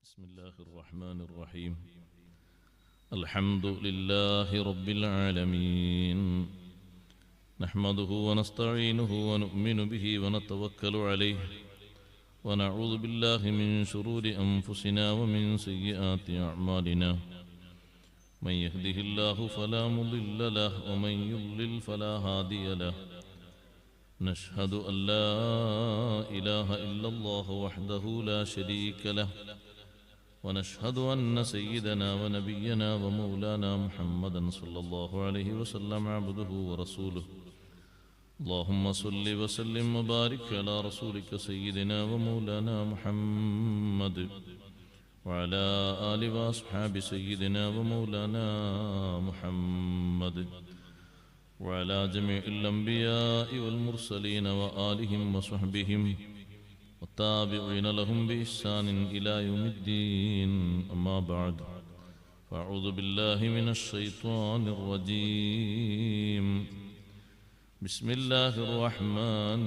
بسم الله الرحمن الرحيم. الحمد لله رب العالمين، نحمده ونستعينه ونؤمن به ونتوكل عليه، ونعوذ بالله من شرور أنفسنا ومن سيئات أعمالنا. من يهده الله فلا مضل له ومن يضلل فلا هادي له. نشهد أن لا إله إلا الله وحده لا شريك له، ونشهد أن سيدنا ونبينا ومولانا محمدا صلى الله عليه وسلم عبده ورسوله. اللهم صل وسلم وبارك على رسولك سيدنا ومولانا محمد وعلى آل وأصحاب سيدنا ومولانا محمد وعلى جميع الأنبياء والمرسلين وآلهم وصحبهم والتابعين لهم بإحسان إلى يوم الدين. أما بعد، فأعوذ بالله من الشيطان الرجيم. بسم الله الرحمن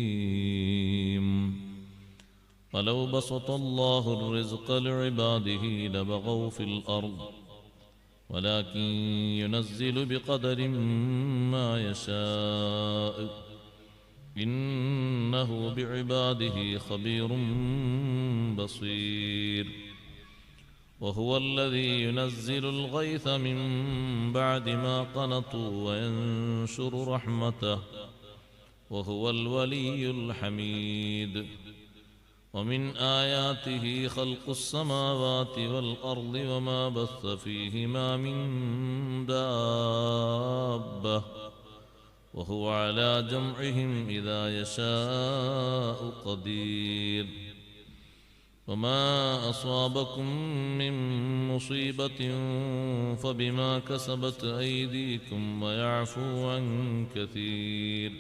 الرحيم. ولو بسط الله الرزق لعباده لبغوا في الأرض ولكن ينزل بقدر ما يشاء إنه بعباده خبير بصير. وهو الذي ينزل الغيث من بعد ما قنطوا وينشر رحمته وهو الولي الحميد. ومن آياته خلق السماوات والأرض وما بث فيهما من دابة وهو على جمعهم إذا يشاء قدير. وما أصابكم من مصيبة فبما كسبت أيديكم ويعفو عن كثير.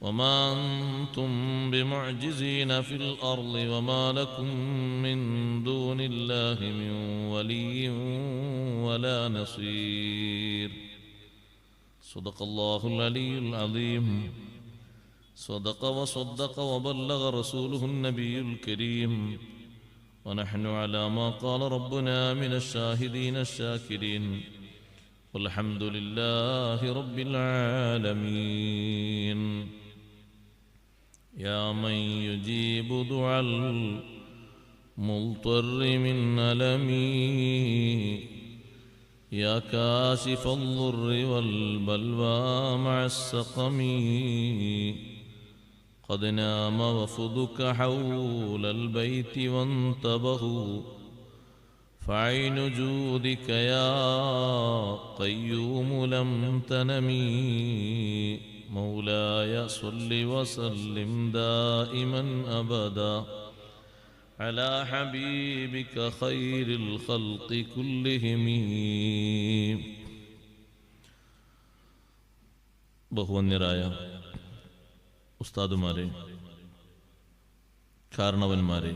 وما أنتم بمعجزين في الأرض وما لكم من دون الله من ولي ولا نصير. صدق الله العلي العظيم. صدق وصدق وبلغ رسوله النبي الكريم. ونحن على ما قال ربنا من الشاهدين الشاكرين، والحمد لله رب العالمين. يا من يجيب دعاء المضطر من ألمي، يا كاشف الضر والبلوى مع السقم. قد نام وفدك حول البيت وانتبهوا، فعين جودك يا قيوم لم تنمي. مولاي صل وسلم دائما أبدا على حبيبك خير الخلق كلهم. ബഹുവന്യരായ ഉസ്താദുമാരെ, കാരണവന്മാരെ,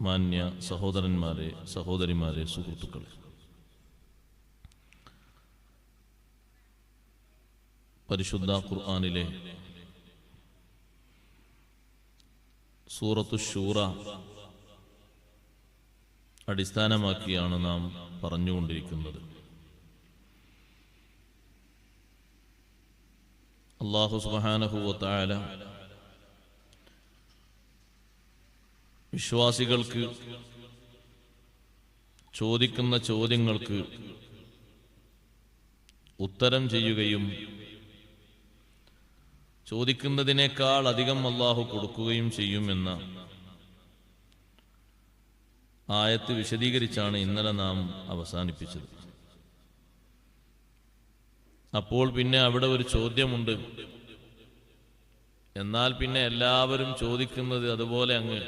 മാന്യ സഹോദരന്മാരെ, സഹോദരിമാരെ, സുഹൃത്തുക്കളെ, പരിശുദ്ധ ഖുർആനിലെ സൂറത്തു ശൂറ അടിസ്ഥാനമാക്കിയാണ് നാം പറഞ്ഞുകൊണ്ടിരിക്കുന്നത്. അല്ലാഹു സുബ്ഹാനഹു വ തആല വിശ്വാസികൾക്ക് ചോദിക്കുന്ന ചോദ്യങ്ങൾക്ക് ഉത്തരം ചെയ്യുകയും ചോദിക്കുന്നതിനേക്കാൾ അധികം അല്ലാഹു കൊടുക്കുകയും ചെയ്യുമെന്ന ആയത്ത് വിശദീകരിച്ചാണ് ഇന്നലെ നാം അവസാനിപ്പിച്ചത്. അപ്പോൾ പിന്നെ അവിടെ ഒരു ചോദ്യമുണ്ട്. എന്നാൽ പിന്നെ എല്ലാവരും ചോദിക്കുന്നത് അതുപോലെ അങ്ങ്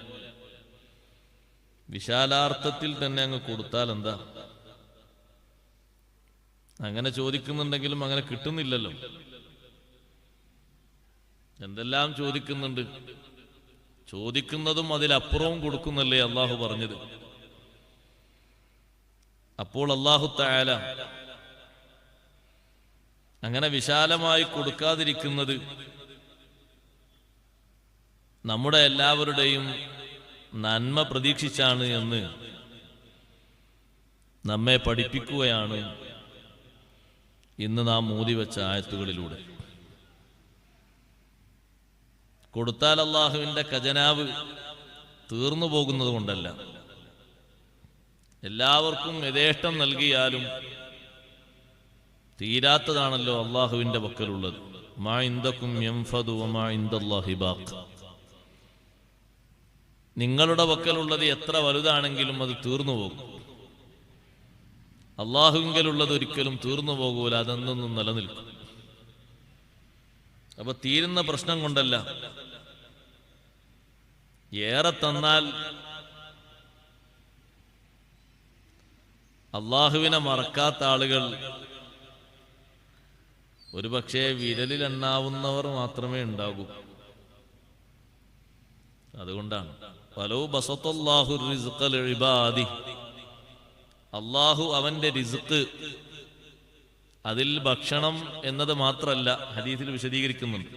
വിശാലാർത്ഥത്തിൽ തന്നെ അങ്ങ് കൊടുത്താൽ എന്താ? അങ്ങനെ ചോദിക്കുന്നുണ്ടെങ്കിലും അങ്ങനെ കിട്ടുന്നില്ലല്ലോ. എന്തെല്ലാം ചോദിക്കുന്നുണ്ട്, ചോദിക്കുന്നതും അതിലപ്പുറവും കൊടുക്കുന്നല്ലേ അള്ളാഹു പറഞ്ഞത്. അപ്പോൾ അല്ലാഹു തആല അങ്ങനെ വിശാലമായി കൊടുക്കാതിരിക്കുന്നത് നമ്മുടെ എല്ലാവരുടെയും നന്മ പ്രതീക്ഷിച്ചാണ് എന്ന് നമ്മെ പഠിപ്പിക്കുകയാണ് ഇന്ന് നാം മൂടിവെച്ച ആയത്തുകളിലൂടെ. കൊടുത്താൽ അള്ളാഹുവിൻ്റെ ഖജനാവ് തീർന്നു പോകുന്നത് കൊണ്ടല്ല, എല്ലാവർക്കും യഥേഷ്ടം നൽകിയാലും തീരാത്തതാണല്ലോ അള്ളാഹുവിൻ്റെ പക്കലുള്ളത്. മാ ഇൻദകും യൻഫദു വമാ ഇൻദല്ലാഹി ബാഖ്. നിങ്ങളുടെ പക്കലുള്ളത് എത്ര വലുതാണെങ്കിലും അത് തീർന്നു പോകും. അള്ളാഹുവിങ്കലുള്ളത് ഒരിക്കലും തീർന്നു പോകൂല, അതെന്നും നിലനിൽക്കും. അപ്പൊ തീരുന്ന പ്രശ്നം കൊണ്ടല്ല, ഏറെ തന്നാൽ അള്ളാഹുവിനെ മറക്കാത്ത ആളുകൾ ഒരുപക്ഷെ വിരലിലെണ്ണാവുന്നവർ മാത്രമേ ഉണ്ടാകൂ. അതുകൊണ്ടാണ് വലൗ ബസത്തല്ലാഹു റിസ്ഖ ലിഇബാദി, അള്ളാഹു അവന്റെ റിസ്ഖ്, അതിൽ ഭക്ഷണം എന്നത് മാത്രമല്ല, ഹദീസിൽ വിശദീകരിക്കുന്നുണ്ട്.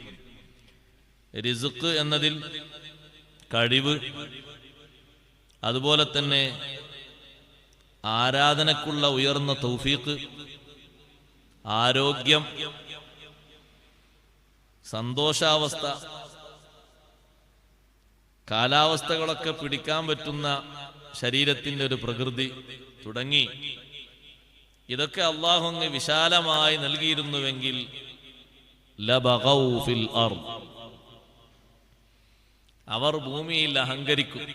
റിസ്ഖ് എന്നതിൽ കഴിവ്, അതുപോലെ തന്നെ ആരാധനക്കുള്ള ഉയർന്ന തൗഫീഖ്, ആരോഗ്യം, സന്തോഷാവസ്ഥ, കാലാവസ്ഥകളൊക്കെ പിടിക്കാൻ പറ്റുന്ന ശരീരത്തിന്റെ ഒരു പ്രകൃതി തുടങ്ങി ഇതൊക്കെ അല്ലാഹു അങ്ങ് വിശാലമായി നൽകിയിരുന്നുവെങ്കിൽ ലബഗൗ ഫിൽ അർദ്, അവർ ഭൂമിയിൽ അഹങ്കരിക്കും,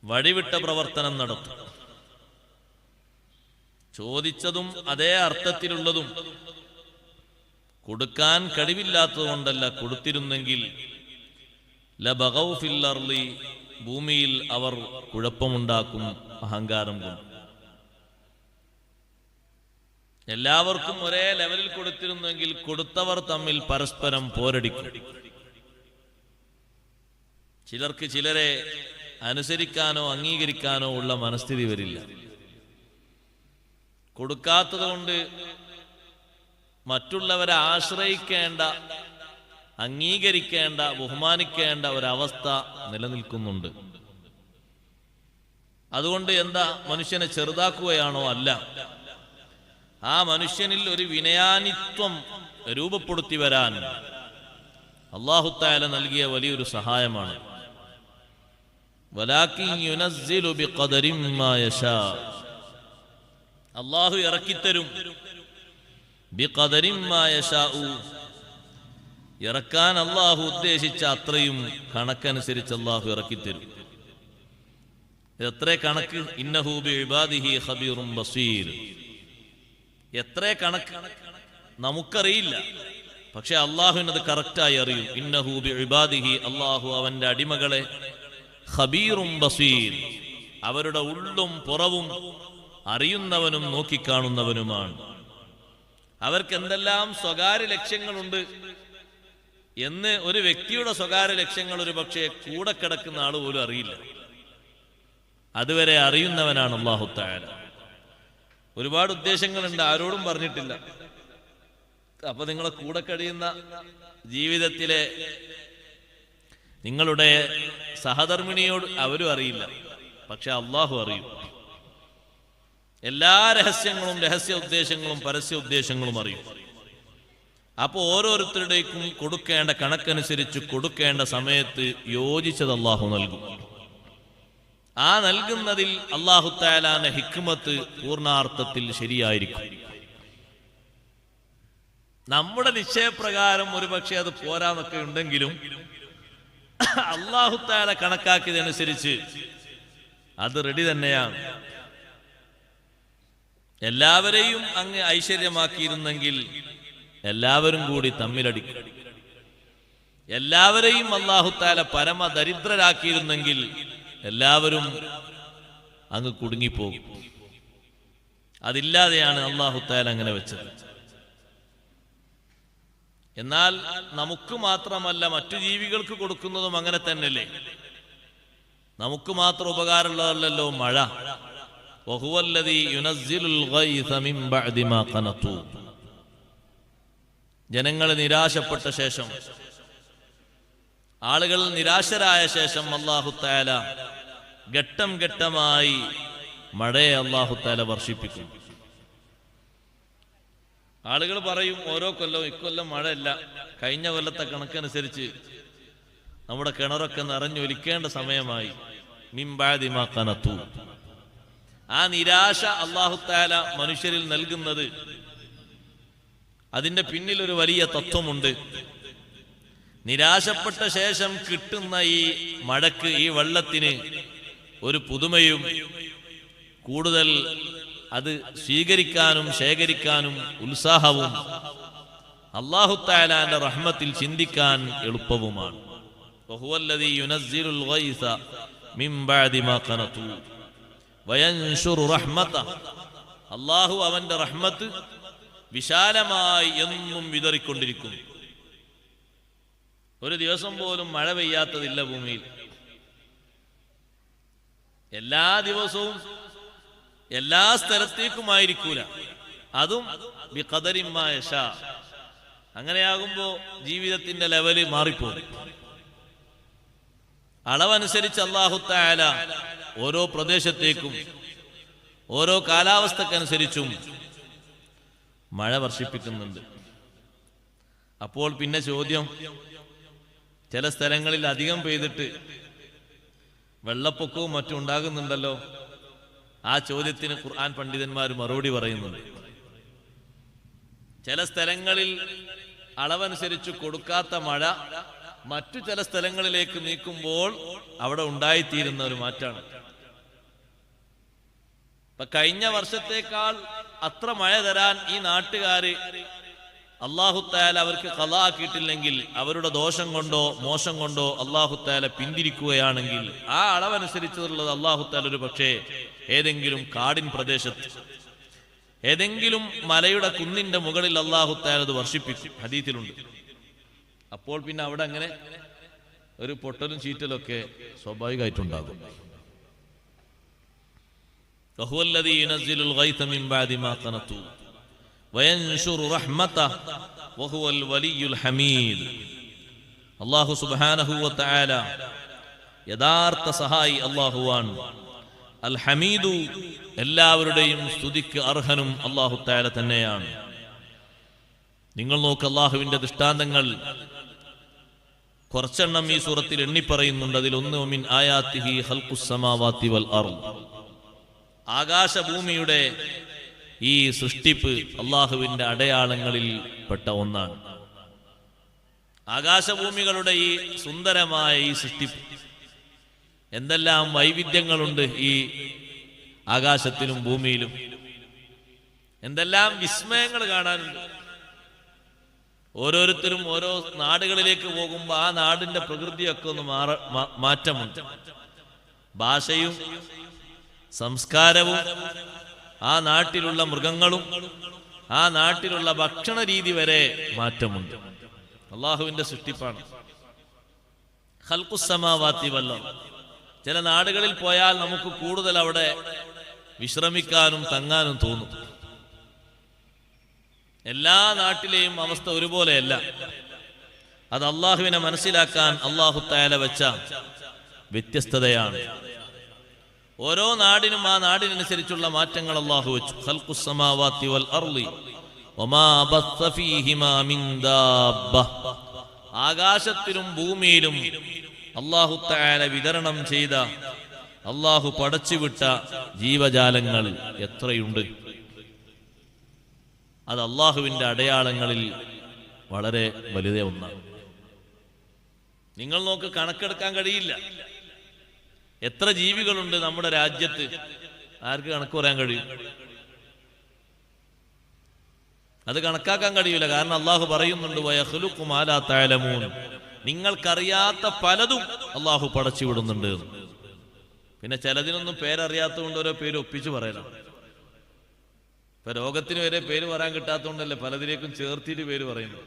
വഴിവിട്ട പ്രവർത്തനം നടത്തും. ചോദിച്ചതും അതേ അർത്ഥത്തിലുള്ളതും കൊടുക്കാൻ കഴിവില്ലാത്തതുകൊണ്ടല്ല, കൊടുത്തിരുന്നെങ്കിൽ ലബഗൗ ഫിൽ അർളി, ഭൂമിയിൽ അവർ കുഴപ്പമുണ്ടാക്കും അഹങ്കാരം കൊണ്ട്. എല്ലാവർക്കും ഒരേ ലെവലിൽ കൊടുത്തിരുന്നെങ്കിൽ കൊടുത്തവർ തമ്മിൽ പരസ്പരം പോരടിക്കും. ചിലർക്ക് ചിലരെ അനുസരിക്കാനോ അംഗീകരിക്കാനോ ഉള്ള മനസ്ഥിതി വരില്ല. കൊടുക്കാത്തത് കൊണ്ട് മറ്റുള്ളവരെ ആശ്രയിക്കേണ്ട, അംഗീകരിക്കേണ്ട, ബഹുമാനിക്കേണ്ട ഒരവസ്ഥ നിലനിൽക്കുന്നുണ്ട്. അതുകൊണ്ട് എന്താ, മനുഷ്യനെ ചെറുതാക്കുകയാണോ? അല്ല, ആ മനുഷ്യനിൽ ഒരു വിനയാനിത്വം രൂപപ്പെടുത്തി വരാൻ അല്ലാഹു തആല നൽകിയ വലിയൊരു സഹായമാണ്. വലാകിൻ യുനസ്സിലു ബിഖദരി മാ യശാ, അല്ലാഹു ഇറക്കിത്തരും. ബിഖദരി മാ യശാ, ഇറക്കാൻ അല്ലാഹു ഉദ്ദേശിച്ച അത്രയും കണക്കനുസരിച്ച് അല്ലാഹു ഇറക്കിത്തരും. എത്ര കണക്ക്? ഇന്നഹു ബിഇബാദിഹി ഖബീറുൻ ബസീർ. എത്ര കണക്ക് നമുക്കറിയില്ല, പക്ഷെ അള്ളാഹുവിനത് കറക്റ്റായി അറിയും. ഇന്നഹു ബിഇബാദിഹി, അള്ളാഹു അവന്റെ അടിമകളെ ഖബീറും ബസീർ, അവരുടെ ഉള്ളും പുറവും അറിയുന്നവനും നോക്കിക്കാണുന്നവനുമാണ്. അവർക്ക് എന്തെല്ലാം സ്വകാര്യ ലക്ഷ്യങ്ങളുണ്ട് എന്ന് ഒരു വ്യക്തിയുടെ സ്വകാര്യ ലക്ഷ്യങ്ങൾ ഒരു പക്ഷേ കൂടെ കിടക്കുന്ന ആൾ പോലും അറിയില്ല. അതുവരെ അറിയുന്നവനാണ് അല്ലാഹു തആല. ഒരുപാട് ഉദ്ദേശങ്ങളുണ്ട്, ആരോടും പറഞ്ഞിട്ടില്ല. അപ്പൊ നിങ്ങളെ കൂടെ കഴിയുന്ന ജീവിതത്തിലെ നിങ്ങളുടെ സഹധർമ്മിണിയോട് അവരും അറിയില്ല, പക്ഷെ അള്ളാഹു അറിയും. എല്ലാ രഹസ്യങ്ങളും, രഹസ്യ ഉദ്ദേശങ്ങളും പരസ്യ ഉദ്ദേശങ്ങളും അറിയും. അപ്പൊ ഓരോരുത്തരുടേക്കും കൊടുക്കേണ്ട കണക്കനുസരിച്ച് കൊടുക്കേണ്ട സമയത്ത് യോജിച്ചത് അള്ളാഹു നൽകും. ആ നൽകുന്നതിൽ അല്ലാഹു തആലാന്റെ ഹിക്മത്ത് പൂർണ്ണാർത്ഥത്തിൽ ശരിയായിരിക്കും. നമ്മുടെ നിശ്ചയപ്രകാരം ഒരുപക്ഷെ അത് പോരാന്നൊക്കെ ഉണ്ടെങ്കിലും അല്ലാഹു തആല കണക്കാക്കിയതനുസരിച്ച് അത് റെഡി തന്നെയാണ്. എല്ലാവരെയും അങ്ങ് ഐശ്വര്യമാക്കിയിരുന്നെങ്കിൽ എല്ലാവരും കൂടി തമ്മിലടിക്കും. എല്ലാവരെയും അല്ലാഹു തആല പരമ ദരിദ്രരാക്കിയിരുന്നെങ്കിൽ എല്ലാവരും അങ്ങ് കുടുങ്ങിപ്പോകും. അതില്ലാതെയാണ് അല്ലാഹു തആല അങ്ങനെ വെച്ചത്. എന്നാൽ നമുക്ക് മാത്രമല്ല, മറ്റു ജീവികൾക്ക് കൊടുക്കുന്നതും അങ്ങനെ തന്നെയല്ലേ. നമുക്ക് മാത്രം ഉപകാരമുള്ളതല്ലല്ലോ മഴ. വഹുവല്ലദീ യുനസ്സിലുൽ ഗൈസ മിൻ ബഅദി മാ ഖനതു, ജനങ്ങൾ നിരാശപ്പെട്ട ശേഷം ആളുകൾ നിരാശരായ ശേഷം അല്ലാഹു തആല ഘട്ടം ഘട്ടമായി മഴയെ അല്ലാഹു തആല വർഷിപ്പിക്കും. ആളുകൾ പറയും ഓരോ കൊല്ലവും ഇക്കൊല്ലം മഴയില്ല, കഴിഞ്ഞ കൊല്ലത്തെ കണക്കനുസരിച്ച് നമ്മുടെ കിണറൊക്കെ നിറഞ്ഞൊലിക്കേണ്ട സമയമായി. മിൻ ബഅദി മാ ഖനതു. ആ നിരാശ അല്ലാഹു തആല മനുഷ്യരിൽ നൽകുന്നത്, അതിന്റെ പിന്നിൽ ഒരു വലിയ തത്വമുണ്ട്. നിരാശപ്പെട്ട ശേഷം കിട്ടുന്ന ഈ മഴക്ക്, ഈ വെള്ളത്തിന് ഒരു പുതുമയും കൂടുതൽ അത് സ്വീകരിക്കാനും ശേഖരിക്കാനും ഉത്സാഹവും അല്ലാഹു തആലാന്റെ റഹ്മത്തിൽ ചിന്തിക്കാൻ എളുപ്പവുമാണ്. വഹുവല്ലദീ യുനസ്സിലുൽ ഗൈസ മിൻ ബഅദി മാ ഖനതു വയൻശുറു റഹ്മതഹു. അല്ലാഹു അവന്റെ റഹ്മത്ത് വിശാലമായി എന്നും വിതറിക്കൊണ്ടിരിക്കും. ഒരു ദിവസം പോലും മഴ പെയ്യാത്തതില്ല ഭൂമിയിൽ. എല്ലാ ദിവസവും എല്ലാ സ്ഥലത്തേക്കുമായിരിക്കൂല, അതും ബിഖദരി മാ യശാ. അങ്ങനെയാകുമ്പോ ജീവിതത്തിന്റെ ലെവല് മാറിപ്പോകും. അളവനുസരിച്ച് അല്ലാഹു തആല ഓരോ പ്രദേശത്തേക്കും ഓരോ കാലാവസ്ഥക്കനുസരിച്ചും മഴ വർഷിപ്പിക്കുന്നുണ്ട്. അപ്പോൾ പിന്നെ ചോദ്യം, ചില സ്ഥലങ്ങളിൽ അധികം പെയ്തിട്ട് വെള്ളപ്പൊക്കവും മറ്റും ഉണ്ടാകുന്നുണ്ടല്ലോ. ആ ചോദ്യത്തിന് ഖുർആൻ പണ്ഡിതന്മാർ മറുപടി പറയുന്നുണ്ട്. ചില സ്ഥലങ്ങളിൽ അളവനുസരിച്ച് കൊടുക്കാത്ത മഴ മറ്റു ചില സ്ഥലങ്ങളിലേക്ക് നീക്കുമ്പോൾ അവിടെ ഉണ്ടായിത്തീരുന്ന ഒരു മാറ്റാണ്. ഇപ്പൊ കഴിഞ്ഞ വർഷത്തേക്കാൾ അത്ര മഴ തരാൻ ഈ നാട്ടുകാര് അല്ലാഹു തആല അവർക്ക് ഖളാ ആക്കിയിട്ടില്ലെങ്കിൽ, അവരുടെ ദോഷം കൊണ്ടോ മോശം കൊണ്ടോ അല്ലാഹു തആല പിന്തിരിക്കുകയാണെങ്കിൽ, ആ അളവനുസരിച്ചുള്ളത് അല്ലാഹു തആല ഒരു പക്ഷേ ഏതെങ്കിലും കാടിൻ പ്രദേശത്ത്, ഏതെങ്കിലും മലയുടെ കുന്നിന്റെ മുകളിൽ അല്ലാഹു തആല അത് വർഷിപ്പിക്കും. ഹദീസിലുണ്ട്. അപ്പോൾ പിന്നെ അവിടെ അങ്ങനെ ഒരു പൊട്ടലും ചീറ്റലൊക്കെ സ്വാഭാവികമായിട്ടുണ്ടാകും. വഹുവല്ലദീ യുനസ്സിലുൽ ഗൈസ മിൻ ബഅദി മാ ഖനതു വയൻശുറു റഹ്മതഹു വഹുവൽ വലിയ്യുൽ ഹമീദ്. അല്ലാഹു സുബ്ഹാനഹു വ തആല യഥാർത്ഥ സഹായി അല്ലാഹുവാണ്. അൽ ഹമീദു, എല്ലാവരുടെയും സ്തുതിക്ക് അർഹനും അല്ലാഹു തആല തന്നെയാണ്. നിങ്ങൾ നോക്ക്, അല്ലാഹുവിന്റെ ദൃഷ്ടാന്തങ്ങൾ കുറച്ചെണ്ണം ഈ സൂറത്തിൽ എണ്ണി പറയുന്നുണ്ട്. അതിലൊന്ന് മിൻ ആയാതിഹി ഖൽഖുസ് സമാവാതി വൽ അർദ്. ആകാശഭൂമിയുടെ ഈ സൃഷ്ടിപ്പ് അല്ലാഹുവിന്റെ അടയാളങ്ങളിൽ പെട്ട ഒന്നാണ്. ആകാശഭൂമികളുടെ ഈ സുന്ദരമായ ഈ സൃഷ്ടിപ്പ്, എന്തെല്ലാം വൈവിധ്യങ്ങളുണ്ട് ഈ ആകാശത്തിലും ഭൂമിയിലും, എന്തെല്ലാം വിസ്മയങ്ങൾ കാണാനുണ്ട്. ഓരോരുത്തരും ഓരോ നാടുകളിലേക്ക് പോകുമ്പോൾ ആ നാടിന്റെ പ്രകൃതിയൊക്കെ ഒന്ന് മാറ്റമുണ്ട്. ഭാഷയും സംസ്കാരവും ആ നാട്ടിലുള്ള മൃഗങ്ങളും ആ നാട്ടിലുള്ള ഭക്ഷണ രീതി വരെ മാറ്റമുണ്ട്. അല്ലാഹുവിന്റെ സൃഷ്ടിപ്പാണ്. ഖൽഖുസ് സമാവാതി വൽ അർദ്. ചില നാടുകളിൽ പോയാൽ നമുക്ക് കൂടുതൽ അവിടെ വിശ്രമിക്കാനും തങ്ങാനും തോന്നും. എല്ലാ നാട്ടിലെയും അവസ്ഥ ഒരുപോലെയല്ല. അത് അള്ളാഹുവിനെ മനസ്സിലാക്കാൻ അല്ലാഹു തആല വെച്ച വ്യത്യസ്തതയാണ്. ഓരോ നാടിനും ആ നാടിനനുസരിച്ചുള്ള മാറ്റങ്ങൾ അല്ലാഹു വെച്ചു. ഖൽഖുസ് സമാവാതി വൽ അർളി വമാ ബസ്സ ഫീഹിമാ മിൻ ദാബ്ബ. ആകാശത്തിലും ഭൂമിയിലും അല്ലാഹു തആല വിതരണം ചെയ്ത, അല്ലാഹു പടച്ചുവിട്ട ജീവജാലങ്ങൾ എത്രയുണ്ട്. അത് അല്ലാഹുവിന്റെ അടയാളങ്ങളിൽ വളരെ വലുതേ ഒന്നാണ്. നിങ്ങൾ നോക്ക്, കണക്കെടുക്കാൻ കഴിയില്ല. എത്ര ജീവികളുണ്ട് നമ്മുടെ രാജ്യത്ത്, ആർക്ക് കണക്ക് പറയാൻ കഴിയും? അത് കണക്കാക്കാൻ കഴിയില്ല. കാരണം അല്ലാഹു പറയുന്നുണ്ട്, വയഖ്ലുഖു മാ ലാ തഅലമൂൻ. നിങ്ങൾക്കറിയാത്ത പലതും അല്ലാഹു പടച്ചു വിടുന്നുണ്ട്. പിന്നെ ചിലതിനൊന്നും പേരറിയാത്തതുകൊണ്ട് ഓരോ പേര് ഒപ്പിച്ചു പറയലാണ്. ഇപ്പൊ രോഗത്തിന് വരെ പേര് പറയാൻ കിട്ടാത്തതുകൊണ്ടല്ലേ പലതിലേക്കും ചേർത്തിട്ട് പേര് പറയുന്നു.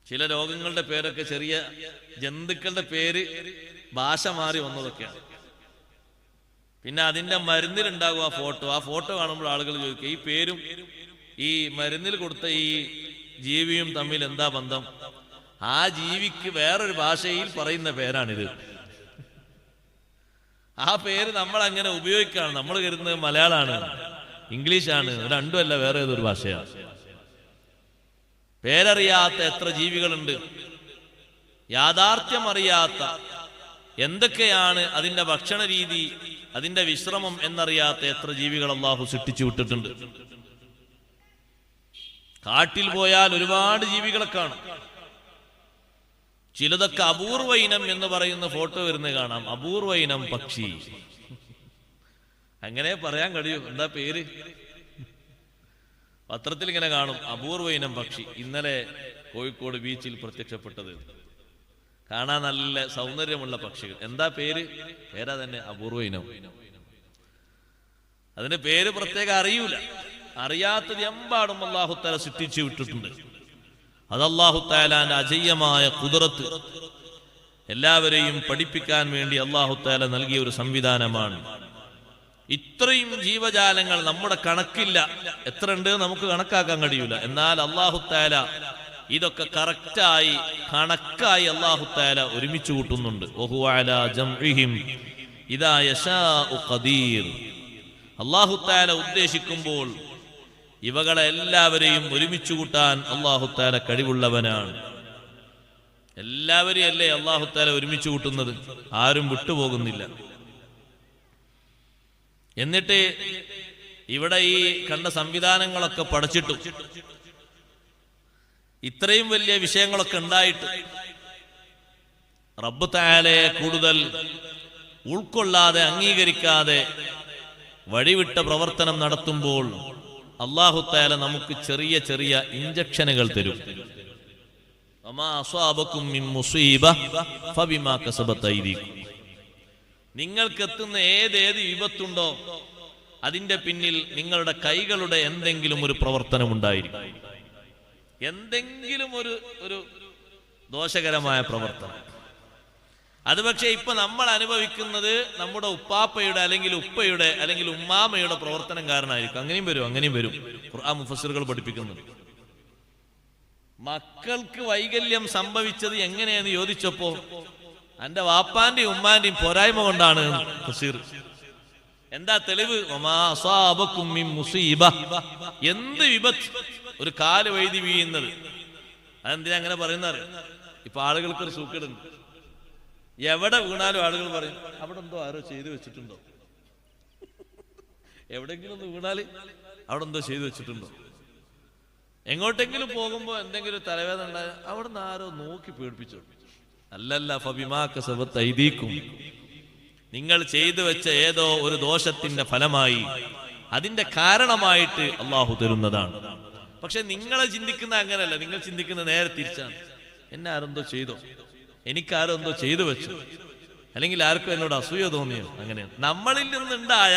ചില രോഗങ്ങളുടെ പേരൊക്കെ, ചെറിയ ജന്തുക്കളുടെ പേര് ഭാഷ മാറി വന്നതൊക്കെയാണ്. പിന്നെ അതിന്റെ മരുന്നിലുണ്ടാകും ആ ഫോട്ടോ കാണുമ്പോൾ ആളുകൾ ചോദിക്കുക, ഈ പേരും ഈ മരുന്നിൽ കൊടുത്ത ഈ ജീവിയും തമ്മിൽ എന്താ ബന്ധം? ആ ജീവിക്ക് വേറൊരു ഭാഷയിൽ പറയുന്ന പേരാണിത്. ആ പേര് നമ്മൾ അങ്ങനെ ഉപയോഗിക്കുകയാണ്. നമ്മൾ കരുതുന്നത് മലയാളമാണ്, ഇംഗ്ലീഷാണ്. രണ്ടുമല്ല, വേറെ ഏതൊരു ഭാഷയാണ്. പേരറിയാത്ത എത്ര ജീവികളുണ്ട്, യാഥാർത്ഥ്യം അറിയാത്ത, എന്തൊക്കെയാണ് അതിന്റെ ഭക്ഷണ രീതി, അതിന്റെ വിശ്രമം എന്നറിയാത്ത എത്ര ജീവികൾ അള്ളാഹു സൃഷ്ടിച്ചു വിട്ടിട്ടുണ്ട്. കാട്ടിൽ പോയാൽ ഒരുപാട് ജീവികളെ കാണും. ചിലതൊക്കെ അപൂർവ ഇനം എന്ന് പറയുന്ന ഫോട്ടോ വരുന്നത് കാണാം. അപൂർവ ഇനം പക്ഷി, അങ്ങനെ പറയാൻ കഴിയും. എന്താ പേര്? പത്രത്തിൽ ഇങ്ങനെ കാണും, അപൂർവ ഇനം പക്ഷി. ഇന്നലെ കോഴിക്കോട് ബീച്ചിൽ പ്രത്യക്ഷപ്പെട്ടത്. കാണാൻ നല്ല സൗന്ദര്യമുള്ള പക്ഷികൾ. എന്താ പേര്? പേരാ തന്നെ അപൂർവ ഇനം. അതിന്റെ പേര് പ്രത്യേകം അറിയൂല. അറിയാത്തത് എമ്പാടും അല്ലാഹു തആല സൃഷ്ടിച്ചു വിട്ടിട്ടുണ്ട്. അത് അല്ലാഹു തആലാന്റെ അജയ്യമായ ഖുദ്റത്ത്, എല്ലാവരെയും പഠിപ്പിക്കാൻ വേണ്ടി അല്ലാഹു തആല നൽകിയ ഒരു സംവിധാനമാണ്. ഇത്രയും ജീവജാലങ്ങൾ നമ്മുടെ കണക്കില്ല, എത്ര ഉണ്ട് നമുക്ക് കണക്കാക്കാൻ കഴിയൂല. എന്നാൽ അല്ലാഹു തആല ഇതൊക്കെ കറക്റ്റായി കണക്കായി അല്ലാഹു തആല ഒരുമിച്ച് കൂട്ടുന്നുണ്ട്. വഹുവ അലാ ജംഇഹിം ഇദാ യശാഉ ഖദീർ. അല്ലാഹു തആല ഉദ്ദേശിക്കുമ്പോൾ ഇവകളെ എല്ലാവരെയും ഒരുമിച്ച് കൂട്ടാൻ അല്ലാഹു തആല കഴിവുള്ളവനാണ്. എല്ലാവരെയും അല്ലേ അല്ലാഹു തആല ഒരുമിച്ച് കൂട്ടുന്നത്, ആരും വിട്ടുപോകുന്നില്ല. എന്നിട്ട് ഇവിടെ ഈ കണ്ട സംവിധാനങ്ങളൊക്കെ പഠിച്ചിട്ടും ഇത്രയും വലിയ വിഷയങ്ങളൊക്കെ ഉണ്ടായിട്ട് റബ്ബ് തആലയെ കൂടുതൽ ഉൾക്കൊള്ളാതെ അംഗീകരിക്കാതെ വഴിവിട്ട പ്രവർത്തനം നടത്തുമ്പോൾ അല്ലാഹു തആല നമുക്ക് ചെറിയ ചെറിയ ഇഞ്ചക്ഷനുകൾ തരും. വമാ അസ്വാബകും മിൻ മുസീബ ഫബിമാ കസബത് ഐദീകും. നിങ്ങൾക്ക് എത്തുന്ന ഏതേത് വിപത്തുണ്ടോ അതിന്റെ പിന്നിൽ നിങ്ങളുടെ കൈകളുടെ എന്തെങ്കിലും ഒരു പ്രവർത്തനം ഉണ്ടായിരിക്കും. എന്തെങ്കിലും ഒരു ദോഷകരമായ പ്രവർത്തനം. അത് പക്ഷേ ഇപ്പൊ നമ്മൾ അനുഭവിക്കുന്നത് നമ്മുടെ ഉപ്പാപ്പയുടെ അല്ലെങ്കിൽ ഉപ്പയുടെ അല്ലെങ്കിൽ ഉമ്മാമയുടെ പ്രവർത്തനം കാരണമായിരിക്കും. അങ്ങനെയും വരും. ഖുർആൻ മുഫസ്സിറുകൾ പഠിപ്പിക്കുന്നുണ്ട്. മക്കൾക്ക് വൈകല്യം സംഭവിച്ചത് എങ്ങനെയെന്ന് ചോദിച്ചപ്പോ എന്റെ വാപ്പാന്റെയും ഉമ്മാന്റെയും പോരായ്മ കൊണ്ടാണ്. തഫ്സീർ എന്താ തെളിവ്? വമാ അസാബകും മിൻ മുസീബ. എന്ത് വിപത്ത്, ഒരു കാല് വഴുതി വീഴുന്നത്. അതെന്തിനാ അങ്ങനെ പറയുന്നത്? ഇപ്പൊ ആളുകൾക്കൊരു സൂക്കേടുണ്ട്. എവിടെ വീണാലും ആളുകൾ പറയും അവിടെ എന്തോ ആരോ ചെയ്തു വെച്ചിട്ടുണ്ടോ. എവിടെങ്കിലും ഒന്ന് വീണാല് അവിടെ എന്തോ ചെയ്തു വെച്ചിട്ടുണ്ടോ. എങ്ങോട്ടെങ്കിലും പോകുമ്പോ എന്തെങ്കിലും തലവേദന ഉണ്ടായ അവിടെ നിന്ന് ആരോ നോക്കി പേടിപ്പിച്ചോ. അല്ലല്ല, ഫബിമാ കസബത് ഐദീകും. നിങ്ങൾ ചെയ്തു വെച്ച ഏതോ ഒരു ദോഷത്തിന്റെ ഫലമായി, അതിന്റെ കാരണമായിട്ട് അള്ളാഹു തരുന്നതാണ്. പക്ഷെ നിങ്ങളെ ചിന്തിക്കുന്ന അങ്ങനല്ല. നിങ്ങൾ ചിന്തിക്കുന്ന നേരെ തിരിച്ചാണ്. എന്നെ ആരെന്തോ ചെയ്തോ, എനിക്കാരോ എന്തോ ചെയ്തു വെച്ചു, അല്ലെങ്കിൽ ആർക്കും എന്നോട് അസൂയ തോന്നിയോ. അങ്ങനെയാണ്. നമ്മളിൽ നിന്നുണ്ടായ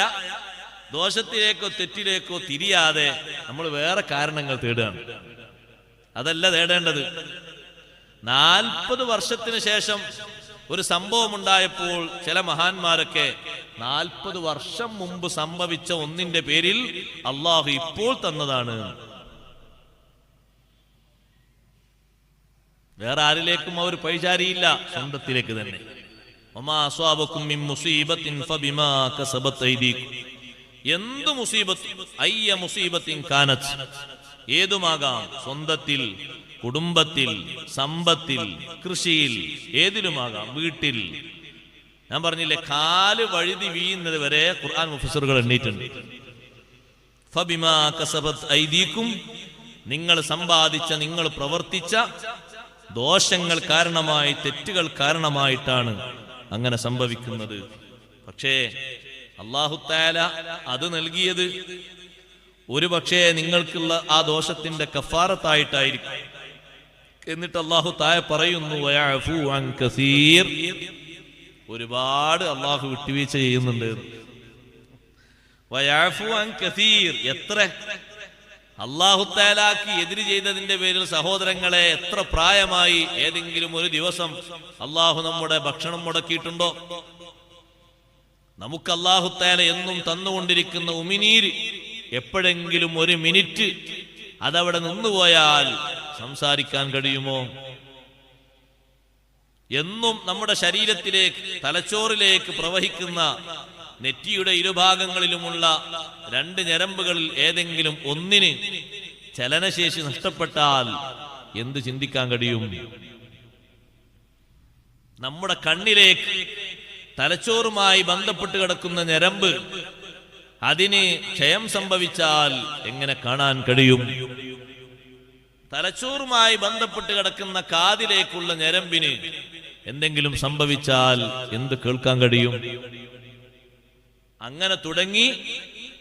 ദോഷത്തിലേക്കോ തെറ്റിലേക്കോ തിരിയാതെ നമ്മൾ വേറെ കാരണങ്ങൾ തേടുകയാണ്. അതല്ല തേടേണ്ടത്. 40 വർഷത്തിന് ശേഷം ഒരു സംഭവം ഉണ്ടായപ്പോൾ ചില മഹാന്മാരൊക്കെ 40 വർഷം മുമ്പ് സംഭവിച്ച ഒന്നിന്റെ പേരിൽ അള്ളാഹു ഇപ്പോൾ തന്നതാണ്. വേറെ ആരിലേക്കും അവർ പഴിചാരിയില്ല, സ്വന്തത്തിലേക്ക് തന്നെ. വമാ അസ്വാബകും മിൻ മുസീബത്തിൻ ഫബിമാ കസബത് ഐദീകും. എന്ത് മുസീബത്ത്, അയ്യ മുസീബത്തിൻ കാനത്ത്, ഏതുമാകാം, സ്വന്തത്തിൽ, കുടുംബത്തിൽ, സമ്പത്തിൽ, കൃഷിയിൽ, ഏതിലുമാകാം, വീട്ടിൽ. ഞാൻ പറഞ്ഞില്ലേ, കാല് വഴുതി വീഴുന്നത് വരെ ഖുർആൻ മുഫസ്സിറുകൾ എണ്ണീട്ടുണ്ട്. ഫബിമാ കസബത് ഐദീകും. നിങ്ങൾ സമ്പാദിച്ച, നിങ്ങൾ പ്രവർത്തിച്ച ദോഷങ്ങൾ കാരണമായി, തെറ്റുകൾ കാരണമായിട്ടാണ് അങ്ങനെ സംഭവിക്കുന്നത്. പക്ഷേ അല്ലാഹു തആല അത് നൽകിയത് ഒരു പക്ഷേ നിങ്ങൾക്കുള്ള ആ ദോഷത്തിന്റെ കഫാറത്തായിട്ടായിരിക്കും. എന്നിട്ട് അല്ലാഹു തആല പറയുന്നു വയഅഫു അൻ കസീർ. ഒരുപാട് അല്ലാഹു വിട്ടുവീഴ്ച ചെയ്യുന്നുണ്ട്. വയഅഫു അൻ കസീർ. എത്ര അല്ലാഹു തആലാക്ക് എതിര് ചെയ്തതിന്റെ പേരിൽ സഹോദരങ്ങളെ, എത്ര പ്രായമായി ഏതെങ്കിലും ഒരു ദിവസം അല്ലാഹു നമ്മുടെ ഭക്ഷണം മുടക്കിയിട്ടുണ്ടോ? നമുക്ക് അല്ലാഹു തആല എന്നും തന്നുകൊണ്ടിരിക്കുന്ന ഉമിനീര് എപ്പോഴെങ്കിലും ഒരു മിനിറ്റ് അതവിടെ നിന്നുപോയാൽ സംസാരിക്കാൻ കഴിയുമോ? എന്നും നമ്മുടെ ശരീരത്തിലേക്ക് തലച്ചോറിലേക്ക് പ്രവഹിക്കുന്ന നെറ്റിയുടെ ഇരുഭാഗങ്ങളിലുമുള്ള 2 ഞരമ്പുകളിൽ ഏതെങ്കിലും ഒന്നിന് ചലനശേഷി നഷ്ടപ്പെട്ടാൽ എന്ത് ചിന്തിക്കാൻ കഴിയും? നമ്മുടെ കണ്ണിലേക്ക് തലച്ചോറുമായി ബന്ധപ്പെട്ട് കിടക്കുന്ന ഞരമ്പ്, അതിന് ക്ഷയം സംഭവിച്ചാൽ എങ്ങനെ കാണാൻ കഴിയും? തലച്ചോറുമായി ബന്ധപ്പെട്ട് കിടക്കുന്ന കാതിലേക്കുള്ള ഞരമ്പിന് എന്തെങ്കിലും സംഭവിച്ചാൽ എന്ത് കേൾക്കാൻ കഴിയും? അങ്ങനെ തുടങ്ങി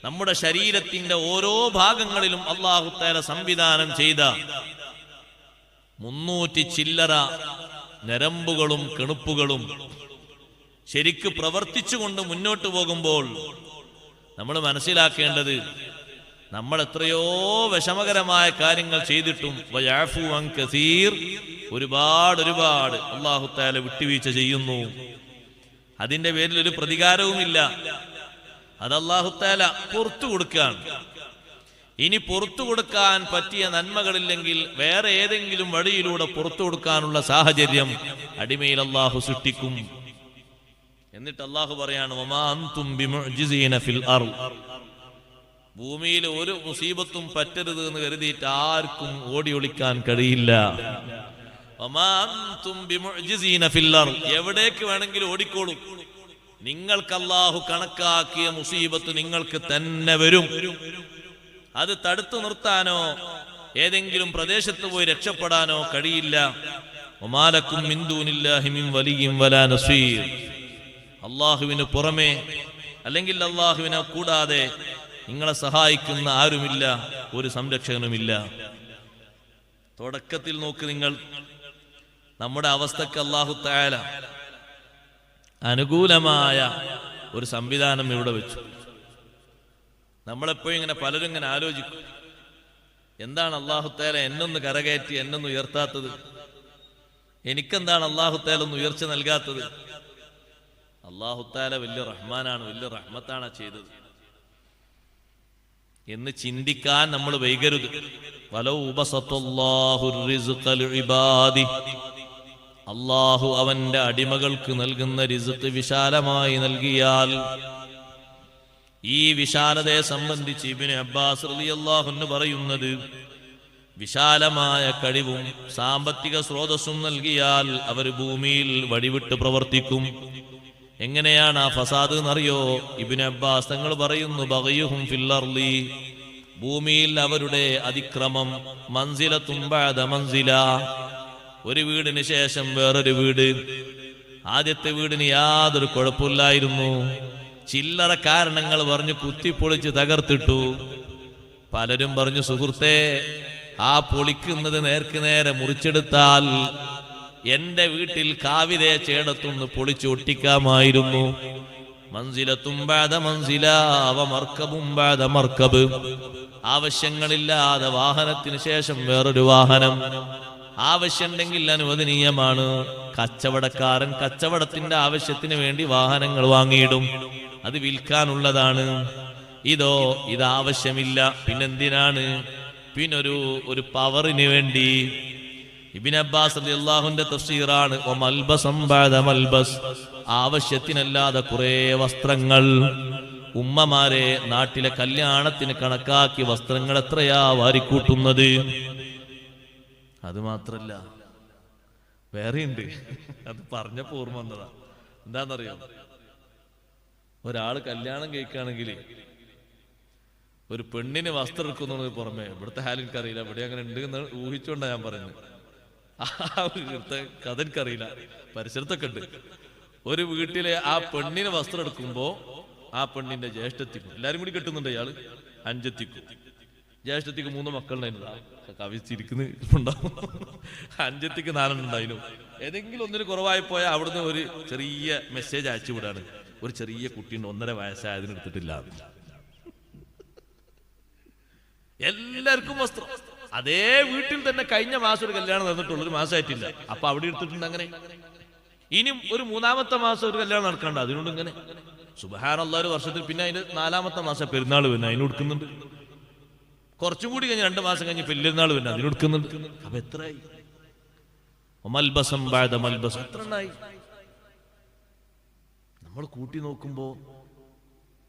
നമ്മുടെ ശരീരത്തിന്റെ ഓരോ ഭാഗങ്ങളിലും അല്ലാഹു തആല സംവിധാനം ചെയ്ത 300 ചില്ലറ ഞരമ്പുകളും കെണുപ്പുകളും ശരിക്ക് പ്രവർത്തിച്ചുകൊണ്ട് മുന്നോട്ട് പോകുമ്പോൾ നമ്മൾ മനസ്സിലാക്കേണ്ടത്, നമ്മൾ എത്രയോ വിഷമകരമായ കാര്യങ്ങൾ ചെയ്തിട്ടും വയഅഫു അൻ കസീർ, ഒരുപാട് അല്ലാഹു തആല വിട്ടുവീഴ്ച ചെയ്യുന്നു. അതിന്റെ പേരിൽ ഒരു പ്രതികാരവുമില്ല. അത് അല്ലാഹു തആല പുറത്തു കൊടുക്കുകയാണ്. ഇനി പുറത്തു കൊടുക്കാൻ പറ്റിയ നന്മകളില്ലെങ്കിൽ വേറെ ഏതെങ്കിലും വഴിയിലൂടെ പുറത്തു കൊടുക്കാനുള്ള സാഹചര്യം അടിമയിൽ അല്ലാഹു സൃഷ്ടിക്കും. എന്നിട്ട് അല്ലാഹു പറയാണ്, വമാ അൻതും ബിമുഅ്ജിസീന ഫിൽ അർള്, ഭൂമിയിൽ ഒരു മുസീബത്തും പറ്റരുത് എന്ന് കരുതിയിട്ട് ആർക്കും ഓടി ഒളിക്കാൻ കഴിയില്ല. വമാ അൻതും ബിമുഅ്ജിസീന ഫിൽ അർള്, എവിടേക്ക് വേണമെങ്കിലും ഓടിക്കോളൂ. നിങ്ങൾക്ക് അല്ലാഹു കണക്കാക്കിയ മുസീബത്ത് നിങ്ങൾക്ക് തന്നെ വരും. അത് തടുത്തു നിർത്താനോ ഏതെങ്കിലും പ്രദേശത്ത് പോയി രക്ഷപ്പെടാനോ കഴിയില്ല. വമാലക്കും മിൻ ദൂനില്ലാഹി മിൻ വലിയ്യിൻ വലാ നസീർ, അല്ലാഹുവിന് പുറമെ അല്ലെങ്കിൽ അല്ലാഹുവിനെ കൂടാതെ നിങ്ങളെ സഹായിക്കുന്ന ആരുമില്ല, ഒരു സംരക്ഷകനുമില്ല. തുടക്കത്തിൽ നോക്ക് നിങ്ങൾ, നമ്മുടെ അവസ്ഥക്ക് അല്ലാഹു തആല അനുകൂലമായ ഒരു സംവിധാനം ഇവിടെ വെച്ചു. നമ്മളെപ്പോഴും ഇങ്ങനെ പലരും ഇങ്ങനെ ആലോചിക്കും, എന്താണ് അല്ലാഹു തആല എന്നൊന്ന് കരകയറ്റി എന്നൊന്ന് ഉയർത്താത്തത്? എനിക്കെന്താണ് അല്ലാഹു തആല ഒന്ന് ഉയർച്ച നൽകാത്തത്? അല്ലാഹു തആല വലിയ റഹ്മാനാണ്, വലിയ റഹ്മത്താണ് ചെയ്തത് എന്ന് ചിന്തിക്കാൻ നമ്മൾ വൈകരുത്. വലൗ ബസത്തല്ലാഹു റിസ്ഖ ലിഇബാദി, അല്ലാഹു അവന്റെ അടിമകൾക്ക് നൽകുന്ന റിസ്ഖ് വിശാലമായി നൽകിയാൽ, ഈ വിശാലതയെ സംബന്ധിച്ച് ഇബ്നു അബ്ബാസ് റളിയല്ലാഹു അൻഹു പറയുന്നത്, വിശാലമായ കഴിവും സാമ്പത്തിക സ്രോതസ്സും നൽകിയാൽ അവർ ഭൂമിയിൽ വഴിവിട്ട് പ്രവർത്തിക്കും. എങ്ങനെയാണ് ആ ഫസാദ് എന്നറിയോ? ഇബ്നു അബ്ബാസ് തങ്ങൾ പറയുന്നു, ബഗയുഹും ഫിൽ അർളി, ഭൂമിയിൽ അവരുടെ അതിക്രമം, മൻസിലത്തും ബഅദ മൻസില, ഒരു വീടിന് ശേഷം വേറൊരു വീട്. ആദ്യത്തെ വീടിന് യാതൊരു കുഴപ്പമില്ലായിരുന്നു, ചില്ലറ കാരണങ്ങൾ പറഞ്ഞു കുത്തിപ്പൊളിച്ച് തകർത്തിട്ടു. പലരും പറഞ്ഞു, സുഹൃത്തേ, ആ പൊളിക്കുന്നത് നേർക്ക് നേരെ മുറിച്ചെടുത്താൽ എന്റെ വീട്ടിൽ കാവിതേ ചേടത്തൊന്ന് പൊളിച്ചു ഒട്ടിക്കാമായിരുന്നു. മൻസിലത്തും ബഅദ മൻസില വ മർക്കബും ബഅദ മർക്കബ്, ആവശ്യങ്ങളില്ലാതെ വാഹനത്തിന് ശേഷം വേറൊരു വാഹനം. ആവശ്യമുണ്ടെങ്കിൽ അനുവദനീയമാണ്. കച്ചവടക്കാരൻ കച്ചവടത്തിന്റെ ആവശ്യത്തിന് വേണ്ടി വാഹനങ്ങൾ വാങ്ങിയിടും, അത് വിൽക്കാനുള്ളതാണ്. ഇത് ആവശ്യമില്ല. പിന്നെന്തിനാണ്? ഒരു പവറിന് വേണ്ടി. ഇബ്നു അബ്ബാസ് റളിയല്ലാഹുവിന്റെ തഫ്സീറാണ്, വമൽബസം ബഅദ മൽബസ്, ആവശ്യത്തിനല്ലാതെ കുറെ വസ്ത്രങ്ങൾ. ഉമ്മമാരെ നാട്ടിലെ കല്യാണത്തിന് കണക്കാക്കി വസ്ത്രങ്ങൾ എത്രയാ വാരിക്കൂട്ടുന്നത്. അത് മാത്രല്ല, വേറെയുണ്ട്. അത് പറഞ്ഞപ്പോ ഓർമ്മ വന്നതാ. എന്താന്നറിയോ? ഒരാള് കല്യാണം കഴിക്കുകയാണെങ്കിൽ ഒരു പെണ്ണിന് വസ്ത്രം എടുക്കുന്നതിന് പുറമെ, ഇവിടുത്തെ ഹാൽ എനിക്കറിയില്ല, ഇവിടെ അങ്ങനെ ഉണ്ട് എന്ന് ഊഹിച്ചുകൊണ്ടാണ് ഞാൻ പറയുന്നത്. ഇവിടുത്തെ കഥ എനിക്കറിയില്ല, പരിസരത്തൊക്കെ ഉണ്ട്. ഒരു വീട്ടിലെ ആ പെണ്ണിന് വസ്ത്രം എടുക്കുമ്പോ ആ പെണ്ണിന്റെ ജ്യേഷ്ഠത്തിക്കും, എല്ലാരും കൂടി കെട്ടുന്നുണ്ട് ഇയാള്, അഞ്ചത്തിക്കും. ജ്യേഷ്ഠത്തിക്ക് 3 മക്കളുണ്ടായിരുന്നു, കവിച്ചിരിക്കുന്നുണ്ടാവും. അഞ്ചത്തിക്ക് 4 ഉണ്ടായിരുന്നു. ഏതെങ്കിലും ഒന്നിന് കുറവായി പോയാൽ അവിടുന്ന് ഒരു ചെറിയ മെസ്സേജ് അയച്ചു വിടാണ്, ഒരു ചെറിയ കുട്ടീൻ്റെ 1.5 വയസ്സായതിന് എടുത്തിട്ടില്ല. എല്ലാവർക്കും വസ്ത്രം. അതേ വീട്ടിൽ തന്നെ കഴിഞ്ഞ മാസം ഒരു കല്യാണം നടന്നിട്ടുള്ളൂ, ഒരു മാസമായിട്ടില്ല. അപ്പൊ അവിടെ എടുത്തിട്ടുണ്ട്. അങ്ങനെ ഇനിയും ഒരു 3-ാമത്തെ മാസം ഒരു കല്യാണം നടക്കണ്ട, അതിനോട് ഇങ്ങനെ സുബ്ഹാനല്ലാഹ് ഒരു വർഷത്തിൽ. പിന്നെ അതിന്റെ 4-ാമത്തെ മാസം പെരുന്നാൾ വരുന്നത്, അതിന് കൊടുക്കുന്നുണ്ട്. കുറച്ചും കൂടി കഴിഞ്ഞ് 2 മാസം കഴിഞ്ഞ് പെരുന്നാൾ വരുന്നത്, അതിന് കൊടുക്കുന്നുണ്ട്. അപ്പൊ എത്രയായി? മൽബസം ബഅദ മൽബസ്. എത്രണ്ണായി നമ്മൾ കൂട്ടി നോക്കുമ്പോ?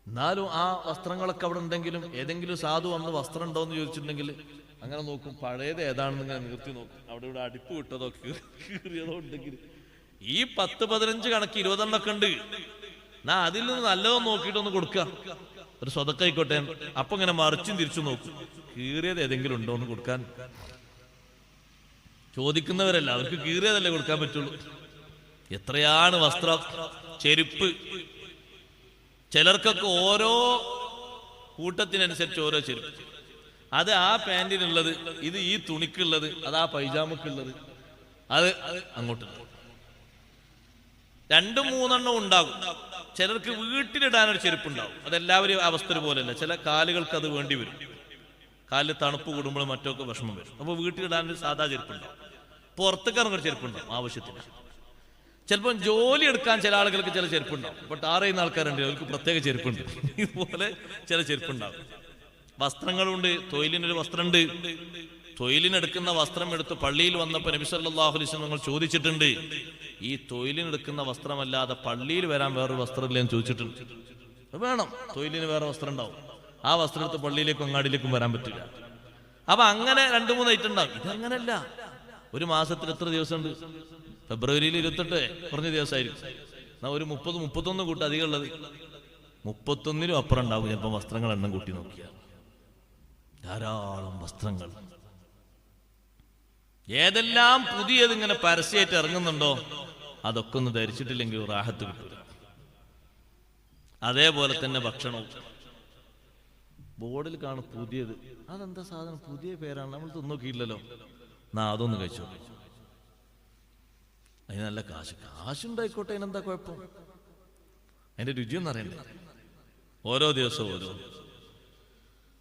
എന്നാലും ആ വസ്ത്രങ്ങളൊക്കെ അവിടെ ഉണ്ടെങ്കിലും ഏതെങ്കിലും സാധു അന്ന് വസ്ത്രം ഉണ്ടോ എന്ന് ചോദിച്ചിട്ടുണ്ടെങ്കിൽ അങ്ങനെ നോക്കും, പഴയത് ഏതാണെന്ന് ഇങ്ങനെ നിർത്തി നോക്കും. അവിടെ ഇവിടെ അടിപ്പ് വിട്ടതോ കീറിയതോ ഉണ്ടെങ്കിൽ ഈ 10-15 കണക്ക് 20 ഉണ്ട്. എന്നാ അതിൽ നിന്ന് നല്ലതോ നോക്കിയിട്ടൊന്ന് കൊടുക്കുക, ഒരു സ്വതക്കായിക്കോട്ടെ. അപ്പൊ ഇങ്ങനെ മറിച്ചും തിരിച്ചു നോക്കും, കീറിയത് ഏതെങ്കിലും ഉണ്ടോ എന്ന് കൊടുക്കാൻ. ചോദിക്കുന്നവരല്ല, അവർക്ക് കീറിയതല്ലേ കൊടുക്കാൻ പറ്റുള്ളൂ. എത്രയാണ് വസ്ത്രം, ചെരുപ്പ്. ചിലർക്കൊക്കെ ഓരോ കൂട്ടത്തിനനുസരിച്ച് ഓരോ ചെരുപ്പ്. അത് ആ പാൻറ്റിനുള്ളത്, ഇത് ഈ തുണിക്കുള്ളത്, അത് ആ പൈജാമക്കുള്ളത്, അത് അങ്ങോട്ടുള്ളത്. 2-3 ഉണ്ടാകും. ചിലർക്ക് വീട്ടിലിടാനൊരു ചെരുപ്പുണ്ടാവും. അതെല്ലാവരും അവസ്ഥ പോലെയല്ല. ചില കാലുകൾക്ക് അത് വേണ്ടി വരും. കാലിൽ തണുപ്പ് കൂടുമ്പോൾ മറ്റൊക്കെ വിഷമം വരും. അപ്പോൾ വീട്ടിലിടാനൊരു സാധാ ചെരുപ്പുണ്ടാവും. പുറത്തേക്ക് ഇറങ്ങുന്ന ചെരുപ്പുണ്ടാവും ആവശ്യത്തിന്. ചിലപ്പോൾ ജോലി എടുക്കാൻ ചില ആളുകൾക്ക് ചില ചെരുപ്പുണ്ടാവും. ഇപ്പോൾ ടാർ ചെയ്യുന്ന ആൾക്കാരുണ്ട്, അവർക്ക് പ്രത്യേക ചെരുപ്പുണ്ട്. ഇതുപോലെ ചില ചെരുപ്പുണ്ടാവും. വസ്ത്രങ്ങളുണ്ട്. തൊഴിലിനൊരു വസ്ത്രമുണ്ട്. തൊഴിലിനെടുക്കുന്ന വസ്ത്രം എടുത്ത് പള്ളിയിൽ വന്നപ്പോൾ നബി സല്ലല്ലാഹു അലൈഹി വസല്ലം നിങ്ങൾ ചോദിച്ചിട്ടുണ്ട്, ഈ തൊഴിലിനെടുക്കുന്ന വസ്ത്രമല്ലാതെ പള്ളിയിൽ വരാൻ വേറൊരു വസ്ത്രമില്ലേ എന്ന് ചോദിച്ചിട്ടുണ്ട്. വേണം, തൊഴിലിന് വേറെ വസ്ത്രം ഉണ്ടാവും. ആ വസ്ത്രം എടുത്ത് പള്ളിയിലേക്കും അങ്ങാടിയിലേക്കും വരാൻ പറ്റില്ല. അപ്പൊ അങ്ങനെ 2-3 ഐറ്റം ഉണ്ടാവും. ഇതങ്ങനല്ല. ഒരു മാസത്തിൽ എത്ര ദിവസമുണ്ട്? ഫെബ്രുവരിയിൽ 28 കുറഞ്ഞ ദിവസമായിരിക്കും. എന്നാ ഒരു 30-31 കൂട്ടം അധികം ഉള്ളത്. 31-നും അപ്പുറം ഉണ്ടാവും ചിലപ്പോൾ വസ്ത്രങ്ങൾ എണ്ണം കൂട്ടി നോക്കിയാൽ. ധാരാളം വസ്ത്രങ്ങൾ. ഏതെല്ലാം പുതിയത് ഇങ്ങനെ പരസ്യമായിട്ട് ഇറങ്ങുന്നുണ്ടോ അതൊക്കെ ഒന്ന് ധരിച്ചിട്ടില്ലെങ്കിൽ റാഹത്ത് കിട്ടില്ല. അതേപോലെ തന്നെ ഭക്ഷണവും ബോർഡിൽ കാണും പുതിയത്. അതെന്താ സാധനം? പുതിയ പേരാണ്, നമ്മൾ തിന്നോക്കിയില്ലല്ലോ. എന്നാ അതൊന്ന് കഴിച്ചോ. അതിന് നല്ല കാശുണ്ടായിക്കോട്ടെ, അതിനെന്താ കുഴപ്പം? അതിന്റെ രുചിയൊന്നും അറിയണ്ടേ? ഓരോ ദിവസവും ഓരോ.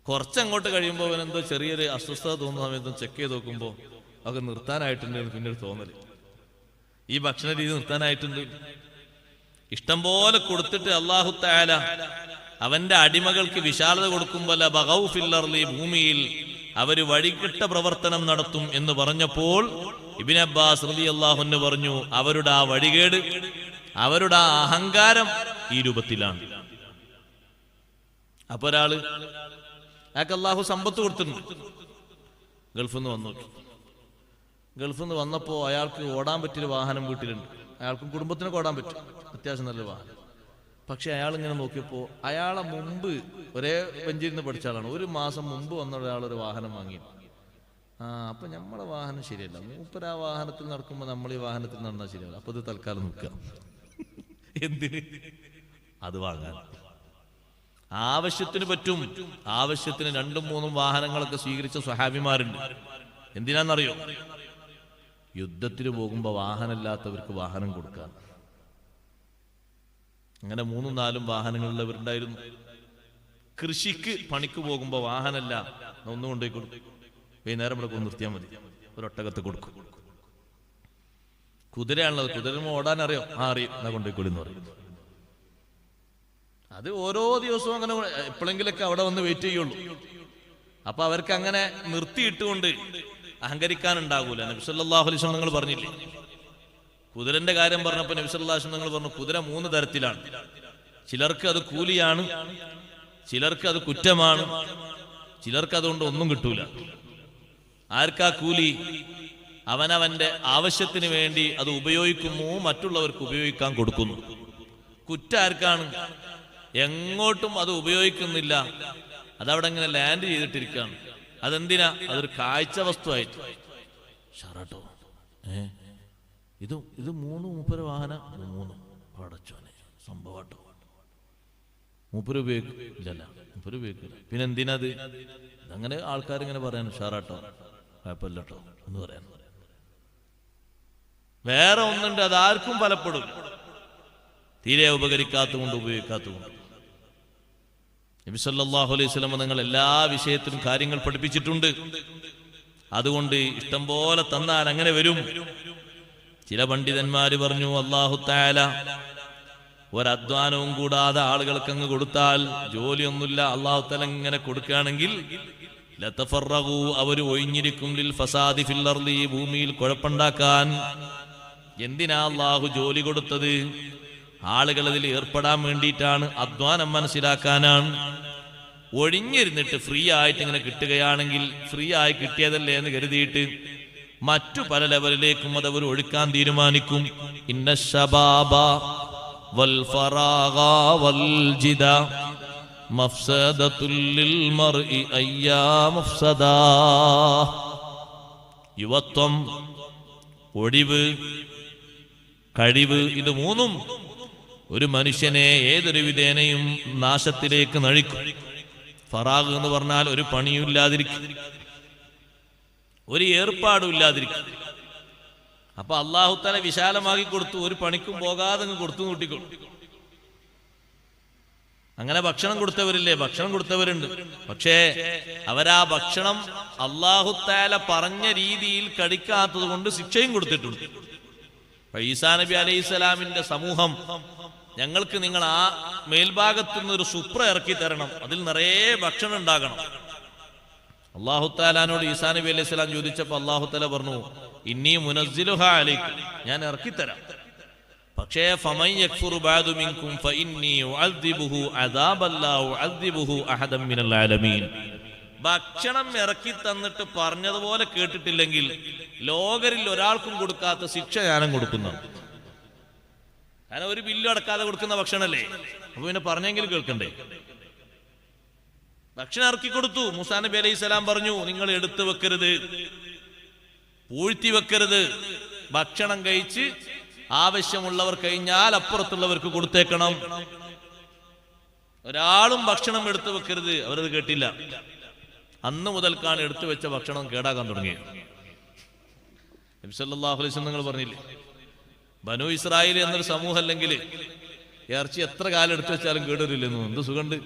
കുറച്ചങ്ങോട്ട് കഴിയുമ്പോൾ അവനെന്തോ ചെറിയൊരു അസ്വസ്ഥത തോന്നുന്ന സമയത്തും ചെക്ക് ചെയ്ത് നോക്കുമ്പോൾ ഒക്കെ നിർത്താനായിട്ടുണ്ട് പിന്നീട് തോന്നല്. ഈ ഭക്ഷണ രീതി നിർത്താനായിട്ടുണ്ട്. ഇഷ്ടം പോലെ കൊടുത്തിട്ട് അല്ലാഹു തആല അവന്റെ അടിമകൾക്ക് വിശാലത കൊടുക്കുമ്പോൾ ബഗൗ ഫിൽ അർളി, ഭൂമിയിൽ അവര് വഴികിട്ട പ്രവർത്തനം നടത്തും എന്ന് പറഞ്ഞപ്പോൾ ഇബ്നു അബ്ബാസ് റളിയല്ലാഹു അൻഹു പറഞ്ഞു, അവരുടെ ആ വഴികേട്, അവരുടെ ആ അഹങ്കാരം ഈ രൂപത്തിലാണ്. അപ്പൊ ഒരാള് അയാൾക്ക് അല്ലാഹു സമ്പത്ത് കൊടുത്തിട്ടുണ്ട്. ഗൾഫിൽ നിന്ന് വന്നു. ഗൾഫിൽ നിന്ന് വന്നപ്പോ അയാൾക്ക് ഓടാൻ പറ്റിയൊരു വാഹനം വീട്ടിലുണ്ട്. അയാൾക്കും കുടുംബത്തിനൊക്കെ ഓടാൻ പറ്റും, അത്യാവശ്യം നല്ല വാഹനം. പക്ഷെ അയാൾ ഇങ്ങനെ നോക്കിയപ്പോ അയാളെ മുമ്പ് ഒരേ ബെഞ്ചിൽ നിന്ന് പഠിച്ച ആളാണ്. 1 മാസം മുമ്പ് വന്ന ഒരാളൊരു വാഹനം വാങ്ങി. അപ്പൊ നമ്മളെ വാഹനം ശരിയല്ല, മൂപ്പര് ആ വാഹനത്തിൽ നടക്കുമ്പോ നമ്മൾ ഈ വാഹനത്തിൽ നടന്നാൽ ശരിയല്ല. അപ്പൊ ഇത് തൽക്കാലം നിൽക്കുക. എന്തിന്? അത് വാങ്ങാൻ ആവശ്യത്തിന് പറ്റും. ആവശ്യത്തിന് 2-3 വാഹനങ്ങളൊക്കെ സ്വീകരിച്ച സ്വഹാബിമാരുണ്ട്. എന്തിനാന്നറിയോ? യുദ്ധത്തിന് പോകുമ്പോ വാഹനമില്ലാത്തവർക്ക് വാഹനം കൊടുക്കാൻ. അങ്ങനെ 3-4 വാഹനങ്ങളുള്ളവരുണ്ടായിരുന്നു. കൃഷിക്ക് പണിക്ക് പോകുമ്പോ വാഹനമല്ല, ഒന്നും കൊണ്ടുപോയി കൊടുക്കും. വൈകുന്നേരം ഇവിടെ കൊണ്ട് നിർത്തിയാൽ മതി, ഒരൊട്ടകത്ത് കൊടുക്കും. കുതിരയാണുള്ളത്, കുതിര ഓടാൻ അറിയോ? അറിയും, എന്നാ കൊണ്ടുപോയിക്കൊള്ളി എന്ന് പറയും. അത് ഓരോ ദിവസവും അങ്ങനെ എപ്പോഴെങ്കിലൊക്കെ അവിടെ വന്ന് വെയിറ്റ് ചെയ്യുള്ളൂ. അപ്പൊ അവർക്ക് അങ്ങനെ നിർത്തിയിട്ടുകൊണ്ട് അഹങ്കരിക്കാനുണ്ടാകൂല. നബി സല്ലല്ലാഹു അലൈഹി വസല്ലം നിങ്ങൾ പറഞ്ഞില്ലേ, കുതിരന്റെ കാര്യം പറഞ്ഞപ്പോ നബി സല്ലല്ലാഹു അലൈഹി വസല്ലം നിങ്ങൾ പറഞ്ഞു, കുതിര 3 തരത്തിലാണ്. ചിലർക്ക് അത് കൂലിയാണ്, ചിലർക്ക് അത് കുറ്റമാണ്, ചിലർക്ക് അതുകൊണ്ട് ഒന്നും കിട്ടൂല. ആർക്കാ കൂലി? അവനവന്റെ ആവശ്യത്തിന് വേണ്ടി അത് ഉപയോഗിക്കുന്നു, മറ്റുള്ളവർക്ക് ഉപയോഗിക്കാൻ കൊടുക്കുന്നു. കുറ്റം ആർക്കാണ്? എങ്ങോട്ടും അത് ഉപയോഗിക്കുന്നില്ല, അതവിടെ ഇങ്ങനെ ലാൻഡ് ചെയ്തിട്ടിരിക്കുകയാണ്. അതെന്തിനാ? അതൊരു കാഴ്ച വസ്തുവായിട്ട്. ഷറാട്ടോ ഇത് 3 വാഹന 3 പടച്ചോനെ സംഭവട്ടോ. മൂപ്പര് ഉപയോഗിക്കും? ഇല്ലല്ല, മൂപ്പര് ഉപയോഗിക്കില്ല. പിന്നെ എന്തിനത്? അങ്ങനെ ആൾക്കാരിങ്ങനെ പറയാൻ ഷറാട്ടോ, കുഴപ്പമില്ലട്ടോ എന്ന് പറയാൻ. വേറെ ഒന്നുണ്ട്, അതാർക്കും ഫലപ്പെടും. തീരെ ഉപകരിക്കാത്തതുകൊണ്ട്, ഉപയോഗിക്കാത്തതുകൊണ്ട്. നബി സല്ലല്ലാഹു അലൈഹി വസല്ലം നിങ്ങൾ എല്ലാ വിഷയത്തിലും കാര്യങ്ങൾ പഠിപ്പിച്ചിട്ടുണ്ട്. അതുകൊണ്ട് ഇഷ്ടം പോലെ തന്നാൽ അങ്ങനെ വരും. ചില പണ്ഡിതന്മാര് പറഞ്ഞു, അല്ലാഹു തആല ഒരധ്വാനവും കൂടാതെ ആളുകൾക്ക് അങ്ങ് കൊടുത്താൽ, ജോലിയൊന്നുമില്ല, അല്ലാഹു തആല ഇങ്ങനെ കൊടുക്കുകയാണെങ്കിൽ ലതഫറഗു അവർ ഒഴിഞ്ഞിരിക്കും ലിൽ ഫസാദി ഫിൽ അർളി ഭൂമിയിൽ കുഴപ്പമുണ്ടാക്കാൻ. എന്തിനാ അല്ലാഹു ജോലി കൊടുത്തത്? ആളുകൾ അതിൽ ഏർപ്പെടാൻ വേണ്ടിയിട്ടാണ്, അധ്വാനം മനസ്സിലാക്കാനാണ്. ഒഴിഞ്ഞിരുന്നിട്ട് ഫ്രീ ആയിട്ട് ഇങ്ങനെ കിട്ടുകയാണെങ്കിൽ ഫ്രീ ആയി കിട്ടിയതല്ലേ എന്ന് കരുതിയിട്ട് മറ്റു പല ലെവലിലേക്കും അത് അവർ ഒഴുക്കാൻ തീരുമാനിക്കും. ഇന്ന ശബാബ വൽ ഫറാഗ വൽ ജിദ മഫ്സദത്തുൽ ലിൽ മർഇ അയ്യാ മഫ്സദാ. യുവത്വം, ഒഴിവ്, കഴിവ്, ഇത് മൂന്നും ഒരു മനുഷ്യനെ ഏതൊരു വിധേനയും നാശത്തിലേക്ക് നഴിക്കും. ഫറാഗ് എന്ന് പറഞ്ഞാൽ ഒരു പണിയും ഇല്ലാതിരിക്കും, ഒരു ഏർപ്പാടും ഇല്ലാതിരിക്കും. അപ്പൊ അല്ലാഹു തആല വിശാലമാക്കി കൊടുത്തു, ഒരു പണിക്കും പോകാതെ കൊടുത്തു കൂട്ടിക്കൊടുത്തു. അങ്ങനെ ഭക്ഷണം കൊടുത്തവരില്ലേ? ഭക്ഷണം കൊടുത്തവരുണ്ട്. പക്ഷേ അവരാ ഭക്ഷണം അല്ലാഹു തആല പറഞ്ഞ രീതിയിൽ കഴിക്കാത്തത് കൊണ്ട് ശിക്ഷയും കൊടുത്തിട്ടുണ്ട്. ഈസാ നബി അലൈഹിസ്സലാമിന്റെ സമൂഹം, ഞങ്ങൾക്ക് നിങ്ങൾ ആ മേൽഭാഗത്തു നിന്ന് ഒരു സുപ്ര ഇറക്കി തരണം, അതിൽ നിറയെ ഭക്ഷണം ഉണ്ടാകണം. അല്ലാഹു തആലാനോട് ഈസാ നബി അലൈഹിസ്സലാം ചോദിച്ചപ്പോൾ അല്ലാഹു തആല പറഞ്ഞു, ഇന്നി മുനസ്സിലുഹാ അലൈക്കും, ഞാൻ ഇറക്കിത്തരാം. പക്ഷേ ഫമൻ യക്ഫുറു ബഅദു മിൻകും ഫഇന്നി ഉഅദ്ദിബുഹു അദാബൻ ലാ ഉഅദ്ദിബുഹു അഹദൻ മിനൽ ആലമീൻ. ഭക്ഷണം ഇറക്കി തന്നിട്ട് പറഞ്ഞതുപോലെ കേട്ടിട്ടില്ലെങ്കിൽ ലോകരിൽ ഒരാൾക്കും കൊടുക്കാത്ത ശിക്ഷ ഞാനും കൊടുക്കുന്നു. കാരണം ഒരു ബില്ലും അടക്കാതെ കൊടുക്കുന്ന ഭക്ഷണല്ലേ, അപ്പൊ പിന്നെ പറഞ്ഞെങ്കിലും കേൾക്കണ്ടേ? ഭക്ഷണം ഇറക്കി കൊടുത്തു. മൂസാ നബി അലൈഹിസ്സലാം പറഞ്ഞു, നിങ്ങൾ എടുത്തു വെക്കരുത്, പൂഴ്ത്തി വെക്കരുത്. ഭക്ഷണം കഴിച്ച് ആവശ്യമുള്ളവർ കഴിഞ്ഞാൽ അപ്പുറത്തുള്ളവർക്ക് കൊടുത്തേക്കണം. ഒരാളും ഭക്ഷണം എടുത്തു വെക്കരുത്. അവരത് കേട്ടില്ല. അന്ന് മുതൽക്കാണ് എടുത്തു വെച്ച ഭക്ഷണം കേടാക്കാൻ തുടങ്ങിയത്. നബി സല്ലല്ലാഹു അലൈഹി വസല്ലം നിങ്ങൾ പറഞ്ഞില്ലേ, ബനു ഇസ്രായേൽ എന്നൊരു സമൂഹം അല്ലെങ്കിൽ ഇറച്ചി എത്ര കാലം എടുത്തു വെച്ചാലും കേടരില്ലെന്നു. എന്ത് സുഖണ്ട്!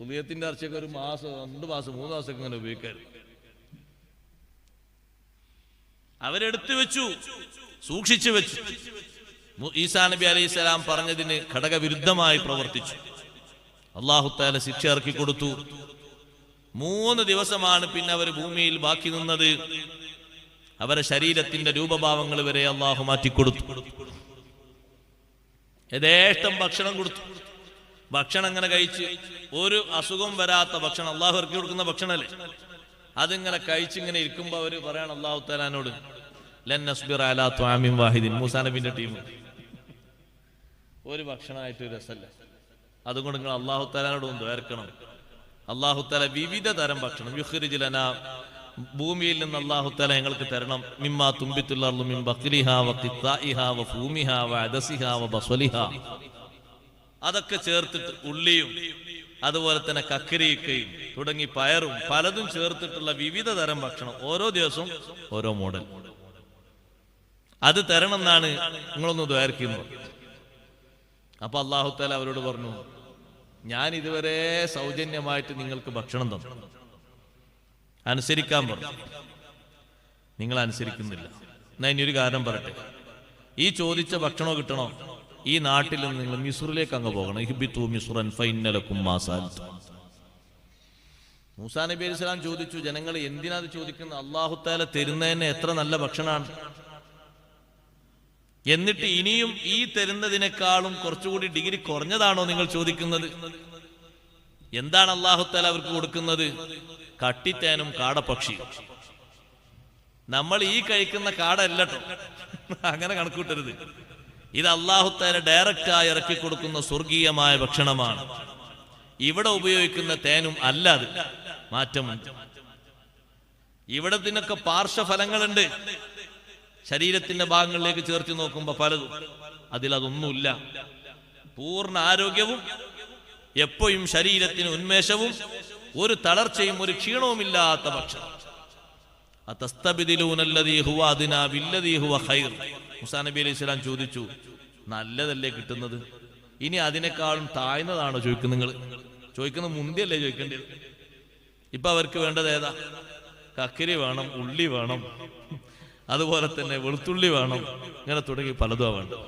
ഉദയത്തിന്റെ ഇറച്ചിയൊക്കെ ഒരു മാസം, 2 മാസം, 3 മാസമൊക്കെ ഇങ്ങനെ ഉപയോഗിക്കാൻ. അവരെടുത്തു വെച്ചു, സൂക്ഷിച്ചു വെച്ചു. ഈസാ നബി അലൈഹിസ്സലാം പറഞ്ഞതിന് ഘടകവിരുദ്ധമായി പ്രവർത്തിച്ചു. അല്ലാഹു തആല ശിക്ഷ ഇറക്കി കൊടുത്തു. 3 ദിവസമാണ് പിന്നെ അവർ ഭൂമിയിൽ ബാക്കി നിന്നത്. അവരെ ശരീരത്തിന്റെ രൂപഭാവങ്ങൾ വരെ അല്ലാഹു മാറ്റിക്കൊടുത്തു. യഥേഷ്ടം ഭക്ഷണം കൊടുത്തു. ഭക്ഷണം അങ്ങനെ കഴിച്ച് ഒരു അസുഖം വരാത്ത ഭക്ഷണം, അല്ലാഹു ഇറക്കി കൊടുക്കുന്ന ഭക്ഷണമല്ലേ, അതിങ്ങനെ കഴിച്ചിങ്ങനെ ഇരിക്കുമ്പോ അവര് പറയാണ് അല്ലാഹു തആലാനോട്, ലൻ നസ്ബിറ അലാ ത്വഅമിൻ വാഹിദിൻ. മൂസാ നബിന്റെ ടീം ഒരു ഭക്ഷണമായിട്ട് രസമല്ല, അതുകൊണ്ട് നിങ്ങൾ അല്ലാഹു തആലാനോട് ഒന്ന് ദ്വാരക്കണം. അല്ലാഹു തആല വിവിധ തരം ഭക്ഷണം, യുഖ്രിജ് ലനാ, ഭൂമിയിൽ നിന്ന് അല്ലാഹു തആല ഞങ്ങൾക്ക് തരണം, മിമ്മാ തുംബിത്തുൽ അർളു മിൻ ബഖ്ലിഹാ വഖിത്താഇഹാ വഫൂമിഹാ വഅദസിഹാ വബസ്വലിഹാ, അതൊക്കെ ചേർത്തിട്ട് ഉള്ളിയും അതുപോലെ തന്നെ കക്കരിക്കയും തുടങ്ങി പയറും പലതും ചേർത്തിട്ടുള്ള വിവിധ തരം ഭക്ഷണം, ഓരോ ദിവസവും ഓരോ മോഡൽ. അത് തരണം എന്നാണ് നിങ്ങളൊന്ന് ദ്വാരക്കുന്നത്. അപ്പൊ അല്ലാഹു തആല അവരോട് പറഞ്ഞു, ഞാൻ ഇതുവരെ സൗജന്യമായിട്ട് നിങ്ങൾക്ക് ഭക്ഷണം തന്നു, അനുസരിക്കാൻ പറഞ്ഞു, നിങ്ങൾ അനുസരിക്കുന്നില്ല. എന്നാ ഇനിയൊരു കാരണം പറയട്ടെ, ഈ ചോദിച്ച ഭക്ഷണം കിട്ടണോ? ഈ നാട്ടിൽ നിന്ന് നിങ്ങൾ മിസ്റിലേക്ക് അങ്ങ് പോകണം. ഇഹ്ബിതു മിസ്റൻ ഫഇന്ന ലക്കും മാ സഅൽതും. മൂസാ നബി അലൈഹി സ്വലാം ചോദിച്ചു, ജനങ്ങൾ എന്തിനാ അത് ചോദിക്കുന്നത്? അല്ലാഹു തആല തരുന്നതിന് എത്ര നല്ല ഭക്ഷണമാണ്. എന്നിട്ട് ഇനിയും ഈ തരുന്നതിനേക്കാളും കുറച്ചുകൂടി ഡിഗ്രി കുറഞ്ഞതാണോ നിങ്ങൾ ചോദിക്കുന്നത്? എന്താണ് അല്ലാഹു തആല അവർക്ക് കൊടുക്കുന്നത്? കട്ടിത്തേനും കാടപ്പക്ഷിയും. നമ്മൾ ഈ കഴിക്കുന്ന കാട അല്ലട്ടോ, അങ്ങനെ കണക്കൂട്ടരുത്. ഇത് അല്ലാഹു തആല ഡയറക്റ്റായി ഇറക്കി കൊടുക്കുന്ന സ്വർഗീയമായ ഭക്ഷണമാണ്. ഇവിടെ ഉപയോഗിക്കുന്ന തേനും അല്ലാതെ മാറ്റമുണ്ട്. ഇവിടത്തിനൊക്കെ പാർശ്വഫലങ്ങളുണ്ട്. ശരീരത്തിന്റെ ഭാഗങ്ങളിലേക്ക് ചേർത്ത് നോക്കുമ്പോ പലതും, അതിലതൊന്നുമില്ല. പൂർണ്ണ ആരോഗ്യവും എപ്പോഴും ശരീരത്തിന് ഉന്മേഷവും ഒരു തളർച്ചയും ഒരു ക്ഷീണവുമില്ലാത്ത ഭക്ഷണം. മൂസാ നബി അലൈഹി സ്വലാം ചോദിച്ചു, നല്ലതല്ലേ കിട്ടുന്നത്, ഇനി അതിനേക്കാളും താഴ്ന്നതാണോ ചോദിക്കുന്നത്? നിങ്ങൾ ചോദിക്കുന്നത് മുന്തിയല്ലേ ചോദിക്കേണ്ടത്? ഇപ്പൊ അവർക്ക് വേണ്ടത് ഏതാ? കക്കരി വേണം, ഉള്ളി വേണം, അതുപോലെ തന്നെ വെളുത്തുള്ളി വേണം, ഇങ്ങനെ തുടങ്ങി പലതും വേണ്ടത്.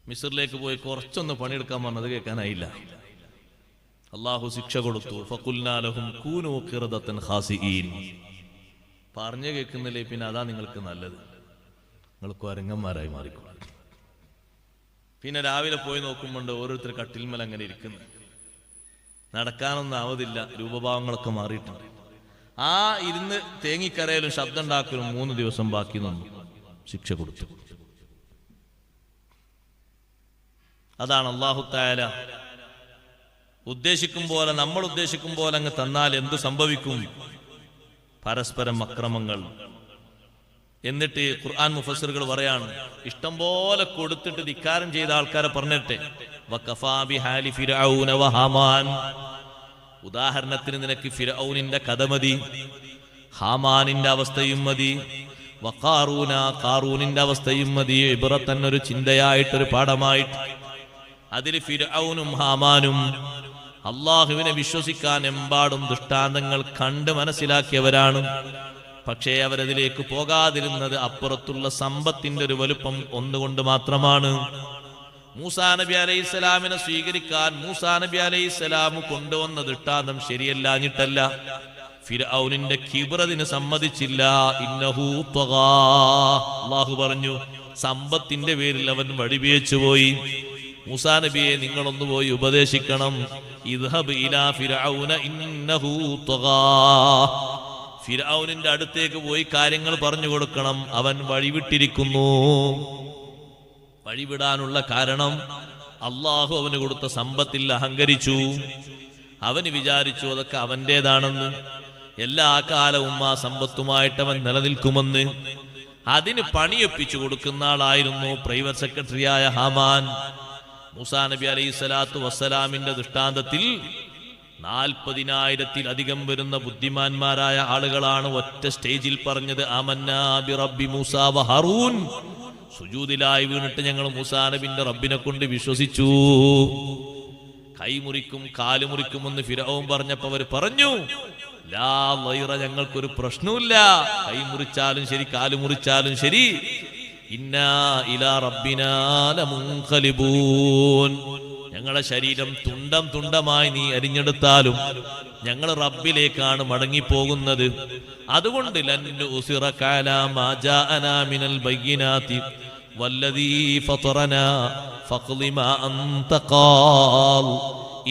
മിസ്റിലേക്ക് പോയി കുറച്ചൊന്ന് പണിയെടുക്കാൻ പറഞ്ഞത് കേൾക്കാനായില്ല. അള്ളാഹു ശിക്ഷ കൊടുത്തു. ഫഖുൽനാ ലഹും കൂനൂ ഖിറദതൻ ഖാസിഈൻ. പറഞ്ഞു കേൾക്കുന്നില്ലേ, പിന്നെ അതാ നിങ്ങൾക്ക് നല്ലത്, നിങ്ങൾ കുരങ്ങന്മാരായി മാറിക്കോളൂ. പിന്നെ രാവിലെ പോയി നോക്കുമ്പോണ്ട് ഓരോരുത്തർ കട്ടിൽമേൽ അങ്ങനെ ഇരിക്കുന്നു, നടക്കാനൊന്നും ആവതില്ല, രൂപഭാവങ്ങളൊക്കെ മാറിയിട്ടുണ്ട്. ആ ഇരുന്ന് തേങ്ങിക്കരയിലും ശബ്ദം ഉണ്ടാക്കലും 3 ദിവസം ബാക്കി നിന്നു, ശിക്ഷ കൊടുത്തു. അതാണ് അല്ലാഹു തആല ഉദ്ദേശിക്കും പോലെ, നമ്മൾ ഉദ്ദേശിക്കും പോലെ അങ്ങ് തന്നാൽ എന്ത് സംഭവിക്കും? പരസ്പരം അക്രമങ്ങൾ. എന്നിട്ട് ഖുർആൻ മുഫസ്സിറുകൾ പറയാണ്, ഇഷ്ടം പോലെ കൊടുത്തിട്ട് ധിക്കാരം ചെയ്ത ആൾക്കാരെ പറഞ്ഞിട്ടെ, വഖഫാ ബിഹാലി ഫിർഔന വഹാമാൻ. ഉദാഹരണത്തിന് നിനക്ക് ഫിർഔനിന്റെ കഥ മതി, ഹാമാനിന്റെ അവസ്ഥയും മതി, വഖാറൂന ഖാറൂനിന്റെ അവസ്ഥയും മതി. ഇബ്റത്തൻ, ഒരു ചിന്തയായിട്ടൊരു പാഠമായിട്ട്. അതിൽ ഫിർഔനും ഹാമാനും അള്ളാഹുവിനെ വിശ്വസിക്കാൻ എമ്പാടും ദൃഷ്ടാന്തങ്ങൾ കണ്ട് മനസ്സിലാക്കിയവരാണ്. പക്ഷേ അവരതിലേക്ക് പോകാതിരുന്നത് അപ്പുറത്തുള്ള സമ്പത്തിന്റെ ഒരു വലുപ്പം ഒന്നുകൊണ്ട് മാത്രമാണ്. മൂസാ നബി അലൈഹിസ്സലാമിനെ സ്വീകരിക്കാൻ മൂസാ നബി അലൈഹിസ്സലാം കൊണ്ടുവന്ന ദൃഷ്ടാന്തം ശരിയല്ലാഞ്ഞിട്ടല്ല, ഫിർഔനിന്റെ കിബ്റതിന് സമ്മതിച്ചില്ല. ഇന്നഹു ത്വഗാ. അല്ലാഹു പറഞ്ഞു, സമ്പത്തിന്റെ പേരിൽ അവൻ വഴിപിഴച്ചുപോയി. മൂസാ നബിയെ നിങ്ങളൊന്ന് പോയി ഉപദേശിക്കണം. ഇദ്ഹബ് ഇലാ ഫിർഔന ഇന്നഹു ത്വഗാ. ഫിർഔനിന്റെ അടുത്തേക്ക് പോയി കാര്യങ്ങൾ പറഞ്ഞു കൊടുക്കണം, അവൻ വഴിവിട്ടിരിക്കുന്നു. വഴിവിടാനുള്ള കാരണം അള്ളാഹു അവന് കൊടുത്ത സമ്പത്തിൽ അഹങ്കരിച്ചു. അവന് വിചാരിച്ചു അതൊക്കെ അവന്റേതാണെന്ന്, എല്ലാ കാലവും ആ സമ്പത്തുമായിട്ട് അവൻ നിലനിൽക്കുമെന്ന്. അതിന് പണിയൊപ്പിച്ചു കൊടുക്കുന്ന ആളായിരുന്നു പ്രൈവറ്റ് സെക്രട്ടറിയായ ഹാമാൻ. മൂസാ നബി അലൈഹി സ്വലാത്തു വസ്സലാമിന്റെ ദൃഷ്ടാന്തത്തിൽ 40,000-ത്തിലധികം വരുന്ന ബുദ്ധിമാന്മാരായ ആളുകളാണ് ഒറ്റ സ്റ്റേജിൽ പറഞ്ഞത്, ആമന്നാ ബി റബ്ബി മൂസാ വ ഹാറൂൻ. സുജൂദിലായി വീണിട്ട് ഞങ്ങൾ മൂസാ നബിന്റെ റബ്ബിനെ കൊണ്ട് വിശ്വസിച്ചു. കൈമുറിക്കും കാലുമുറിക്കുമെന്ന് ഫിർഔൻ പറഞ്ഞപ്പോ അവർ പറഞ്ഞു, ലാ ലൈറ, ഞങ്ങൾക്കൊരു പ്രശ്നവുമില്ല, കൈമുറിച്ചാലും ശരി കാലുമുറിച്ചാലും ശരി, ഇന്നാ ഇലാ റബ്ബിനാ ലമുൻഖലിബൂൻ. ഞങ്ങളുടെ ശരീരം തുണ്ടം തുണ്ടമായി നീ അരിഞ്ഞെടുത്താലും ഞങ്ങൾ റബ്ബിലേക്കാണ് മടങ്ങിപ്പോകുന്നത്. അതുകൊണ്ട് ലൻ നുസിറക അലാ മാ ജാഅനാ മിനൽ ബയ്യിനാതി വല്ലദീ ഫതറനാ ഫഖ്ളി മാ അൻത ഖാൽ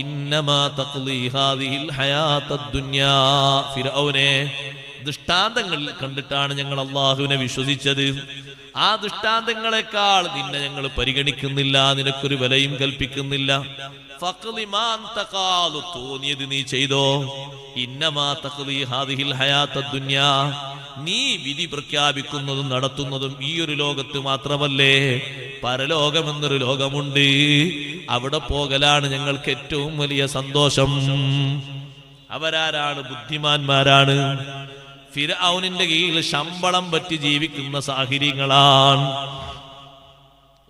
ഇന്നമാ തഖ്ളി ഹാദിഹിൽ ഹയാത്തദ് ദുനിയാ. ഫിർഔനെ, ദൃഷ്ടാന്തങ്ങൾ കണ്ടിട്ടാണ് ഞങ്ങൾ അല്ലാഹുവിനെ വിശ്വസിച്ചത്. ആ ദൃഷ്ടാന്തങ്ങളെക്കാൾ നിന്നെ ഞങ്ങൾ പരിഗണിക്കുന്നില്ല, നിനക്കൊരു വിലയും കൽപ്പിക്കുന്നില്ല. ഫഖ്ളി മാ അൻത ഖാൽ, തോന്നിയത് നീ ചെയ്തോ. ഇന്നമാ തഖ്ളി ഹാദിഹിൽ ഹയാത്തദ് ദുനിയാ, നീ വിധി പ്രഖ്യാപിക്കുന്നതും നടത്തുന്നതും ഈ ഒരു ലോകത്ത് മാത്രമല്ലേ, പരലോകമെന്നൊരു ലോകമുണ്ട്, അവിടെ പോകലാണ് ഞങ്ങൾക്ക് ഏറ്റവും വലിയ സന്തോഷം. അവരാരാണ്? ബുദ്ധിമാന്മാരാണ്. ഫിർഔനിന്റെ കീഴിൽ ശമ്പളം പറ്റി ജീവിക്കുന്ന സാഹിര്യങ്ങളാണ്.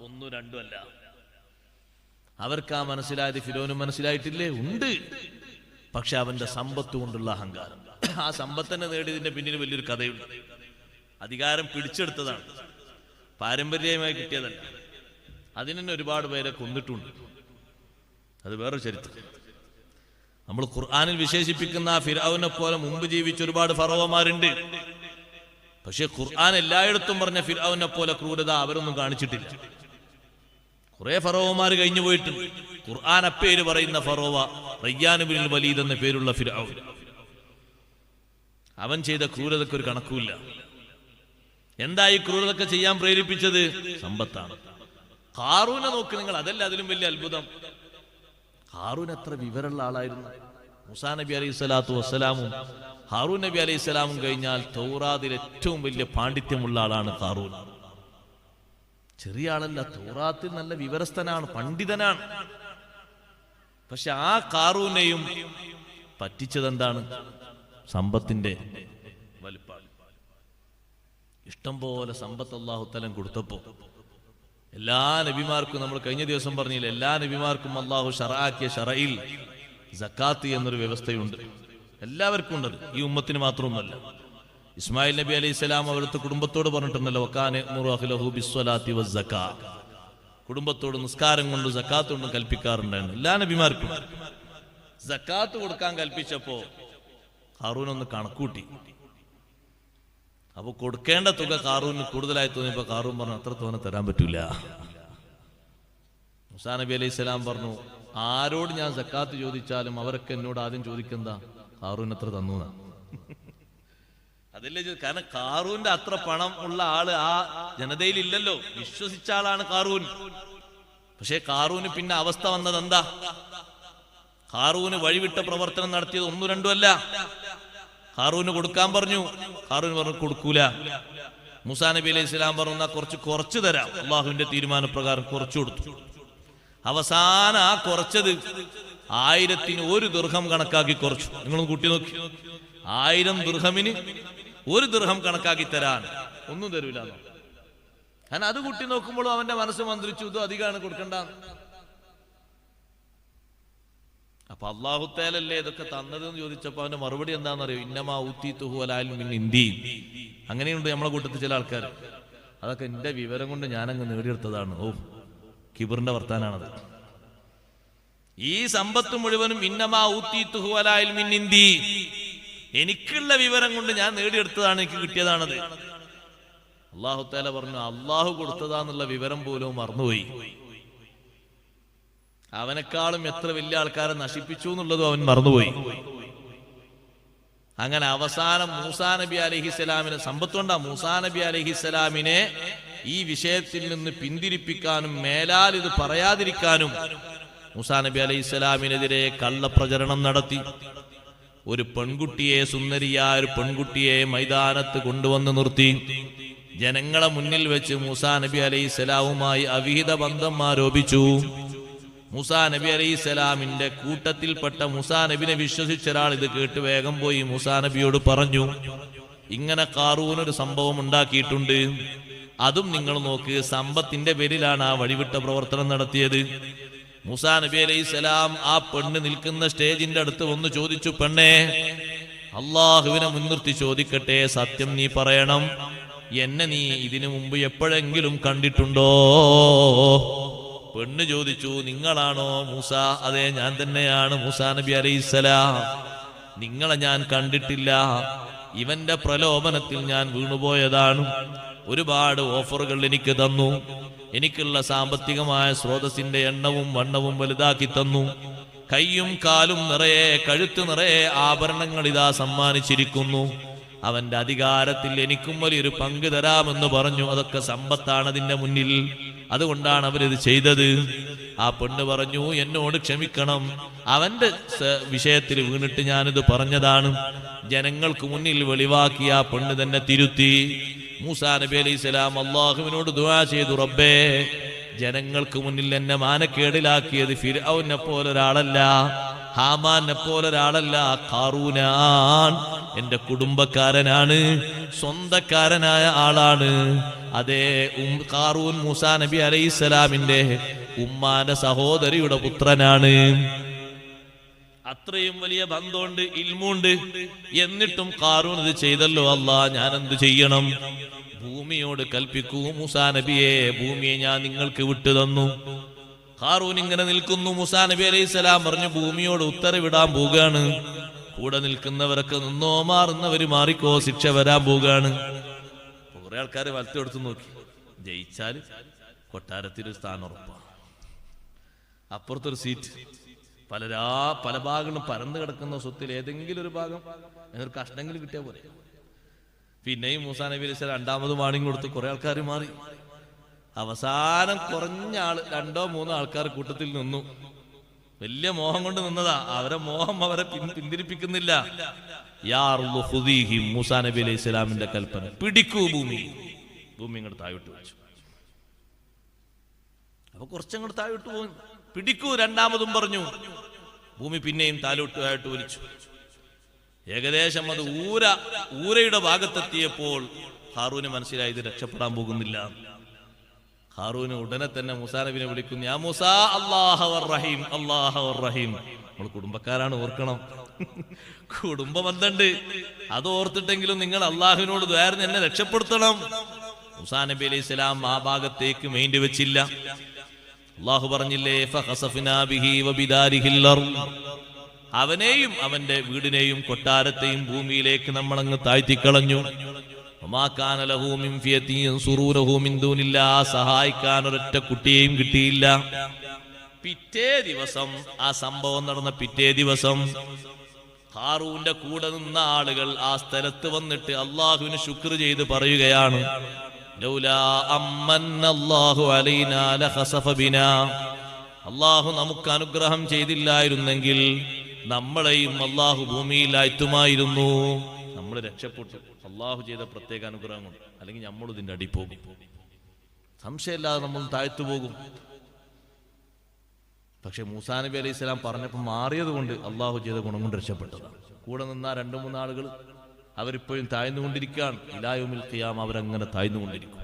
1, 2 അല്ല. അവർക്കാ മനസ്സിലായത്, ഫിർഔനും മനസ്സിലായിട്ടില്ലേ? ഉണ്ട്. പക്ഷെ അവന്റെ സമ്പത്ത് കൊണ്ടുള്ള അഹങ്കാരം, ആ സമ്പത്തിനെ നേടിയതിന്റെ പിന്നിൽ വലിയൊരു കഥയുണ്ട്. അധികാരം പിടിച്ചെടുത്തതാണ്, പാരമ്പര്യമായി കിട്ടിയതല്ല. അതിന് തന്നെ ഒരുപാട് പേരെ കൊന്നിട്ടുണ്ട്, അത് വേറൊരു ചരിത്രം. നമ്മൾ ഖുർആനിൽ വിശേഷിപ്പിക്കുന്ന ഫിർഔനെ പോലെ മുമ്പ് ജീവിച്ച ഒരുപാട് ഫറവമാരുണ്ട്. പക്ഷെ ഖുർആൻ എല്ലായിടത്തും പറഞ്ഞ ഫിർഔനെ പോലെ ക്രൂരത അവരൊന്നും കാണിച്ചിട്ടില്ല. കുറെ ഫറവമാർ കഴിഞ്ഞു പോയിട്ടുണ്ട്. ഖുർആൻ അപ്പേര് പറയുന്ന ഫറോവ റയ്യാൻ ഇബ്നുൽ വലീദ് എന്ന പേരുള്ള ഫിർഔൻ, അവൻ ചെയ്ത ക്രൂരതയ്ക്ക് ഒരു കണക്കുമില്ല. എന്താ ഈ ക്രൂരതൊക്കെ ചെയ്യാൻ പ്രേരിപ്പിച്ചത്? സമ്പത്താണ്. ഖാറൂനെ നോക്ക് നിങ്ങൾ, അതല്ല അതിലും വലിയ അത്ഭുതം. ഹാറൂൻ എത്ര വിവരമുള്ള ആളായിരുന്നു. മൂസാ നബി അലൈഹി സ്വലാത്തു വസ്സലാമും ഹാറൂൻ നബി അലൈഹി സ്വലാമും കഴിഞ്ഞാൽ തൗറാത്തിൽ ഏറ്റവും വലിയ പാണ്ഡിത്യമുള്ള ആളാണ് ഹാറൂൻ. ചെറിയ ആളല്ല, തൗറാത്തിൽ നല്ല വിവരസ്ഥനാണ്, പണ്ഡിതനാണ്. പക്ഷെ ആ ഹാറൂനെയും പറ്റിച്ചതെന്താണ്? സമ്പത്തിന്റെ വലിപ്പാണ്. ഇഷ്ടം പോലെ സമ്പത്ത് അല്ലാഹു തആല കൊടുത്തപ്പോ എല്ലാ നബിമാർക്കും, നമ്മൾ കഴിഞ്ഞ ദിവസം പറഞ്ഞില്ല, എല്ലാ നബിമാർക്കും അല്ലാഹു ശറഅാക്കിയ ശറയിൽ സക്കാത്ത് എന്നൊരു വ്യവസ്ഥയുണ്ട്. എല്ലാവർക്കും ഉണ്ടത്, ഈ ഉമ്മത്തിന് മാത്രമൊന്നുമല്ല. ഇസ്മായിൽ നബി അലൈഹിസ്സലാം അവിടുത്തെ കുടുംബത്തോട് പറഞ്ഞിട്ടുണ്ടല്ലോ, വകാന യഅ്മുറു അഹ്ലഹു ബിസ്സലാത്തി വസ്സക്കാ, കുടുംബത്തോട് നിസ്കാരം കൊണ്ട് സക്കാത്ത് കൊണ്ടും കൽപ്പിക്കാറുണ്ടായിരുന്നു. എല്ലാ നബിമാർക്കും. സക്കാത്ത് കൊടുക്കാൻ കൽപ്പിച്ചപ്പോ ഖാറൂൻ ഒന്ന് കണക്കൂട്ടി. അപ്പൊ കൊടുക്കേണ്ട തുക ഖാറൂന് കൂടുതലായി തോന്നിയപ്പോ ഖാറൂൻ പറഞ്ഞു അത്ര തോന്നെ തരാൻ പറ്റൂല. മൂസാ നബി അലൈഹി സ്വലാം പറഞ്ഞു ആരോട് ഞാൻ സക്കാത്ത് ചോദിച്ചാലും അവരൊക്കെ എന്നോട് ആദ്യം ചോദിക്കുന്ന ഖാറൂൻ എത്ര തന്നു. അതല്ലേ, കാരണം ഖാറൂന്റെ അത്ര പണം ഉള്ള ആള് ആ ജനതയിൽ ഇല്ലല്ലോ. വിശ്വസിച്ച ആളാണ് ഖാറൂൻ. പക്ഷെ ഖാറൂന് പിന്നെ അവസ്ഥ വന്നത് എന്താ? ഖാറൂന് വഴിവിട്ട പ്രവർത്തനം നടത്തിയത് ഒന്നും രണ്ടും അല്ല. ഖാറൂന് കൊടുക്കാൻ പറഞ്ഞു, ഖാറൂൻ പറഞ്ഞു കൊടുക്കൂല. മൂസാ നബി അലൈഹി സ്വലാം പറഞ്ഞു കുറച്ച് തരാം. അള്ളാഹുവിന്റെ തീരുമാനപ്രകാരം കുറച്ചു കൊടുത്തു. അവസാനം ആ കുറച്ചത് 1000 ദിർഹം കണക്കാക്കി കുറച്ചു. നിങ്ങളൊന്ന് കൂട്ടി നോക്കി, 1000 ദിർഹമിന് 1 ദിർഹം കണക്കാക്കി തരാൻ ഒന്നും തരൂല. കാരണം അത് കൂട്ടി നോക്കുമ്പോഴും അവന്റെ മനസ്സ് മന്ത്രിച്ചു ഇത് അധികമാണ് കൊടുക്കണ്ട. അപ്പൊ അല്ലാഹു തആലല്ലേ ഇതൊക്കെ തന്നതെന്ന് ചോദിച്ചപ്പോ അവന്റെ മറുപടി എന്താണെന്നറിയോ? ഇന്നമാ ഊതീതുഹു അലാ ഇൽമിൻ ഇൻദി. അങ്ങനെയുണ്ട് നമ്മളെ കൂട്ടത്തിൽ ചില ആൾക്കാർ, അതൊക്കെ എന്റെ വിവരം കൊണ്ട് ഞാനങ്ങ് നേടിയെടുത്തതാണ്. ഓ, കിബറിന്റെ വർത്താനാണത്. ഈ സമ്പത്ത് മുഴുവനും ഇന്നമാ ഊതീതുഹു അലാ ഇൽമിൻ ഇൻദി, എനിക്കുള്ള വിവരം കൊണ്ട് ഞാൻ നേടിയെടുത്തതാണ്, എനിക്ക് കിട്ടിയതാണത്. അല്ലാഹു തആല പറഞ്ഞു അല്ലാഹു കൊടുത്തതാന്നുള്ള വിവരം പോലും മറന്നുപോയി. അവനെക്കാളും എത്ര വലിയ ആൾക്കാരെ നശിപ്പിച്ചു എന്നുള്ളതും അവൻ മറന്നുപോയി. അങ്ങനെ അവസാനം മൂസാ നബി അലൈഹിസ്സലാമിനെ സമ്പത്തുകൊണ്ടാ മൂസാ നബി അലൈഹിസ്സലാമിനെ ഈ വിഷയത്തിൽ നിന്ന് പിന്തിരിപ്പിക്കാനും മേലാൽ ഇത് പറയാതിരിക്കാനും മൂസാ നബി അലൈഹിസ്സലാമിനെതിരെ കള്ളപ്രചരണം നടത്തി. ഒരു പെൺകുട്ടിയെ, സുന്ദരിയായ ഒരു പെൺകുട്ടിയെ മൈതാനത്ത് കൊണ്ടുവന്ന് നിർത്തി. ജനങ്ങളെ മുന്നിൽ വെച്ച് മൂസാ നബി അലൈഹിസ്സലാമുമായി അവിഹിത ബന്ധം ആരോപിച്ചു. മൂസാ നബി അലൈഹിസ്സലാമിന്റെ കൂട്ടത്തിൽപ്പെട്ട മൂസാ നബിനെ വിശ്വസിച്ച ഒരാൾ ഇത് കേട്ട് വേഗം പോയി മൂസാ നബിയോട് പറഞ്ഞു, ഇങ്ങനെ ഖാറൂൻ ഒരു സംഭവം ഉണ്ടാക്കിയിട്ടുണ്ട്, അതും നിങ്ങൾ നോക്ക്, സമ്പത്തിന്റെ പേരിലാണ് ആ വഴിവിട്ട പ്രവർത്തനം നടത്തിയത്. മൂസാ നബി അലൈഹിസ്സലാം ആ പെണ്ണ് നിൽക്കുന്ന സ്റ്റേജിന്റെ അടുത്ത് വന്ന് ചോദിച്ചു, പെണ്ണേ, അള്ളാഹുവിനെ മുൻനിർത്തി ചോദിക്കട്ടെ, സത്യം നീ പറയണം, എന്നെ നീ ഇതിനു മുമ്പ് എപ്പോഴെങ്കിലും കണ്ടിട്ടുണ്ടോ? പെണ്ണ് ചോദിച്ചു, നിങ്ങളാണോ മൂസ? അതെ, ഞാൻ തന്നെയാണ് മൂസാ നബി അലൈഹിസ്സലാം. നിങ്ങളെ ഞാൻ കണ്ടിട്ടില്ല, ഇവന്റെ പ്രലോഭനത്തിൽ ഞാൻ വീണുപോയതാണ്. ഒരുപാട് ഓഫറുകൾ എനിക്ക് തന്നു, എനിക്കുള്ള സാമ്പത്തികമായ സ്രോതസ്സിന്റെ എണ്ണവും വണ്ണവും വലുതാക്കി തന്നു. കൈയും കാലും നിറയെ, കഴുത്ത് നിറയെ ആഭരണങ്ങൾ ഇതാ സമ്മാനിച്ചിരിക്കുന്നു. അവന്റെ അധികാരത്തിൽ എനിക്കും വലിയൊരു പങ്ക് തരാമെന്ന് പറഞ്ഞു. അതൊക്കെ സമ്പത്താണ് അതിന്റെ മുന്നിൽ, അതുകൊണ്ടാണ് അവരിത് ചെയ്തത്. ആ പെണ്ണ് പറഞ്ഞു, എന്നോട് ക്ഷമിക്കണം, അവന്റെ വിഷയത്തിൽ വീണിട്ട് ഞാനിത് പറഞ്ഞതാണ്. ജനങ്ങൾക്ക് മുന്നിൽ വെളിവാക്കി ആ പെണ്ണ് തന്നെ തിരുത്തി. മൂസാ നബി അലൈഹിസ്സലാം അല്ലാഹുവിനോട് ദുആ ചെയ്തു, റബ്ബേ, ജനങ്ങൾക്ക് മുന്നിൽ എന്നെ മാനക്കേടിലാക്കിയത് ഫിർഔനെ പോലൊരാളല്ല, ഹാമാനെ പോലൊരാളല്ല, ഖാറൂനാൻ. എന്റെ കുടുംബക്കാരനാണ്, സ്വന്തക്കാരനായ ആളാണ്. അതേ, ഖാറൂൻ മൂസാ നബി അലൈഹിസ്സലാമിന്റെ ഉമ്മാന്റെ സഹോദരിയുടെ പുത്രനാണ്. അത്രയും വലിയ ബന്ധമുണ്ട്, ഇൽമുണ്ട്. എന്നിട്ടും ഖാറൂൻ ഇത് ചെയ്തല്ലോ, അല്ലാ, ഞാൻ എന്ത് ചെയ്യണം? ഭൂമിയോട് കൽപ്പിക്കൂ മൂസാ നബിയെ, ഭൂമിയെ ഞാൻ നിങ്ങൾക്ക് വിട്ടു തന്നു. ഖാറൂൻ ഇങ്ങനെ നിൽക്കുന്നു. മൂസാ നബി അലൈഹിസ്സലാം പറഞ്ഞു, ഭൂമിയോട് ഉത്തരവിടാൻ പോവുകയാണ്. കൂടെ നിൽക്കുന്നവരൊക്കെ നിന്നോ, മാറുന്നവര് മാറിക്കോ, ശിക്ഷ വരാൻ പോവുകയാണ്. കുറെ ആൾക്കാർ വലത്തെടുത്ത് നോക്കി, ജയിച്ചാല് കൊട്ടാരത്തിൽ ഒരു സ്ഥാനം ഉറപ്പാണ്, അപ്പുറത്തൊരു സീറ്റ്. പല ഭാഗങ്ങളും പരന്നു കിടക്കുന്ന സ്വത്തിൽ ഏതെങ്കിലും ഒരു ഭാഗം എന്നൊരു കഷ്ണമെങ്കിലും കിട്ടിയാൽ പോലെ. പിന്നെയും മൂസാ നബി അലൈഹി സ്വലാം രണ്ടാമത് വാണിംഗ് കൊടുത്ത് കുറെ ആൾക്കാർ മാറി. അവസാനം കുറഞ്ഞ ആള്, 2-3 ആൾക്കാർ കൂട്ടത്തിൽ നിന്നു. വലിയ മോഹം കൊണ്ട് നിന്നതാ, അവരെ മോഹം അവരെ പിന്തിരിപ്പിക്കുന്നില്ല. മൂസാ നബി അലൈഹി സ്വലാമിന്റെ കൽപ്പന, പിടിക്കൂ ഭൂമി. ഭൂമി ഇങ്ങോട്ട് താഴോട്ട് വെച്ചു. അപ്പൊ കുറച്ചങ്ങോട്ട് താഴോട്ട് പോകും, പിടിക്കൂ രണ്ടാമതും പറഞ്ഞു. ഭൂമി പിന്നെയും താഴോട്ട് വലിച്ചു. ഏകദേശം അത് ഊരയുടെ ഭാഗത്തെത്തിയപ്പോൾ ഹാറൂന് മനസ്സിലായി ഇത് രക്ഷപ്പെടാൻ പോകുന്നില്ല. ഹാറൂന് ഉടനെ തന്നെ മൂസാ നബിനെ വിളിക്കുന്നു, യാ മൂസാ, അല്ലാഹു റഹീം, അല്ലാഹു റഹീം. നമ്മൾ കുടുംബക്കാരാണ്, ഓർക്കണം, കുടുംബ ബന്ധമുണ്ട്. അത് ഓർത്തിട്ടെങ്കിലും നിങ്ങൾ അള്ളാഹുവിനോട് ദ്വാരന്ന് എന്നെ രക്ഷപ്പെടുത്തണം. മൂസാ നബി അലൈഹി സ്വലാം ആ ഭാഗത്തേക്ക് മൈൻഡ് വെച്ചില്ല. അള്ളാഹു പറഞ്ഞില്ലേ, ഫഖസഫ്നാ ബിഹി വബിദാരിഹിൽ അർദ്, അവനെയും അവന്റെ വീടിനെയും കൊട്ടാരത്തെയും ഭൂമിയിലേക്ക് നമ്മളങ്ങ് താഴ്ത്തിക്കളഞ്ഞു. സഹായിക്കാൻ ഒരൊറ്റ കുട്ടിയെയും കിട്ടിയില്ല. പിറ്റേ ദിവസം, ആ സംഭവം നടന്ന പിറ്റേ ദിവസം ഹാറൂന്റെ കൂടെ നിന്ന ആളുകൾ ആ സ്ഥലത്ത് വന്നിട്ട് അള്ളാഹുവിന് ശുക്ർ ചെയ്ത് പറയുകയാണ്, ലൗലാ അമ്മന്നല്ലാഹു അലൈനാ ലഖസഫ ബിനാ, അള്ളാഹു നമുക്ക് അനുഗ്രഹം ചെയ്തില്ലായിരുന്നെങ്കിൽ നമ്മളെയും അള്ളാഹു ഭൂമിയിൽ ആഴ്ത്തുമായിരുന്നു. നമ്മൾ രക്ഷപ്പെട്ടു അള്ളാഹു ചെയ്ത പ്രത്യേക അനുഗ്രഹം കൊണ്ട്. അല്ലെങ്കിൽ നമ്മൾ ഇതിന്റെ അടി പോകും, സംശയമില്ലാതെ നമ്മൾ താഴ്ത്തു പോകും. പക്ഷെ മൂസാ നബി അലൈഹി സ്വലാം പറഞ്ഞപ്പോൾ മാറിയത് കൊണ്ട് അള്ളാഹു ചെയ്ത ഗുണം കൊണ്ട് രക്ഷപ്പെട്ടതാണ്. കൂടെ നിന്ന 2-3 ആളുകൾ അവരിപ്പോഴും താഴ്ന്നുകൊണ്ടിരിക്കുകയാണ്. ഇലാ യൗമിൽ ഖിയാമ അവരങ്ങനെ താഴ്ന്നുകൊണ്ടിരിക്കും.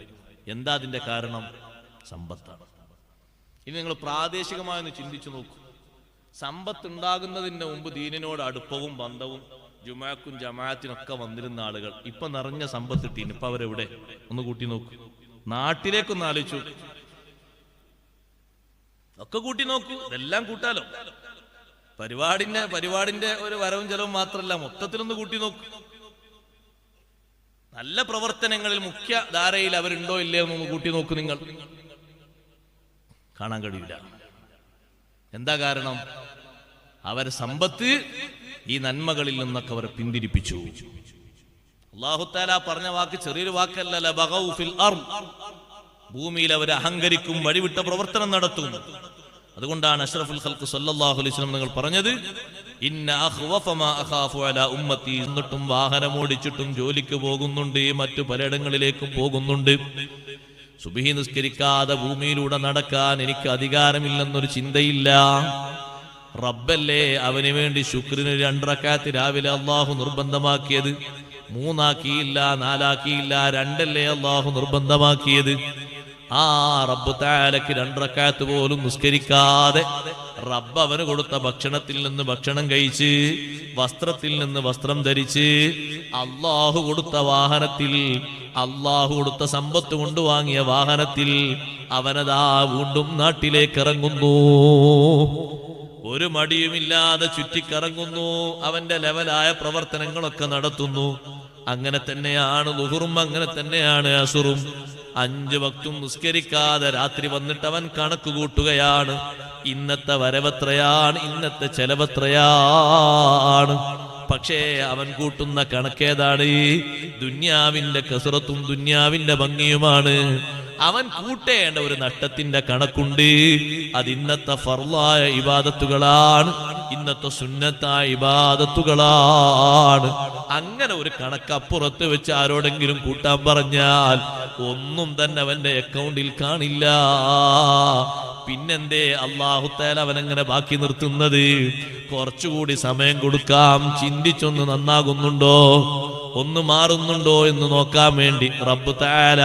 എന്താ അതിന്റെ കാരണം? സമ്പത്താണ്. ഇനി നിങ്ങൾ പ്രാദേശികമായൊന്ന് ചിന്തിച്ചു നോക്കൂ. സമ്പത്ത് ഉണ്ടാകുന്നതിന് മുമ്പ് ദീനിനോട് അടുപ്പവും ബന്ധവും ജുമാക്കും ജമാഅത്തിനൊക്കെ വന്നിരുന്ന ആളുകൾ ഇപ്പൊ നിറഞ്ഞ സമ്പത്ത് കിട്ടീന്. ഇപ്പൊ അവരെവിടെ? ഒന്ന് കൂട്ടി നോക്കൂ. നാട്ടിലേക്കൊന്ന് ആലോചിച്ചു, ഒക്കെ കൂട്ടി നോക്കൂ. ഇതെല്ലാം കൂട്ടാലോ. പരിപാടിന്റെ ഒരു വരവും ചെലവും മാത്രമല്ല, മൊത്തത്തിലൊന്ന് കൂട്ടി നോക്കൂ. നല്ല പ്രവർത്തനങ്ങളിൽ മുഖ്യ ധാരയിൽ അവരുണ്ടോ ഇല്ലയോ എന്നൊന്ന് കൂട്ടി നോക്കൂ. നിങ്ങൾ കാണാൻ കഴിയില്ല. എന്താ കാരണം? അവർ സമ്പത്ത് ഈ നന്മകളിൽ നിന്നൊക്കെ അവരെ പിന്തിരിപ്പിച്ചു. അല്ലാഹു തആല പറഞ്ഞ വാക്ക് ചെറിയൊരു വാക്കല്ല. ലബഗൗ ഫിൽ അർദ്, ഭൂമിയിൽ അവർ അഹങ്കരിക്കും, വഴിവിട്ട പ്രവർത്തനം നടത്തും. അതുകൊണ്ടാണ് അഷ്റഫുൽ ഖൽഖ് സല്ലല്ലാഹു അലൈഹി വസല്ലം നിങ്ങൾ പറഞ്ഞത്, ഇന്ന അഖ്വഫ മാ അഖാഫു അലാ ഉമ്മത്തി. എന്നിട്ടും വാഹനം ഓടിച്ചിട്ടും ജോലിക്ക് പോകുന്നുണ്ട്, മറ്റു പലയിടങ്ങളിലേക്കും പോകുന്നുണ്ട്. സുബ്ഹി നിസ്കരിക്കാതെ ഭൂമിയിലൂടെ നടക്കാൻ എനിക്ക് അധികാരമില്ലെന്നൊരു ചിന്തയില്ല. റബ്ബല്ലേ അവന് വേണ്ടി ശുക്രിന് 2 റക്അത്ത് രാവിലെ അള്ളാഹു നിർബന്ധമാക്കിയത്. 3 ആക്കിയില്ല, 4 ആക്കിയില്ല, 2 അള്ളാഹു നിർബന്ധമാക്കിയത്. ആ റബ്ബ് തആലക്ക് 2 റക്അത്ത് പോലും നിസ്കരിക്കാതെ റബ്ബ് അവന് കൊടുത്ത ഭക്ഷണത്തിൽ നിന്ന് ഭക്ഷണം കഴിച്ച്, വസ്ത്രത്തിൽ നിന്ന് വസ്ത്രം ധരിച്ച്, അള്ളാഹു കൊടുത്ത വാഹനത്തിൽ, അള്ളാഹു കൊടുത്ത സമ്പത്ത് കൊണ്ടുവാങ്ങിയ വാഹനത്തിൽ അവനതാ വീണ്ടും നാട്ടിലേക്ക് ഇറങ്ങുന്നു. ഒരു മടിയുമില്ലാതെ ചുറ്റിക്കറങ്ങുന്നു. അവന്റെ ലെവലായ പ്രവർത്തനങ്ങളൊക്കെ നടത്തുന്നു. അങ്ങനെ തന്നെയാണ് ളുഹുറും, അങ്ങനെ തന്നെയാണ് അസുറും. 5 വക്തും നിസ്കരിക്കാതെ രാത്രി വന്നിട്ട് അവൻ കണക്ക് കൂട്ടുകയാണ്. ഇന്നത്തെ വരവെത്രയാണ്, ഇന്നത്തെ ചെലവെത്രയാണ്. പക്ഷേ അവൻ കൂട്ടുന്ന കണക്കേതാണ്? ദുന്യാവിന്റെ കസറത്തും ദുന്യാവിന്റെ ഭംഗിയുമാണ്. അവൻ കൂട്ടേണ്ട ഒരു നട്ടത്തിന്റെ കണക്കുണ്ട്. അത് ഇന്നത്തെ ഫർളായ ഇബാദത്തുകളാണ്, ഇന്നത്തെ സുന്നത്തായ ഇബാദത്തുകളാണ്. അങ്ങനെ ഒരു കണക്കപ്പുറത്ത് വെച്ച് ആരോടെങ്കിലും കൂട്ടാൻ പറഞ്ഞാൽ ഒന്നും തന്നെ അവന്റെ അക്കൗണ്ടിൽ കാണില്ല. പിന്നെന്തേ അല്ലാഹു തആല അവനങ്ങനെ ബാക്കി നിർത്തുന്നത്? കുറച്ചുകൂടി സമയം കൊടുക്കാം, ചിന്തിച്ചൊന്ന് നന്നാകുന്നുണ്ടോ, ഒന്ന് മാറുന്നുണ്ടോ എന്ന് നോക്കാൻ വേണ്ടി റബ്ബ് തആല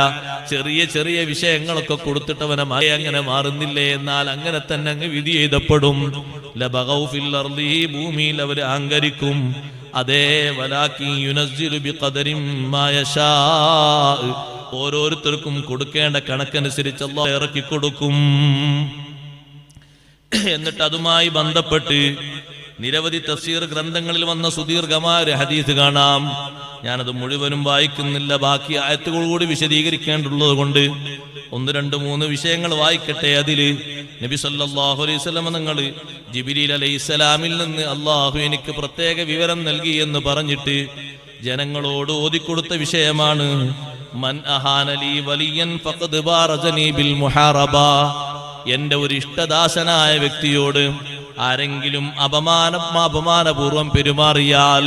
ചെറിയ ചെറിയ വിഷയങ്ങളൊക്കെ കൊടുത്തിട്ടവനെ അങ്ങനെ മാറുന്നില്ലേ, എന്നാൽ അങ്ങനെ തന്നെ അങ്ങ് വിധി എഴുതപ്പെടും. ലബഗൗ ഫിൽ അർളി, ഭൂമിയിൽ അവർ അഹങ്കരിക്കും. അതേ വലാകിൻ യുനസ്സിലു ബിഖദരിൻ മാ യശാ, ഓരോരുത്തർക്കും കൊടുക്കേണ്ട കണക്കനുസരിച്ച് അല്ലാഹു ഇറക്കി കൊടുക്കും. എന്നിട്ട് അതുമായി ബന്ധപ്പെട്ട് നിരവധി തഫ്സീർ ഗ്രന്ഥങ്ങളിൽ വന്ന സുദീർഘമായ ഒരു ഹദീസ് കാണാം. ഞാനത് മുഴുവനും വായിക്കുന്നില്ല, ബാക്കി ആയത്തുകൾ കൂടി വിശദീകരിക്കേണ്ടുള്ളത് കൊണ്ട് 1, 2, 3 വിഷയങ്ങൾ വായിക്കട്ടെ. അതില് നബി സല്ലല്ലാഹു അലൈഹി വസല്ലം നിങ്ങൾ ജിബ്രീൽ അലൈഹിസ്സലാമിൽ നിന്ന് അല്ലാഹു എനിക്ക് പ്രത്യേക വിവരം നൽകി എന്ന് പറഞ്ഞിട്ട് ജനങ്ങളോട് ഓതിക്കൊടുത്ത വിഷയമാണ്. മൻ അഹാനലി വലിയൻ ഫഖദ് ബാറസനി ബിൽ മുഹാറബ. എന്റെ ഒരു ഇഷ്ടദാസനായ വ്യക്തിയോട് ആരെങ്കിലും അപമാനപൂർവം പെരുമാറിയാൽ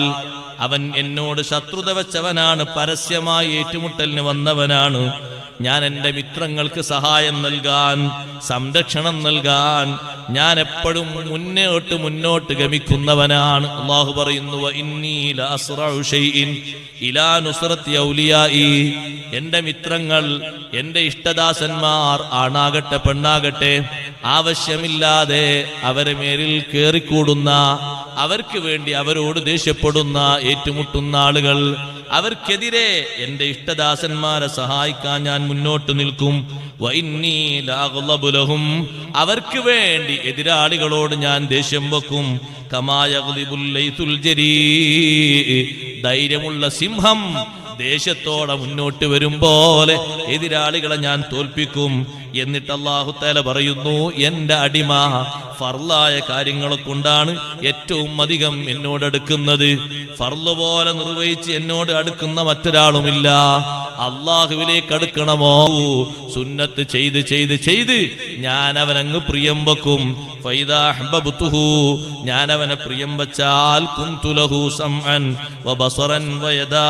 അവൻ എന്നോട് ശത്രുത വെച്ചവനാണ്, പരസ്യമായി ഏറ്റുമുട്ടലിന് വന്നവനാണ്. ഞാൻ എൻ്റെ മിത്രങ്ങൾക്ക് സഹായം നൽകാൻ, സംരക്ഷണം നൽകാൻ ഞാൻ എപ്പോഴും മുന്നോട്ട് ഗമിക്കുന്നവനാണ്. അല്ലാഹു പറയുന്നു, വഇന്നീ ലഅസ്റഉ ശൈഇൻ ഇലാ നുസ്റത്തി ഔലിയാഇ. എൻ്റെ മിത്രങ്ങൾ, എൻ്റെ ഇഷ്ടദാസന്മാർ, ആണാകട്ടെ പെണ്ണാകട്ടെ, ആവശ്യമില്ലാതെ അവരെ മേലിൽ കേറിക്കൂടുന്ന, അവർക്ക് വേണ്ടി അവരോട് ദേഷ്യപ്പെടുന്ന, ഏറ്റുമുട്ടുന്ന ആളുകൾ, അവർക്കെതിരെ എൻ്റെ ഇഷ്ടദാസന്മാരെ സഹായിക്കാൻ ഞാൻ മുന്നോട്ട് നിൽക്കും. വഇന്നീ ലഅഗ്ളബു ലഹും, അവർക്ക് വേണ്ടി എതിരാളികളോട് ഞാൻ ദേഷ്യം വെക്കും. കമാ യഗ്ളിബുൽ ലൈസുൽ ജരീ, ധൈര്യമുള്ള സിംഹം ദേശത്തോടെ മുന്നോട്ട് വരും പോലെ എതിരാളികളെ ഞാൻ തോൽപ്പിക്കും. എന്നിട്ട് അല്ലാഹു തആല പറയുന്നു, എന്റെ അടിമ ഫർളായ കാര്യങ്ങളെ കൊണ്ടാണ് ഏറ്റവും അധികം എന്നോട് അടുക്കുന്നത്. ഫർള് പോലെ നിർവഹിച്ച് എന്നോട് അടുക്കുന്ന മറ്റൊരാളുമില്ല. അള്ളാഹുവിലേക്ക് അടുക്കണമോ, സുന്നത്ത് ചെയ്ത് ചെയ്ത് ചെയ്ത് ഞാൻ അവനങ്ങ് പ്രിയം വെക്കും. ഫൈദാ അഹ്ബബ്തുഹു, ഞാൻ അവനെ പ്രിയം വെച്ചാൽ കുന്തു ലഹു സംഅൻ വബസറൻ വയദാ,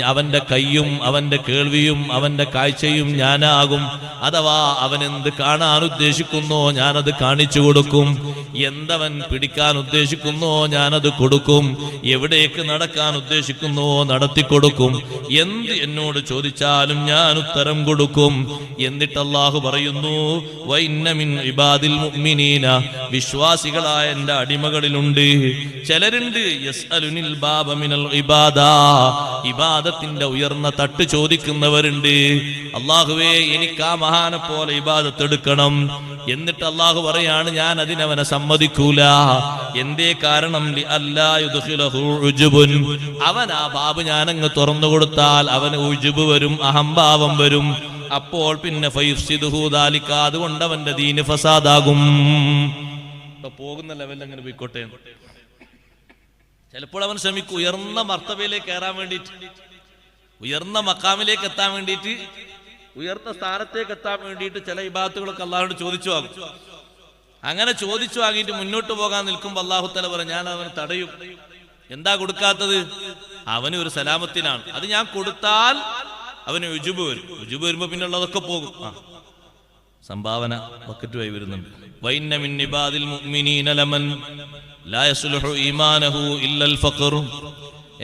അവന്റെ കൈയും അവന്റെ കേൾവിയും അവന്റെ കാഴ്ചയും ഞാനാകും. അഥവാ അവനെന്ത് കാണാൻ ഉദ്ദേശിക്കുന്നോ ഞാനത് കാണിച്ചു കൊടുക്കും. എന്തവൻ പിടിക്കാൻ ഉദ്ദേശിക്കുന്നോ ഞാനത് കൊടുക്കും. എവിടേക്ക് നടക്കാൻ ഉദ്ദേശിക്കുന്നോ നടത്തിക്കൊടുക്കും. എന്ത് എന്നോട് ചോദിച്ചാലും ഞാൻ ഉത്തരം കൊടുക്കും. എന്നിട്ട് അല്ലാഹു പറയുന്നു, വഇന്ന മിൻ ഇബാദിൽ മുഅ്മിനീന, വിശ്വാസികളായ എന്റെ അടിമകളിലുണ്ട് ചിലരുണ്ട്, യസ്അലുനിൽ ബാബ മിനൽ ഇബാദ, ഇബാദത്തിന്റെ ഉയർന്ന തട്ട് ചോദിക്കുന്നവരുണ്ട്. അല്ലാഹുവേ, എനിക്ക് ആ മഹാനെ പോലെ ഇബാദത്ത് എടുക്കണം. എന്നിട്ട് അല്ലാഹു പറയാണ്, ഞാൻ അതിനവനെ സമ്മതിക്കൂല. എന്തേ കാരണം? അല്ലാ യുദ്ഖിലഹു ഉജ്ബുൻ, അവൻ ആ ബാബ് ഞാനങ്ങ് തുറന്നു കൊടുത്താൽ അവന് ഉജ്ബ് വരും, അഹംഭാവം വരും. അപ്പോൾ പിന്നെ ഫയുഫ്സിദുഹു ദാലിക, അതുകൊണ്ട് അവന്റെ ദീന് ഫസാദാകും. പോകുന്ന ലെവലിൽ അങ്ങനെ പോയിക്കോട്ടെ. ചിലപ്പോൾ അവൻ ശ്രമിക്കും ഉയർന്ന മർത്തബയിലേക്ക് കയറാൻ വേണ്ടിയിട്ട്, ഉയർന്ന മക്കാമിലേക്ക് എത്താൻ വേണ്ടിയിട്ട്, ഉയർന്ന സ്ഥാനത്തേക്ക് എത്താൻ വേണ്ടിയിട്ട് ചില ഇബാദത്തുകളൊക്കെ അള്ളാഹുവിനോട് ചോദിച്ചു വാങ്ങും. അങ്ങനെ ചോദിച്ചു വാങ്ങിയിട്ട് മുന്നോട്ട് പോകാൻ നിൽക്കുമ്പോൾ അല്ലാഹു തആല പറയും, ഞാൻ അവന് തടയും. എന്താ കൊടുക്കാത്തത്? അവന് ഒരു സലാമത്തിനാണ്. അത് ഞാൻ കൊടുത്താൽ അവന് ഉജുബ് വരും. ഉജുബ് വരുമ്പോ പിന്നെ ഉള്ളതൊക്കെ പോകും. സംഭാവന ബക്കറ്റുമായി വരുന്നുണ്ട്. വഇന്ന മിൻ ഇബാദിൽ മുഅ്മിനീന ലമൻ ലാ യസ്ലുഹു ഈമാനഹു ഇല്ലൽ ഫഖർ,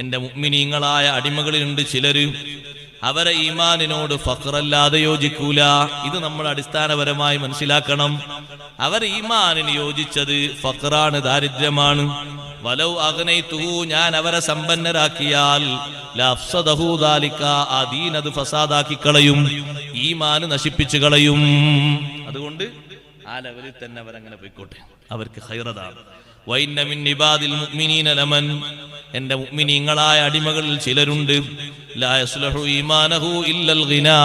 എന്റെ മുഅ്മിനീങ്ങളായ അടിമകളിലുണ്ട് ചിലര്, അവരെ ഈമാനിനോട് ഫഖറല്ലാതെ യോജിക്കൂല. ഇത് നമ്മൾ അടിസ്ഥാനപരമായി മനസ്സിലാക്കണം. അവർ ഈമാനിന് യോജിച്ചത് ഫഖറാണ്, ദാരിദ്ര്യമാണ്. വലൗ അഗ്നൈതുഹു, ഞാൻ അവരെ സമ്പന്നരാക്കിയാൽ ലഫ്സദഹു ദാലിക, ആ ദീൻ അത് ഫസാദാക്കി കളയും, ഈമാൻ നശിപ്പിച്ചു കളയും. അതുകൊണ്ട് ആ ലെവലിൽ തന്നെ അവരങ്ങനെ പോയിക്കോട്ടെ, അവർക്ക് ഖൈറതാണ്. വഇന്ന മിൻ ഇബാദിൽ മുഅ്മിനീന ലമൻ, എന്റെ മുഅ്മിനീങ്ങളായ അടിമകളിൽ ചിലരുണ്ട്, ലാ യസ്ലഹു ഈമാനഹു ഇല്ലൽ ഗിനാ,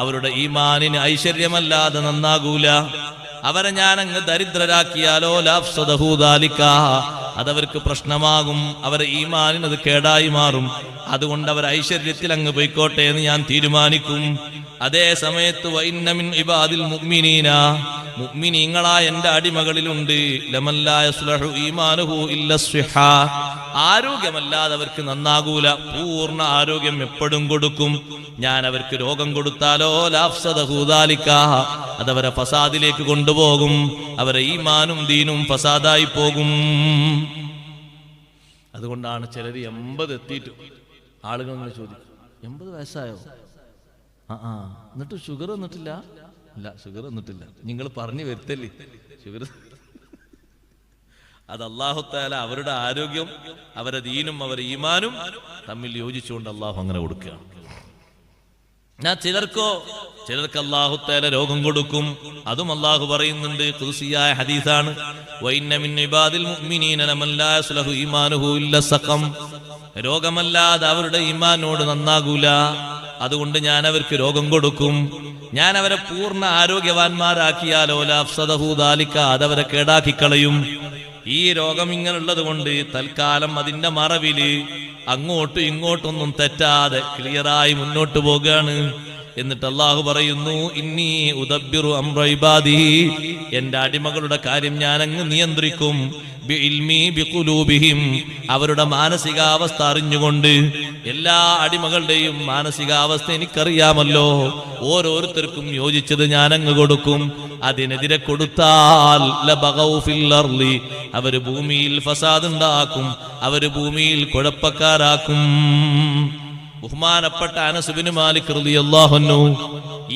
അവരുടെ ഈമാനിന് ഐശ്വര്യമല്ലാതെ നന്നാകൂല. അവരെ ഞാൻ അങ്ങ് ദരിദ്രരാക്കിയാലോ ലഫ്സദഹു ദാലിക, അതവർക്ക് പ്രശ്നമാകും. അവരെ ഈമാനിന് അത് കേടായി മാറും. അതുകൊണ്ട് അവർ ഐശ്വര്യത്തിൽ അങ്ങ് പോയിക്കോട്ടെ എന്ന് ഞാൻ തീരുമാനിക്കും. അതേ സമയത്ത് വഇന്ന മിൻ ഇബാദിൽ മുഅ്മിനീന, മുഅ്മിനീങ്ങളായ എന്റെ അടിമകളിലുണ്ട്, ലമൻ ലാ യസ്ലഹു ഈമാനുഹു ഇല്ല സ്വിഹ, ആരോഗ്യമല്ലാതെ അവർക്ക് നന്നാകൂല. പൂർണ്ണ ആരോഗ്യം എപ്പോഴും കൊടുക്കും. ഞാൻ അവർക്ക് രോഗം കൊടുത്താലോ ലഫ്സദഹു ദാലിക, അതവരെ ഫസാദിലേക്ക് കൊണ്ടുപോകും. അവരെ ഈമാനും ദീനും ഫസാദായി പോകും. അതുകൊണ്ടാണ് ചിലർ 80 എത്തിയിട്ട് ആളുകൾ ചോദിക്കും, 80 വയസ്സായോ? എന്നിട്ട് ഷുഗർ വന്നിട്ടില്ല? ഇല്ല, ഷുഗർ വന്നിട്ടില്ല. നിങ്ങൾ പറഞ്ഞു വരുത്തല്ലേ ഷുഗർ. അത് അല്ലാഹു തആല അവരുടെ ആരോഗ്യം, അവരുടെ ദീനും അവരുടെ ഈമാനും തമ്മിൽ യോജിച്ചുകൊണ്ട് അല്ലാഹു അങ്ങനെ കൊടുക്കുകയാണ്. ചിലർക്ക് അല്ലാഹു തആല രോഗം കൊടുക്കും. അതും അല്ലാഹു പറയുന്നുണ്ട്, ഖുദ്സിയായ ഹദീസാണ്, വഇന്ന മിൻ ഇബാദിൽ മുഅ്മിനീന ലമൻ ലാ യസ്ലഹു ഈമാനുഹു ഇല്ല സഖം, രോഗമല്ലാതെ അവരുടെ ഈമാനോട് നന്നാകൂല. അതുകൊണ്ട് ഞാൻ അവർക്ക് രോഗം കൊടുക്കും. ഞാൻ അവരെ പൂർണ്ണ ആരോഗ്യവാന്മാരാക്കിയാലോ ലഫ്സദഹു ദാലിക, അതവരെ കേടാക്കി കളയും. ഈ രോഗം ഇങ്ങനെയുള്ളത് കൊണ്ട് തൽക്കാലം അതിന്റെ മറവില് അങ്ങോട്ടും ഇങ്ങോട്ടൊന്നും തെറ്റാതെ ക്ലിയറായി മുന്നോട്ട് പോകുകയാണ്. എന്നിട്ട് അല്ലാഹു പറയുന്നു, ഇന്നി ഉദബ്ബിറു അംറ ഇബാദി, എന്റെ അടിമകളുടെ കാര്യം ഞാൻ അങ്ങ് നിയന്ത്രിക്കും. ബിഇൽമി ബിഖുലൂബിഹിം, അവരുടെ മാനസികാവസ്ഥ അറിഞ്ഞുകൊണ്ട്. എല്ലാ അടിമകളുടെയും മാനസികാവസ്ഥ എനിക്കറിയാമല്ലോ. ഓരോരുത്തർക്കും യോജിച്ചത് ഞാൻ അങ്ങ് കൊടുക്കും. അതിനെതിരെ കൊടുത്താൽ ലബഗൗ ഫിൽ അർളി, അവര് ഭൂമിയിൽ ഫസാദ് ഉണ്ടാക്കും, അവര് ഭൂമിയിൽ കുഴപ്പക്കാരാക്കും. ബഹുമാനപ്പെട്ട അനസ് ഇബ്നു മാലിക് റളിയല്ലാഹു അൻഹു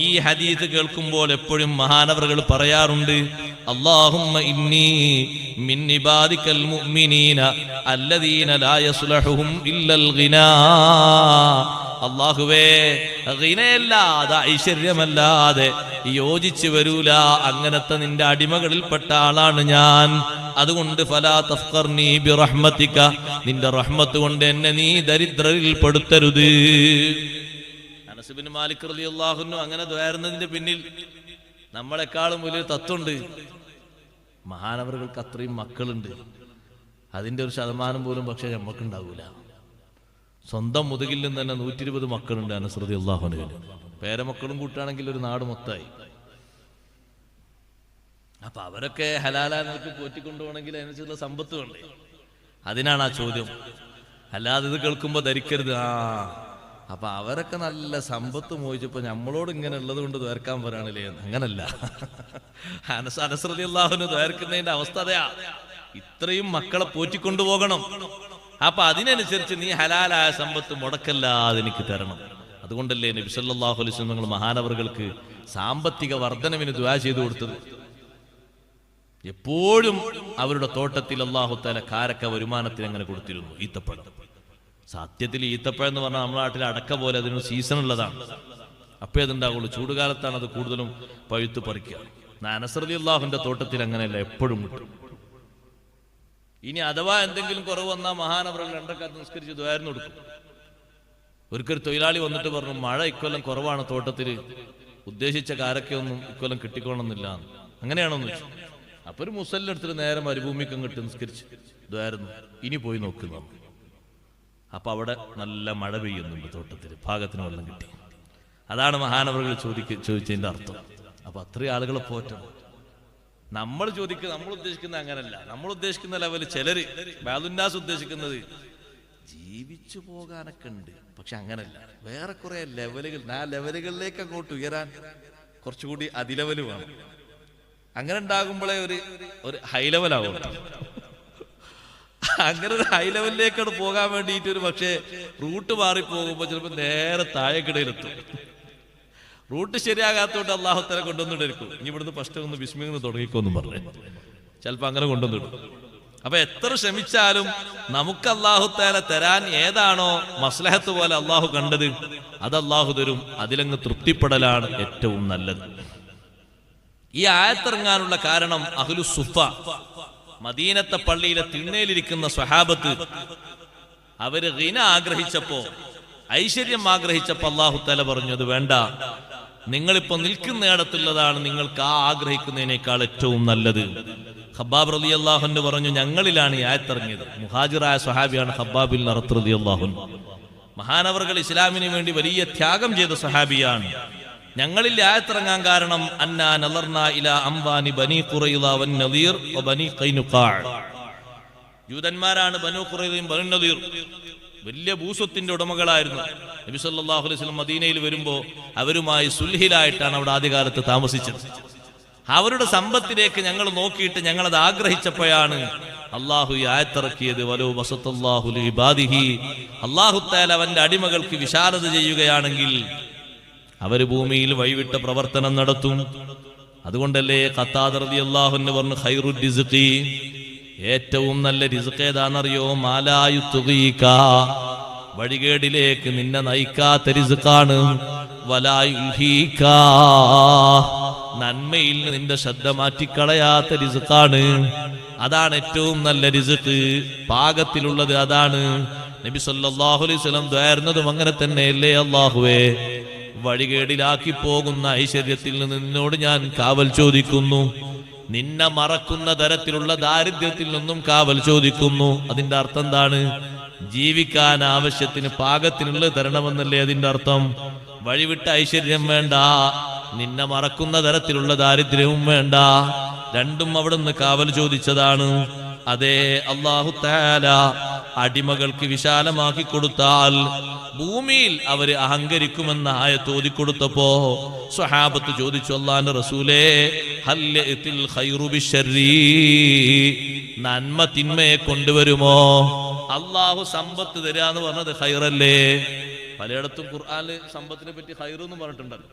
ഈ ഹദീസ് കേൾക്കുമ്പോൾ എപ്പോഴും മഹാനവറുകൾ പറയാറുണ്ട്, അല്ലാഹുമ്മ ഇന്നി മിൻ ഇബാദിക്കൽ മുഅ്മിനീന അല്ലദീന ലാ യസ്ലഹുഹും ഇല്ലൽ ഗിനാ. അല്ലാഹുവേ, ഗിനയല്ലാതെ ഐശ്വര്യമല്ലാതെ യോജിച്ചു വരൂല അങ്ങനത്തെ നിന്റെ അടിമകളിൽപ്പെട്ട ആളാണ് ഞാൻ. അതുകൊണ്ട് ഫലാ തഫ്ഖർനി ബിറഹ്മതിക, നിന്റെ റഹ്മത്ത് കൊണ്ട് എന്നെ നീ ദരിദ്രരിൽ പെടുത്തരുത്. അനസ് ഇബ്നു മാലിക് റളിയല്ലാഹു അൻഹു അങ്ങനെ ദ്വാരുന്നതിന്റെ പിന്നിൽ നമ്മളെക്കാളും വലിയ തത്വമുണ്ട്. മഹാനവറുകൾക്ക് അത്രയും മക്കളുണ്ട്, അതിന്റെ ഒരു ശതമാനം പോലും പക്ഷെ നമുക്കുണ്ടാവൂല. സ്വന്തം മുതുകിൽ നിന്ന് തന്നെ 120 മക്കളുണ്ട് അനസ് റളിയല്ലാഹു അൻഹു. പേരമക്കളും കൂട്ടാണെങ്കിൽ ഒരു നാട് മൊത്തമായി. അപ്പൊ അവരൊക്കെ ഹലാലാനൊക്കെ പോറ്റിക്കൊണ്ടുപോകണമെങ്കിൽ അതിനനുസരിച്ചുള്ള സമ്പത്ത് വേണ്ടേ? അതിനാണ് ആ ചോദ്യം. അല്ലാതെ ഇത് കേൾക്കുമ്പോ ധരിക്കരുത് അപ്പൊ അവരൊക്കെ നല്ല സമ്പത്ത് മോഹിച്ചപ്പോ നമ്മളോട് ഇങ്ങനെ ഉള്ളത് കൊണ്ട് ദ്വാരക്കാൻ പറയാണില്ലേ എന്ന്. അങ്ങനല്ല. അനസ് റളിയല്ലാഹു അൻഹു ദ്വാരക്കുന്നതിന്റെ അവസ്ഥ അതെയാ. ഇത്രയും മക്കളെ പോറ്റിക്കൊണ്ടുപോകണം. അപ്പൊ അതിനനുസരിച്ച് നീ ഹലാലായ സമ്പത്ത് മുടക്കല്ലാതെ എനിക്ക് തരണം. അതുകൊണ്ടല്ലേ നബി സല്ലല്ലാഹു അലൈഹി വസല്ലം നിങ്ങൾ മഹാനവറുകൾക്ക് സാമ്പത്തിക വർധനവിന് ദുആ ചെയ്തു കൊടുത്തത്. എപ്പോഴും അവരുടെ തോട്ടത്തിൽ അല്ലാഹു തആല കാരക്ക വരുമാനത്തിന് അങ്ങനെ കൊടുത്തിരുന്നു. ഈത്തപ്പഴം. സത്യത്തിൽ ഈത്തപ്പഴം എന്ന് പറഞ്ഞാൽ നമ്മുടെ നാട്ടിൽ അടക്ക പോലെ അതിനൊരു സീസൺ ഉള്ളതാണ്. അപ്പേ അതുണ്ടാവുള്ളൂ. ചൂടുകാലത്താണ് അത് കൂടുതലും പഴുത്ത് പറിക്കുക. അനസ് റളിയല്ലാഹുവിന്റെ തോട്ടത്തിൽ അങ്ങനെയല്ല, എപ്പോഴും കിട്ടും. ഇനി അഥവാ എന്തെങ്കിലും കുറവ് വന്നാൽ മഹാനവറുകൾ 2 റക്അത്ത് നിസ്കരിച്ച് ദുആയിരുന്നു കൊടുക്കും. ഒരിക്കൽ തൊഴിലാളി വന്നിട്ട് പറഞ്ഞു, മഴ ഇക്കൊല്ലം കുറവാണ്, തോട്ടത്തിൽ ഉദ്ദേശിച്ച കാരക്കയൊന്നും ഇക്കൊല്ലം കിട്ടിക്കോണമെന്നില്ല. അങ്ങനെയാണോന്ന് ചോദിച്ചു. അപ്പൊ ഒരു മുസല്ലെടുത്തിട്ട് നേരെ മരുഭൂമിക്കും കിട്ടി നിസ്കരിച്ച് ദുആയിരുന്നു. ഇനി പോയി നോക്കുന്നു. അപ്പൊ അവിടെ നല്ല മഴ പെയ്യുന്നുണ്ട്, തോട്ടത്തിൽ പാകത്തിന് വെള്ളം കിട്ടി. അതാണ് മഹാനവറുകൾ ചോദിച്ചതിന്റെ അർത്ഥം. അപ്പൊ അത്രയും ആളുകളെ പോറ്റണം. നമ്മൾ ഉദ്ദേശിക്കുന്ന അങ്ങനല്ല. നമ്മൾ ഉദ്ദേശിക്കുന്ന ലെവല് ചിലര് ബാലുന്നാസ് ഉദ്ദേശിക്കുന്നത് ജീവിച്ചു പോകാനൊക്കെ ഉണ്ട്. പക്ഷെ അങ്ങനല്ല. വേറെ കുറെ ലെവലുകൾ, ആ ലെവലുകളിലേക്ക് അങ്ങോട്ട് ഉയരാൻ കുറച്ചുകൂടി അതിലെവല് വേണം. അങ്ങനെ ഉണ്ടാകുമ്പോഴേ ഒരു ഹൈ ലെവലാവും. അങ്ങനെ ഒരു ഹൈ ലെവലിലേക്കാണ് പോകാൻ വേണ്ടിയിട്ട് ഒരു പക്ഷേ റൂട്ട് മാറി പോകുമ്പോൾ ചിലപ്പോൾ നേരെ താഴേക്കിടയിലെത്തും. റൂട്ട് ശരിയാകാത്തോട്ട് അല്ലാഹു തആല കൊണ്ടുവന്നിട്ടിരിക്കും. ഇനി ഇവിടുന്ന് ഫസ്റ്റ് ഒന്ന് ബിസ്മിന്ന് തുടങ്ങിക്കോന്നും പറഞ്ഞു ചിലപ്പോ അങ്ങനെ കൊണ്ടുവന്നിടും. അപ്പൊ എത്ര ശ്രമിച്ചാലും നമുക്ക് അല്ലാഹു തആല തരാൻ ഏതാണോ മസ്ലഹത്ത് പോലെ അല്ലാഹു കണ്ടത് അത് അല്ലാഹു തരും. അതിലങ്ങ് തൃപ്തിപ്പെടലാണ് ഏറ്റവും നല്ലത്. ഈ ആയത്തിറങ്ങാനുള്ള കാരണം അഹ്ലു സുഫ, മദീനത്തെ പള്ളിയിലെ തിണ്ണയിലിരിക്കുന്ന സ്വഹാബത്ത്, അവര് ഗിന ആഗ്രഹിച്ചപ്പോ, ഐശ്വര്യം ആഗ്രഹിച്ചപ്പോ അല്ലാഹു തആല പറഞ്ഞു അത് വേണ്ട, നിങ്ങളിപ്പോ നിൽക്കുന്നിടത്തുള്ളതാണ് നിങ്ങൾക്ക് ആ ആഗ്രഹിക്കുന്നതിനേക്കാൾ ഏറ്റവും നല്ലത്. ഖബ്ബാബ് റളിയല്ലാഹു അൻഹു പറഞ്ഞു, ഞങ്ങളിലാണ് ഈ ആയത്തിറങ്ങിയത്. മുഹാജിറായ സ്വഹാബിയാണ് ഖബ്ബാബ് ബിൻ അറത്ത് റളിയല്ലാഹു അൻഹു. മഹാനവറുകൾ ഇസ്ലാമിന് വേണ്ടി വലിയ ത്യാഗം ചെയ്ത സ്വഹാബിയാണ്. ഞങ്ങളിൽ ആയത്തിറങ്ങാൻ കാരണം അന്നാ നളർനാ ഇലാ അംവാനി ബനി ഖുറൈള വൻ നദീർ വ ബനി ഖൈനുഖാ. ജൂതന്മാരാണ് ബനു ഖുറൈളയും ബനു നദീർ. വലിയ ഭൂസ്വത്തിന്റെ ഉടമകളായിരുന്നു. നബി സല്ലല്ലാഹു അലൈഹി വസല്ലം മദീനയിൽ വരുമ്പോ അവരുമായി സുൽഹിലായിട്ടാണ് അവിടെ ആദ്യകാലത്ത് താമസിച്ചത്. അവരുടെ സമ്പത്തിലേക്ക് ഞങ്ങൾ നോക്കിയിട്ട് ഞങ്ങളത് ആഗ്രഹിച്ചപ്പോഴാണ് അല്ലാഹു ഈ ആയത്തിറക്കിയത്. വലോ വസത്തല്ലാഹു ലിഇബാദിഹി, അല്ലാഹു തആല അവന്റെ അടിമകൾക്ക് വിശാലത ചെയ്യുകയാണെങ്കിൽ അവര് ഭൂമിയിൽ വഴിവിട്ട പ്രവർത്തനം നടത്തും. അതുകൊണ്ടല്ലേ ഖത്താദ റളിയല്ലാഹു അൻഹു പറഞ്ഞു, ഖൈറു റിസ്ഖി, ഏറ്റവും നല്ല റിസ്ഖ് ഏതാണെന്നറിയോ? മാലാ യുത്ഗീക, വഴികേടിലേക്ക് നിന്നെ നയിക്കാത്ത റിസ്ഖാണ്. വലാ യുൽഹീക, നന്മയിൽ നിന്റെ ശ്രദ്ധ മാറ്റിക്കളയാത്ത റിസ്ഖാണ്. അതാണ് ഏറ്റവും നല്ല റിസ്ഖ്, പാകത്തിലുള്ളത് അതാണ്. നബി സല്ലല്ലാഹു അലൈഹി വസല്ലം ദുആയിരുന്നതും അങ്ങനെ തന്നെയല്ലേ? അല്ലാഹുവേ, വഴികേടിലാക്കി പോകുന്ന ഐശ്വര്യത്തിൽ നിന്ന് നിന്നോട് ഞാൻ കാവൽ ചോദിക്കുന്നു. നിന്നെ മറക്കുന്ന തരത്തിലുള്ള ദാരിദ്ര്യത്തിൽ നിന്നും കാവൽ ചോദിക്കുന്നു. അതിന്റെ അർത്ഥം എന്താണ്? ജീവിക്കാൻ ആവശ്യത്തിന് പാകത്തിനുള്ള തരണമെന്നല്ലേ അതിന്റെ അർത്ഥം. വഴിവിട്ട ഐശ്വര്യം വേണ്ട, നിന്നെ മറക്കുന്ന തരത്തിലുള്ള ദാരിദ്ര്യവും വേണ്ട. രണ്ടും അവിടുന്ന് കാവൽ ചോദിച്ചതാണ്. അതേ, അല്ലാഹു തആല അടിമകൾക്ക് വിശാലമാക്കി കൊടുത്താൽ ഭൂമിയിൽ അവര് അഹങ്കരിക്കുമെന്ന ആയത്ത് ഓതിക്കൊടുത്തപ്പോ സ്വഹാബത്ത് ചോദിച്ചു, അല്ലാഹുവിന്റെ റസൂലേ, ഹൽ യതിൽ ഖൈറു ബിശ്ശർരി, നന്മ തിന്മയെ കൊണ്ടുവരുമോ? അല്ലാഹു സമ്പത്ത് തരാന്ന് പറഞ്ഞത് ഖൈറല്ലേ? പലയിടത്തും ഖുർആനിൽ സമ്പത്തിനെ പറ്റി ഖൈർ എന്ന് പറഞ്ഞിട്ടുണ്ടല്ലോ.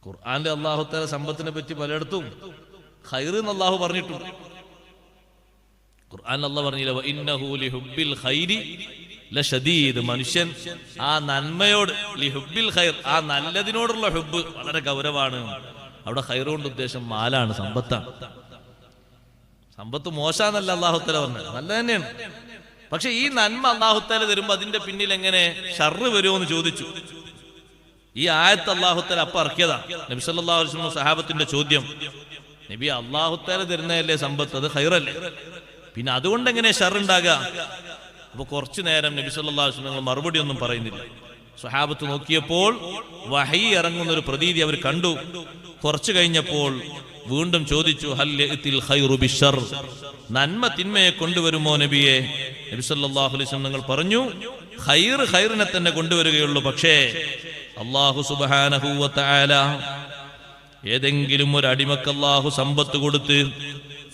ഖുർആനിൽ അല്ലാഹു തആല സമ്പത്തിനെ പറ്റി പലയിടത്തും ഖൈർ എന്ന് അല്ലാഹു പറഞ്ഞിട്ടുണ്ട്. ഖുർആനിൽ അല്ലാഹു പറഞ്ഞില്ല വഇന്നഹു ലിഹുബ്ബിൽ ഖൈരി ലശദീദ്. മനുഷ്യൻ ആ നന്മയോട് ലിഹുബ്ബിൽ ഖൈർ, ആ നല്ലതിനോടുള്ള ഹുബ്ബ് വളരെ ഗൗരവമാണ്. അവിടെ ഖൈർ കൊണ്ട് ഉദ്ദേശം മാലാണ്, സമ്പത്താണ്. സമ്പത്ത് മോശാന്നല്ല അല്ലാഹു തആല പറഞ്ഞത്, നല്ല തന്നെയാണ്. പക്ഷെ ഈ നന്മ അല്ലാഹു തആല തരുമ്പോ അതിന്റെ പിന്നിൽ എങ്ങനെ ഷർറ് വരുമോന്ന് ചോദിച്ചു. ഈ ആയത്ത് അല്ലാഹു തആല അപ്പൊ ഇറക്കിയതാ. നബി സല്ലല്ലാഹു അലൈഹി വസല്ലം സഹാബത്തിന്റെ ചോദ്യം, നബി അല്ലാഹു തആല തരുന്നതല്ലേ സമ്പത്ത്, അത് ഖൈറല്ലേ, പിന്നെ അതുകൊണ്ട് എങ്ങനെ ഷർറ് ഉണ്ടാകുക? അപ്പൊ കുറച്ചു നേരം നബി സല്ലല്ലാഹു അലൈഹി വസല്ലം മറുപടി ഒന്നും പറയുന്നില്ല. സ്വഹാബത്ത് നോക്കിയപ്പോൾ വഹി ഇറങ്ങുന്ന ഒരു പ്രതീതി അവർ കണ്ടു. കുറച്ചു കഴിഞ്ഞപ്പോൾ വീണ്ടും ചോദിച്ചു, ഹൽ യഅതിൽ ഖൈറു ബിശ്ശർ, നന്മ തിന്മയെ കൊണ്ടുവരുമോ നബിയെ? നബി സല്ലല്ലാഹു അലൈഹി വസല്ലം നിങ്ങൾ പറഞ്ഞു, ഖൈറിനെ തന്നെ കൊണ്ടുവരികയുള്ളൂ. പക്ഷേ അല്ലാഹു സുബ്ഹാനഹു വ തആല ഏതെങ്കിലും ഒരു അടിമക്ക് അല്ലാഹു സമ്പത്ത് കൊടുത്ത്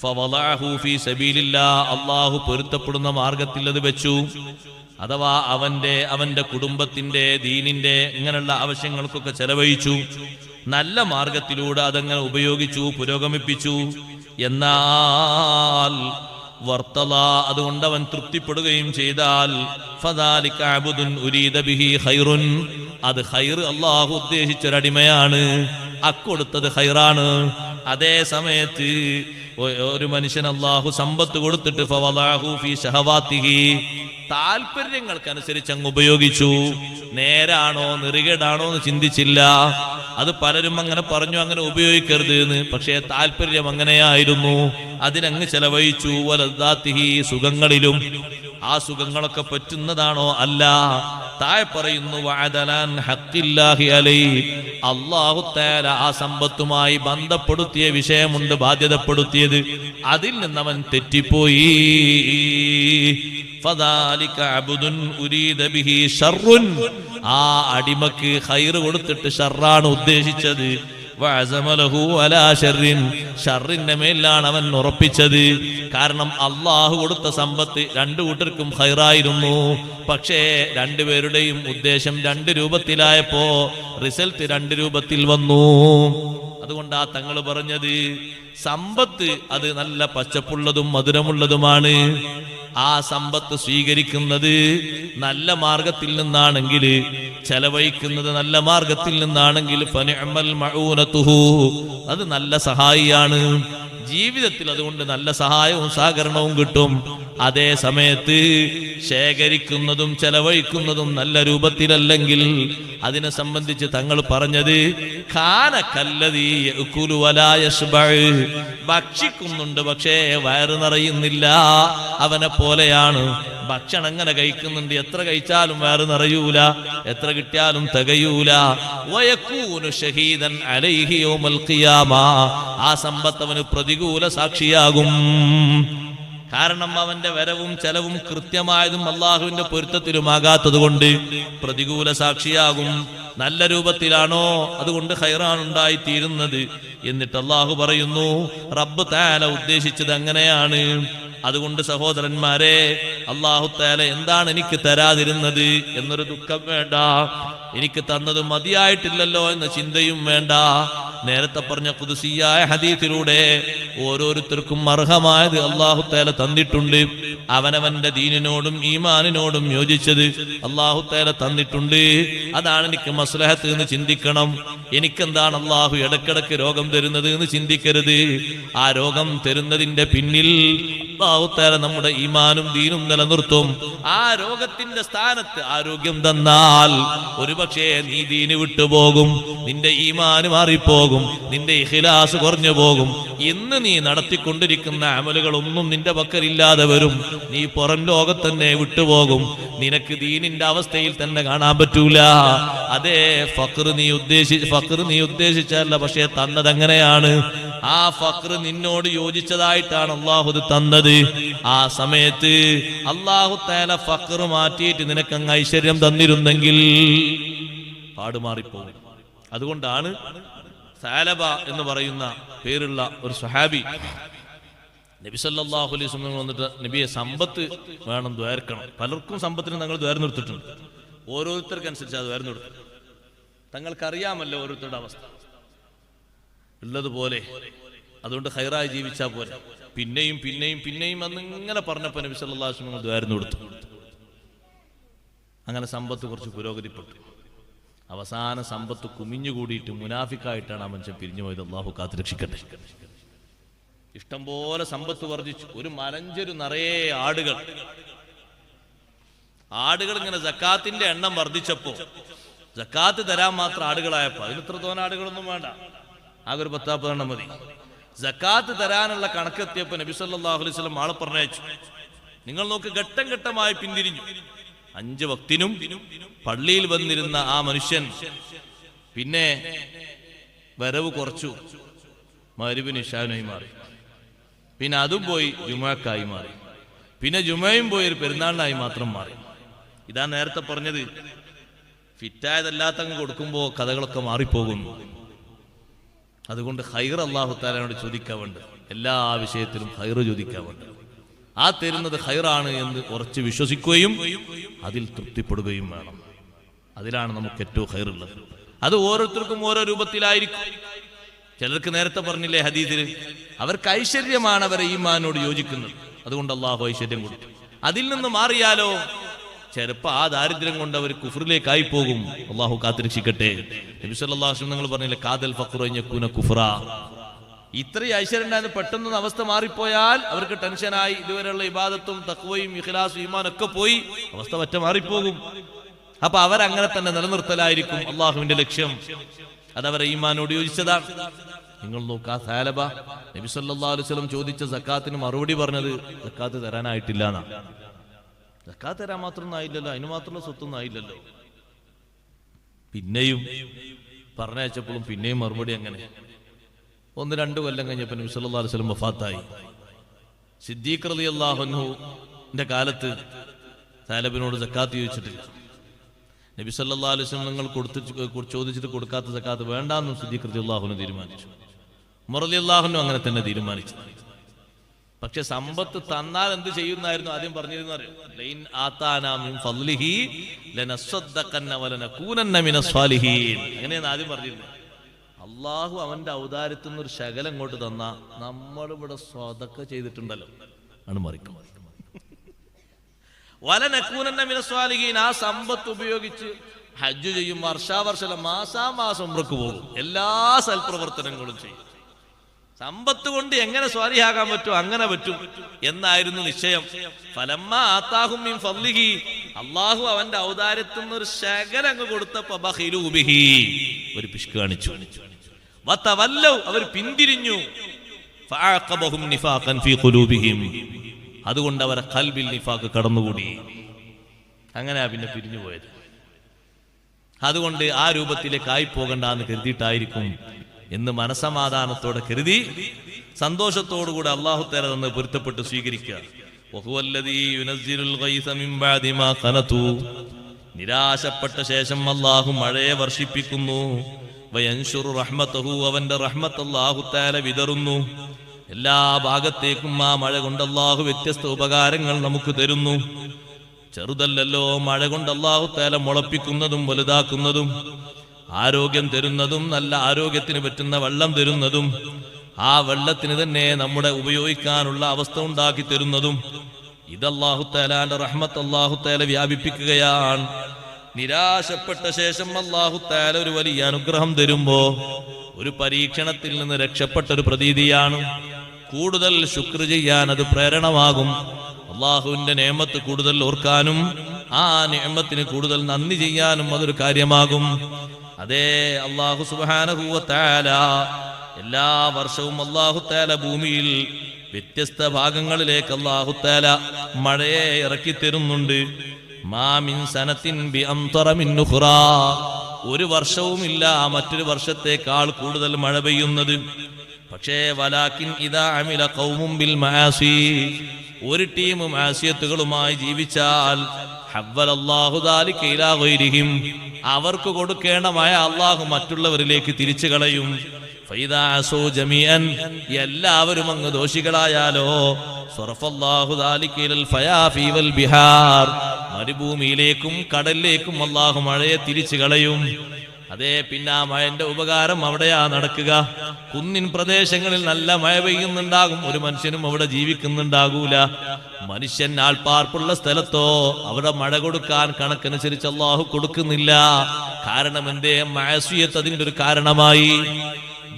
ഫവളഅഹു ഫീ സബീലില്ലാഹ്, അല്ലാഹു പൊരുത്തപ്പെടുന്ന മാർഗത്തിൽ അത് വെച്ചു, അഥവാ അവന്റെ കുടുംബത്തിന്റെ ദീനിന്റെ ഇങ്ങനെയുള്ള ആവശ്യങ്ങൾക്കൊക്കെ ചെലവഴിച്ചു, നല്ല മാർഗത്തിലൂടെ അതങ്ങനെ ഉപയോഗിച്ചു, പുരോഗമിപ്പിച്ചു. എന്നാൽ വർത്തല, അതുകൊണ്ട് അവൻ തൃപ്തിപ്പെടുകയും ചെയ്താൽ ഫദാലിക അബ്ദുൻ ഉരീദ ബിഹി ഖൈറുൻ, അത് ഖൈർ അല്ലാഹു ഉദ്ദേശിച്ചൊരടിമയാണ്, അക്കൊടുത്തത് ഖൈറാണ്. അതേ സമയത്ത് ഒരു മനുഷ്യൻ അല്ലാഹു സമ്പത്ത് കൊടുത്തിട്ട് ഫവളഅഹു ഫീ ശഹവാതിഹി, താല്പര്യങ്ങൾക്കനുസരിച്ച് അങ്ങ് ഉപയോഗിച്ചു, നേരാണോ നെറുകേടാണോ എന്ന് ചിന്തിച്ചില്ല. അത് പലരും അങ്ങനെ പറഞ്ഞു, അങ്ങനെ ഉപയോഗിക്കരുത് എന്ന്. പക്ഷേ താല്പര്യം അങ്ങനെയായിരുന്നു, അതിനങ്ങ് ചെലവഴിച്ചു. വലദ്ദാതിഹി, സുഖങ്ങളിലും. ആ സുഖങ്ങളൊക്കെ പറ്റുന്നതാണോ? അല്ല. താഴെ പറയുന്നു വഅദലാൻ ഹഖില്ലാഹി അലൈഹി, അല്ലാഹു തആല ആ സമ്പത്തുമായി ബന്ധപ്പെടുത്തിയ വിഷയമുണ്ട്, ബാധ്യതപ്പെടുത്തിയത്, അതിൽ നിന്നവൻ തെറ്റിപ്പോയി. ഫദാലിക അബ്ദുൻ ഉരീദ ബിഹി ശർറുൻ, ആ അടിമക്ക് ഖൈർ കൊടുത്തിട്ട് ഷർറാണ് ഉദ്ദേശിച്ചത്. വഅസമലഹു അലാ ശർറിൻ, ഷർറിന്റെ മേലാണ് അവൻ ഉറപ്പിച്ചത്. കാരണം അല്ലാഹു കൊടുത്ത സമ്പത്ത് രണ്ടു കൂട്ടർക്കും ഖൈറായിരുന്നു. പക്ഷേ രണ്ടുപേരുടെയും ഉദ്ദേശം രണ്ട് രൂപത്തിലായപ്പോ റിസൾട്ട് രണ്ട് രൂപത്തിൽ വന്നു. അതുകൊണ്ടാ തങ്ങൾ പറഞ്ഞത് സമ്പത്ത് അത് നല്ല പച്ചപ്പുള്ളതും മധുരമുള്ളതുമാണ്. ആ സമ്പത്ത് സ്വീകരിക്കുന്നത് നല്ല മാർഗത്തിൽ നിന്നാണെങ്കിൽ, ചെലവഴിക്കുന്നത് നല്ല മാർഗത്തിൽ നിന്നാണെങ്കിൽ ഫനിഅമൽ മഊനതുഹു, അത് നല്ല സഹായിയാണ്. ജീവിതത്തിൽ അതുകൊണ്ട് നല്ല സഹായവും സഹകരണവും കിട്ടും. അതേ സമയത്ത് ശേഖരിക്കുന്നതും ചെലവഴിക്കുന്നതും നല്ല രൂപത്തിലല്ലെങ്കിൽ അതിനെ സംബന്ധിച്ച് തങ്ങൾ പറഞ്ഞത് ഖാന കല്ലദീ യഅകുലു വലാ യശ്ബഉ, ഭക്ഷിക്കുന്നുണ്ട് പക്ഷേ വയറ് നിറയുന്നില്ല, അവനെ പോലെയാണ്. ഭക്ഷണം അങ്ങനെ കഴിക്കുന്നുണ്ട്, എത്ര കഴിച്ചാലും വയറ് നിറയൂല, എത്ര കിട്ടിയാലും തികയൂല. വയകൂനു ഷഹീദൻ അലൈഹി യൗമൽ ഖിയാമ, ആ സമ്പത്ത് അവന് പ്രതികൂല സാക്ഷിയാകും. കാരണം അവന്റെ വരവും ചെലവും കൃത്യമായതും അള്ളാഹുവിന്റെ പൊരുത്തത്തിലുമാകാത്തത് കൊണ്ട് പ്രതികൂല സാക്ഷിയാകും. നല്ല രൂപത്തിലാണോ അതുകൊണ്ട് ഖൈറാണ് ഉണ്ടായിത്തീരുന്നത്. എന്നിട്ട് അള്ളാഹു പറയുന്നു റബ്ബ് തആല ഉദ്ദേശിച്ചത് അങ്ങനെയാണ്. അതുകൊണ്ട് സഹോദരന്മാരെ, അല്ലാഹു തആല എന്താണ് എനിക്ക് തരാതിരുന്നത് എന്നൊരു ദുഃഖം വേണ്ട, എനിക്ക് തന്നത് മതിയായിട്ടില്ലല്ലോ എന്ന ചിന്തയും വേണ്ട. നേരത്തെ പറഞ്ഞ ഖുദ്സിയായ ഹദീസിലൂടെ ഓരോരുത്തർക്കും അർഹമായത് അല്ലാഹു തആല തന്നിട്ടുണ്ട്. അവനവന്റെ ദീനിനോടും ഈമാനിനോടും യോജിച്ചത് അല്ലാഹു തആല തന്നിട്ടുണ്ട്. അതാണ് എനിക്ക് മസ്ലഹത്ത് എന്ന് ചിന്തിക്കണം. എനിക്കെന്താണ് അല്ലാഹു ഇടക്കിടക്ക് രോഗം തരുന്നത് എന്ന് ചിന്തിക്കരുത്. ആ രോഗം തരുന്നതിന്റെ പിന്നിൽ അല്ലാഹു തആല നമ്മുടെ ഈമാനും ദീനും നിലനിർത്തും. ആ രോഗത്തിന്റെ സ്ഥാനത്ത് ആരോഗ്യം തന്നാൽ ഒരുപക്ഷേ നീ ദീന് വിട്ടുപോകും, നിന്റെ ഈമാന് മാറിപ്പോകും, നിന്റെ ഇഖ്ലാസ് കുറഞ്ഞു പോകും. ഇന്ന് നീ നടത്തിക്കൊണ്ടിരിക്കുന്ന അമലുകളൊന്നും നിന്റെ പക്കലില്ലാതെ വരും. നീ പുറം ലോകത്ത് തന്നെ വിട്ടുപോകും. നിനക്ക് ദീനിന്റെ അവസ്ഥയിൽ തന്നെ കാണാൻ പറ്റൂല. അതേ ഫഖർ നീ ഉദ്ദേശിച്ചല്ല, പക്ഷേ തന്നത് എങ്ങനെയാണ്? ആ ഫഖർ നിന്നോട് യോജിച്ചതായിട്ടാണ് അല്ലാഹു തന്നത്. ആ സമയത്ത് അല്ലാഹു തആല ഫഖർ മാറ്റിയിട്ട് നിനക്ക് അങ്ങ് ഐശ്വര്യം തന്നിരുന്നെങ്കിൽ പാടുമാറിപ്പോകും. അതുകൊണ്ടാണ് സാലബ എന്ന് പറയുന്ന പേരുള്ള ഒരു സ്വഹാബി നബി സല്ലല്ലാഹു അലൈഹി വസല്ലം വന്നിട്ട് നബിയെ സമ്പത്ത് വേണം, ദ്വാരക്കണം. പലർക്കും സമ്പത്തിന് തങ്ങൾ ദ്വാരം നിർത്തിയിട്ടുണ്ട്. ഓരോരുത്തർക്കനുസരിച്ച് അത് ദ്വാരം നിർത്തും. തങ്ങൾക്കറിയാമല്ലോ ഓരോരുത്തരുടെ അവസ്ഥ. ഉള്ളതുപോലെ. അതുകൊണ്ട് ഖൈറായി ജീവിച്ചാൽ പോലെ. പിന്നെയും പിന്നെയും പിന്നെയും അന്നിങ്ങനെ പറഞ്ഞപ്പോൾ നബി സല്ലല്ലാഹു അലൈഹി വസല്ലം ദ്വാരന്ന് കൊടുത്തു. അങ്ങനെ സമ്പത്ത് കുറച്ച് പുരോഗതിപ്പെട്ടു. അവസാന സമ്പത്ത് കുമിഞ്ഞുകൂടിയിട്ട് മുനാഫിക്കായിട്ടാണ് ആ മനുഷ്യൻ പിരിഞ്ഞു പോയത്. അള്ളാഹു കാത്തുരക്ഷിക്കട്ടെ. ഇഷ്ടം പോലെ സമ്പത്ത് വർദ്ധിച്ചു. ഒരു മലഞ്ചൊരു നിറയെ ആടുകൾ ഇങ്ങനെ സക്കാത്തിന്റെ എണ്ണം വർദ്ധിച്ചപ്പോ, സക്കാത്ത് തരാൻ മാത്രം ആടുകളായപ്പോ, അതിന് ഇത്ര തോന്ന ആടുകളൊന്നും വേണ്ട, ആകെ ഒരു 10-40 എണ്ണം മതി. സക്കാത്ത് തരാനുള്ള കണക്കെത്തിയപ്പോ നബി സല്ലല്ലാഹു അലൈഹി വസല്ലം ആളെ പറഞ്ഞയച്ചു. നിങ്ങൾ നോക്ക്, ഘട്ടം ഘട്ടമായി പിന്തിരിഞ്ഞു. 5 വക്തിനും പള്ളിയിൽ വന്നിരുന്ന ആ മനുഷ്യൻ പിന്നെ വരവ് കുറച്ചു, മഗ്‌രിബിന് ഇശാനായി മാറി. പിന്നെ അതും പോയി ജുമുഅക്കായി മാറി. പിന്നെ ജുമുഅയും പോയി ഒരു പെരുന്നാളിനായി മാത്രം മാറി. ഇതാ നേരത്തെ പറഞ്ഞത്, ഫിറ്റായതല്ലാത്തങ്ങ് കൊടുക്കുമ്പോൾ കഥകളൊക്കെ മാറിപ്പോകുന്നു. അതുകൊണ്ട് ഖൈർ അല്ലാഹു തആലയോട് ചോദിക്കാവുണ്ട്. എല്ലാ വിഷയത്തിലും ഖൈർ ചോദിക്കാവുണ്ട്. ആ തരുന്നത് ഖൈറാണ് എന്ന് ഉറച്ച് വിശ്വസിക്കുകയും അതിൽ തൃപ്തിപ്പെടുകയും വേണം. അതിലാണ് നമുക്ക് ഏറ്റവും ഖൈറുള്ളത്. അത് ഓരോരുത്തർക്കും ഓരോ രൂപത്തിലായിരിക്കും. ചിലർക്ക് നേരത്തെ പറഞ്ഞില്ലേ ഹദീസിൽ, അവർക്ക് ഐശ്വര്യമാണ് അവരെ ഈമാനോട് യോജിക്കുന്നത്, അതുകൊണ്ട് അള്ളാഹു ഐശ്വര്യം കൊടുത്തു. അതിൽ നിന്ന് മാറിയാലോ ചിലപ്പോൾ ആ ദാരിദ്ര്യം കൊണ്ട് അവർ കുഫറിലേക്കായി പോകും. അള്ളാഹു കാത്തുരക്ഷിക്കട്ടെ. നബി സല്ലല്ലാഹു അലൈഹി വസല്ലം നിങ്ങൾ പറഞ്ഞില്ലേ, കാദൽ ഫഖ്റു അൻ യകൂന കുഫ്റ. ഇത്രയും ഐശ്വര്യം ഉണ്ടായിരുന്ന പെട്ടെന്ന് അവസ്ഥ മാറിപ്പോയാൽ അവർക്ക് ടെൻഷനായി, ഇതുവരെയുള്ള ഇബാദത്തും തഖ്വയും ഇഖ്ലാസും ഈമാനൊക്കെ പോയി, അവസ്ഥ പറ്റ മാറിപ്പോകും. അപ്പൊ അവരങ്ങനെ തന്നെ നിലനിർത്തലായിരിക്കും അള്ളാഹുവിന്റെ ലക്ഷ്യം. അതവരെ ഈമാനോട് യോജിച്ചതാണ്. നിങ്ങൾ നോക്കാ, സാലബ നബി സല്ലല്ലാഹു അലൈഹി വസല്ലം ചോദിച്ച സക്കാത്തിന് മറുപടി പറഞ്ഞത് സക്കാത്ത് തരാനായിട്ടില്ല എന്നാ. സക്കാത്ത് തരാൻ മാത്രമൊന്നും ആയില്ലല്ലോ, അതിന് മാത്രമുള്ള സ്വത്തൊന്നും ആയില്ലല്ലോ. പിന്നെയും പറഞ്ഞയച്ചപ്പോഴും പിന്നെയും മറുപടി അങ്ങനെ. 1-2 കൊല്ലം കഴിഞ്ഞപ്പോൾ നബി സല്ലല്ലാഹു അലൈഹി വസല്ലം വഫാത്തായി. സിദ്ദീഖ് റളിയല്ലാഹു അൻഹുവിന്റെ കാലത്ത് സാലബിനോട് സക്കാത്ത് ചോദിച്ചിട്ടില്ല. നബി സല്ലല്ലാഹു അലൈഹി വസല്ലം നിങ്ങൾ ചോദിച്ചിട്ട് കൊടുക്കാത്ത സക്കാത്ത് വേണ്ടാന്നും സിദ്ദീഖ് റളിയല്ലാഹു അൻഹു തീരുമാനിച്ചു. ഉമർ റളിയല്ലാഹു അൻഹു അങ്ങനെ തന്നെ തീരുമാനിച്ചു. പക്ഷെ സമ്പത്ത് തന്നാൽ എന്ത് ചെയ്യുന്നായിരുന്നു ആദ്യം പറഞ്ഞിരുന്നു അറിയോ? ലൈൻ ആതാനാ മിൻ ഫദ്ലിഹി ലനസ്സദ്ദഖന്ന വലനകൂനന്ന മിനസ് സാലിഹീൻ. അങ്ങനെയാണ് ആദ്യം പറഞ്ഞിരുന്നത്. അള്ളാഹു അവന്റെ ഔദാര്യത്തിൽ നിന്ന് ഒരു ശകലം ഇങ്ങോട്ട് തന്നാ നമ്മളിവിടെ സ്വതക്ക ചെയ്തിട്ടുണ്ടല്ലോ, ആണ് മറിക്കും. വലനകൂനന്ന മിനസ് സാലിഹീൻ. ആ സമ്പത്ത് ഉപയോഗിച്ച് ഹജ്ജ് ചെയ്യും, വർഷാവർഷം മാസാമാസം ഉംറക്ക് പോകും, എല്ലാ സൽപ്രവർത്തനങ്ങളും ചെയ്യും. സമ്പത്ത് കൊണ്ട് എങ്ങനെ സ്വാലിഹാകാൻ പറ്റും അങ്ങനെ പറ്റും എന്നായിരുന്നു നിശ്ചയം. ഫലമ്മാ ആതാഹും മിൻ ഫദ്ലിഹി, അല്ലാഹു അവന്റെ ഔദാര്യത്തിൽ നിന്ന് ഒരു ശകലം അങ്ങ് കൊടുത്തപ്പോ ബഖിലൂ ബിഹി, ഒരു പിശുക്ക് കാണിച്ചു. വതവല്ലൗ, അവർ പിന്തിരിഞ്ഞു. ഫഅഖബഹും നിഫാഖൻ ഫീ ഖുലൂബിഹിം, അതുകൊണ്ട് അവരെ ഖൽബിൽ നിഫാഖ് കടന്നുകൂടി. അങ്ങനെയാ പിന്നെ പിരിഞ്ഞു പോയത്. അതുകൊണ്ട് ആ രൂപത്തിലേക്ക് ആയി പോകണ്ടെന്ന് കരുതിയിട്ടായിരിക്കും എന്ന് മനസമാധാനത്തോടെ കരുതി സന്തോഷത്തോടുകൂടെ അല്ലാഹു തആല തന്ന് പൊരുത്തപ്പെട്ട് സ്വീകരിക്കുക. വഹുവല്ലദീ യുനസ്സിലുൽ ഗൈസ മിൻ ബഅദി മാ ഖനതു, നിരാശപ്പെട്ട ശേഷം അല്ലാഹു മഴയെ വർഷിപ്പിക്കുന്നു. വയൻശുറു റഹ്മതഹു, അവന്റെ റഹ്മത്ത് അല്ലാഹു തആല വിതറുന്നു. എല്ലാ ഭാഗത്തേക്കും ആ മഴ കൊണ്ട് അല്ലാഹു വ്യത്യസ്ത ഉപകാരങ്ങൾ നമുക്ക് തരുന്നു. ചെറുതല്ലല്ലോ മഴ കൊണ്ട് അല്ലാഹു തആല മുളപ്പിക്കുന്നതും വലുതാക്കുന്നതും, ആരോഗ്യം തരുന്നതും, നല്ല ആരോഗ്യത്തിന് പറ്റുന്ന വെള്ളം തരുന്നതും, ആ വെള്ളത്തിന് തന്നെ നമ്മുടെ ഉപയോഗിക്കാനുള്ള അവസ്ഥ ഉണ്ടാക്കി തരുന്നതും. ഇത് അല്ലാഹു തആലാന്റെ റഹ്മത്ത് അല്ലാഹു തആല വ്യാപിപ്പിക്കുകയാണ്. നിരാശപ്പെട്ട ശേഷം അല്ലാഹു തആല ഒരു വലിയ അനുഗ്രഹം തരുമ്പോ ഒരു പരീക്ഷണത്തിൽ നിന്ന് രക്ഷപ്പെട്ട ഒരു പ്രതീതിയാണ്. കൂടുതൽ ശുക്ർ ചെയ്യാൻ അത് പ്രേരണമാകും. അല്ലാഹുവിന്റെ നിഅമത്ത് കൂടുതൽ ഓർക്കാനും ആ നിഅമത്തിന് കൂടുതൽ നന്ദി ചെയ്യാനും അതൊരു കാര്യമാകും. അതേ അല്ലാഹു സുബ്ഹാനഹു വ തആല എല്ലാ വർഷവും അല്ലാഹു തആല ഭൂമിയിൽ വ്യത്യസ്ത ഭാഗങ്ങളിലേക്ക് അല്ലാഹു തആല മഴയെ ഇറക്കി തരുന്നുണ്ട്. മാ മിൻ സനത്തിൻ ബി അംതറ മിൻ ഉഖ്റാ, ഒരു വർഷവുമില്ല മറ്റൊരു വർഷത്തേക്കാൾ കൂടുതൽ മഴ പെയ്യുന്നത്. പക്ഷേ വലാകിൻ ഇദാ അമില ഖൗമുൻ ബിൽ മആസി, ഒരു ടീം മാസിയത്തുകളുമായി ജീവിച്ചാൽ ഹവ്വലല്ലാഹു ദാലിക ഇലാ ഗൈരിഹിം, അവർക്ക് കൊടുക്കേണ്ടമായ അല്ലാഹു മറ്റുള്ളവരിലേക്ക് തിരിച്ചു കളയും. ഫൈദാ അസൂ ജമീഅൻ, എല്ലാവരും അങ്ങ് ദോഷികളായാലോ സ്വറഫല്ലാഹു ദാലിക ഇലൽ ഫയാഫി വൽ ബിഹാർ, മരുഭൂമിയിലേക്കും കടലിലേക്കും അല്ലാഹു മഴയെ തിരിച്ചു കളയും. അതേ, പിന്നെ ആ മഴന്റെ ഉപകാരം അവിടെയാ നടക്കുക. കുന്നിൻ പ്രദേശങ്ങളിൽ നല്ല മഴ പെയ്യുന്നുണ്ടാകും, ഒരു മനുഷ്യനും അവിടെ ജീവിക്കുന്നുണ്ടാകൂല. മനുഷ്യൻ ആൾപ്പാർപ്പുള്ള സ്ഥലത്തോ അവിടെ മഴ കൊടുക്കാൻ കണക്കനുസരിച്ച് അള്ളാഹു കൊടുക്കുന്നില്ല. കാരണം എന്തേ? മഅസിയത്ത് അതിന്റെ ഒരു കാരണമായി.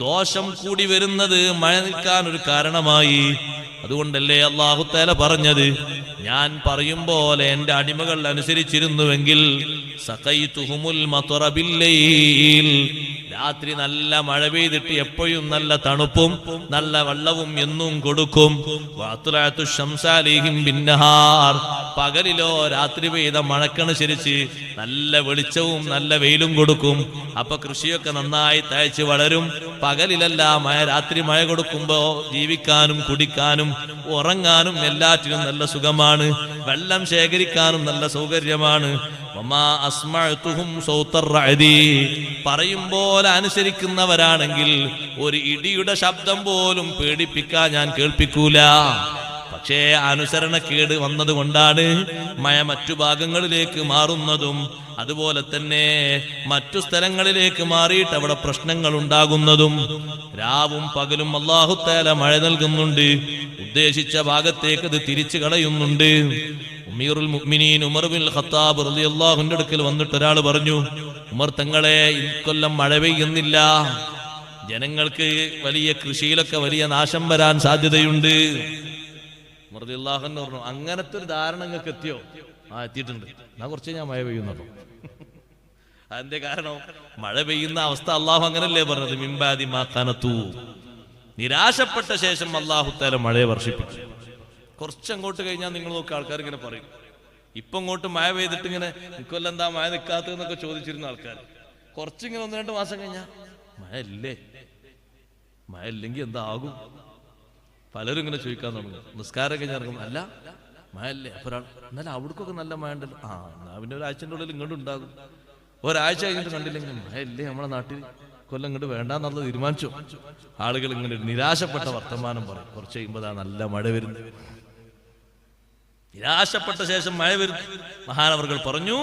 ദോഷം കൂടി വരുന്നത് മഴ നിൽക്കാൻ ഒരു കാരണമായി. അതുകൊണ്ടല്ലേ അല്ലാഹു തആല പറഞ്ഞത്, ഞാൻ പറയും പോലെ എന്റെ അടിമകൾ അനുസരിച്ചിരുന്നുവെങ്കിൽ സഖൈതുഹുമുൽ മത്റ ബില്ലൈൽ, രാത്രി നല്ല മഴ പെയ്തിട്ട് എപ്പോഴും നല്ല തണുപ്പും നല്ല വെള്ളവും എന്നും കൊടുക്കും. വഅത്ലഅതു ശംസ അലൈഹിം ബിന്നഹാർ, പകലിലോ രാത്രി പെയ്ത മഴക്കനുസരിച്ച് നല്ല വെളിച്ചവും നല്ല വെയിലും കൊടുക്കും. അപ്പൊ കൃഷിയൊക്കെ നന്നായി തഴച്ച് വളരും. പകലിലല്ല മഴ, രാത്രി മഴ കൊടുക്കുമ്പോ ജീവിക്കാനും കുടിക്കാനും ഉറങ്ങാനും എല്ലാറ്റിനും നല്ല സുഖമാണ്. വെള്ളം ശേഖരിക്കാനും നല്ല സൗകര്യമാണ്. പറയും പോലെ അനുസരിക്കുന്നവരാണെങ്കിൽ ഒരു ഇടിയുടെ ശബ്ദം പോലും പേടിപ്പിക്കാൻ ഞാൻ കേൾപ്പിക്കൂല. പക്ഷേ അനുസരണക്കേട് വന്നതുകൊണ്ടാണ് മഴ മറ്റു ഭാഗങ്ങളിലേക്ക് മാറുന്നതും അതുപോലെ തന്നെ മറ്റു സ്ഥലങ്ങളിലേക്ക് മാറിയിട്ട് അവിടെ പ്രശ്നങ്ങൾ ഉണ്ടാകുന്നതും. രാവും പകലും അല്ലാഹു തആല മഴ നൽകുന്നുണ്ട്, ഉദ്ദേശിച്ച ഭാഗത്തേക്ക് ഇത് തിരിച്ചു കളയുന്നുണ്ട്. അമീറുൽ മുഅ്മിനീൻ ഉമർ ബിൻ ഖത്താബ് റളിയല്ലാഹു അൻഹുവിന്റെ അടുക്കൽ വന്നിട്ട് ഒരാൾ പറഞ്ഞു, ഉമർ തങ്ങളെ, ഇക്കൊല്ലം മഴ പെയ്യുന്നില്ല, ജനങ്ങൾക്ക് വലിയ കൃഷിയിലൊക്കെ വലിയ നാശം വരാൻ സാധ്യതയുണ്ട്. ഉമർ റളിയല്ലാഹു അൻഹു പറഞ്ഞു, അങ്ങനത്തെ ഒരു ധാരണ നിങ്ങൾക്ക് എത്തിയോ? ആ, എത്തിയിട്ടുണ്ട്. എന്നാ കുറച്ച് ഞാൻ മഴ പെയ്യുന്നുള്ളൂ. അതിന്റെ കാരണം മഴ പെയ്യുന്ന അവസ്ഥ അള്ളാഹു അങ്ങനല്ലേ പറഞ്ഞത്, മിംബാദി മാ ഖനതു, നിരാശപ്പെട്ട ശേഷം അല്ലാഹു തആല മഴയെ വർഷിപ്പിച്ചു. കുറച്ചങ്ങോട്ട് കഴിഞ്ഞാൽ നിങ്ങൾ നോക്കുക, ആൾക്കാർ ഇങ്ങനെ പറയും, ഇപ്പൊ ഇങ്ങോട്ട് മഴ പെയ്തിട്ട് ഇങ്ങനെ ഇക്കൊല്ലം എന്താ മഴ നിൽക്കാത്തതെന്നൊക്കെ ചോദിച്ചിരുന്ന ആൾക്കാർ കുറച്ചിങ്ങനെ 1-2 മാസം കഴിഞ്ഞാൽ മഴ ഇല്ലേ, മഴ ഇല്ലെങ്കിൽ എന്താകും? പലരും ഇങ്ങനെ ചോദിക്കാൻ തുടങ്ങും. നിസ്കാരം കഴിഞ്ഞ് ഇറങ്ങും, അല്ല മഴ അല്ലേ? അപ്പൊ ഒരാൾ, എന്നാലും അവിടേക്കൊക്കെ നല്ല മഴ ഉണ്ടല്ലോ. ആ, എന്നാ പിന്നെ ഒരാഴ്ചൻ്റെ ഉള്ളിൽ ഇങ്ങോട്ട് ഉണ്ടാകും. ഒരാഴ്ച കഴിഞ്ഞിട്ട് കണ്ടില്ലെങ്കിൽ മഴ ഇല്ലേ നമ്മളെ നാട്ടിൽ, കൊല്ലം ഇങ്ങോട്ട് വേണ്ടാന്നുള്ളത് തീരുമാനിച്ചു. ആളുകൾ ഇങ്ങനെ നിരാശപ്പെട്ട വർത്തമാനം പറയും. കുറച്ച് കഴിയുമ്പോൾ നല്ല മഴ വരുന്നു. നിരാശപ്പെട്ട ശേഷം മഴ വരുന്നു. മഹാനവർകൾ പറഞ്ഞു,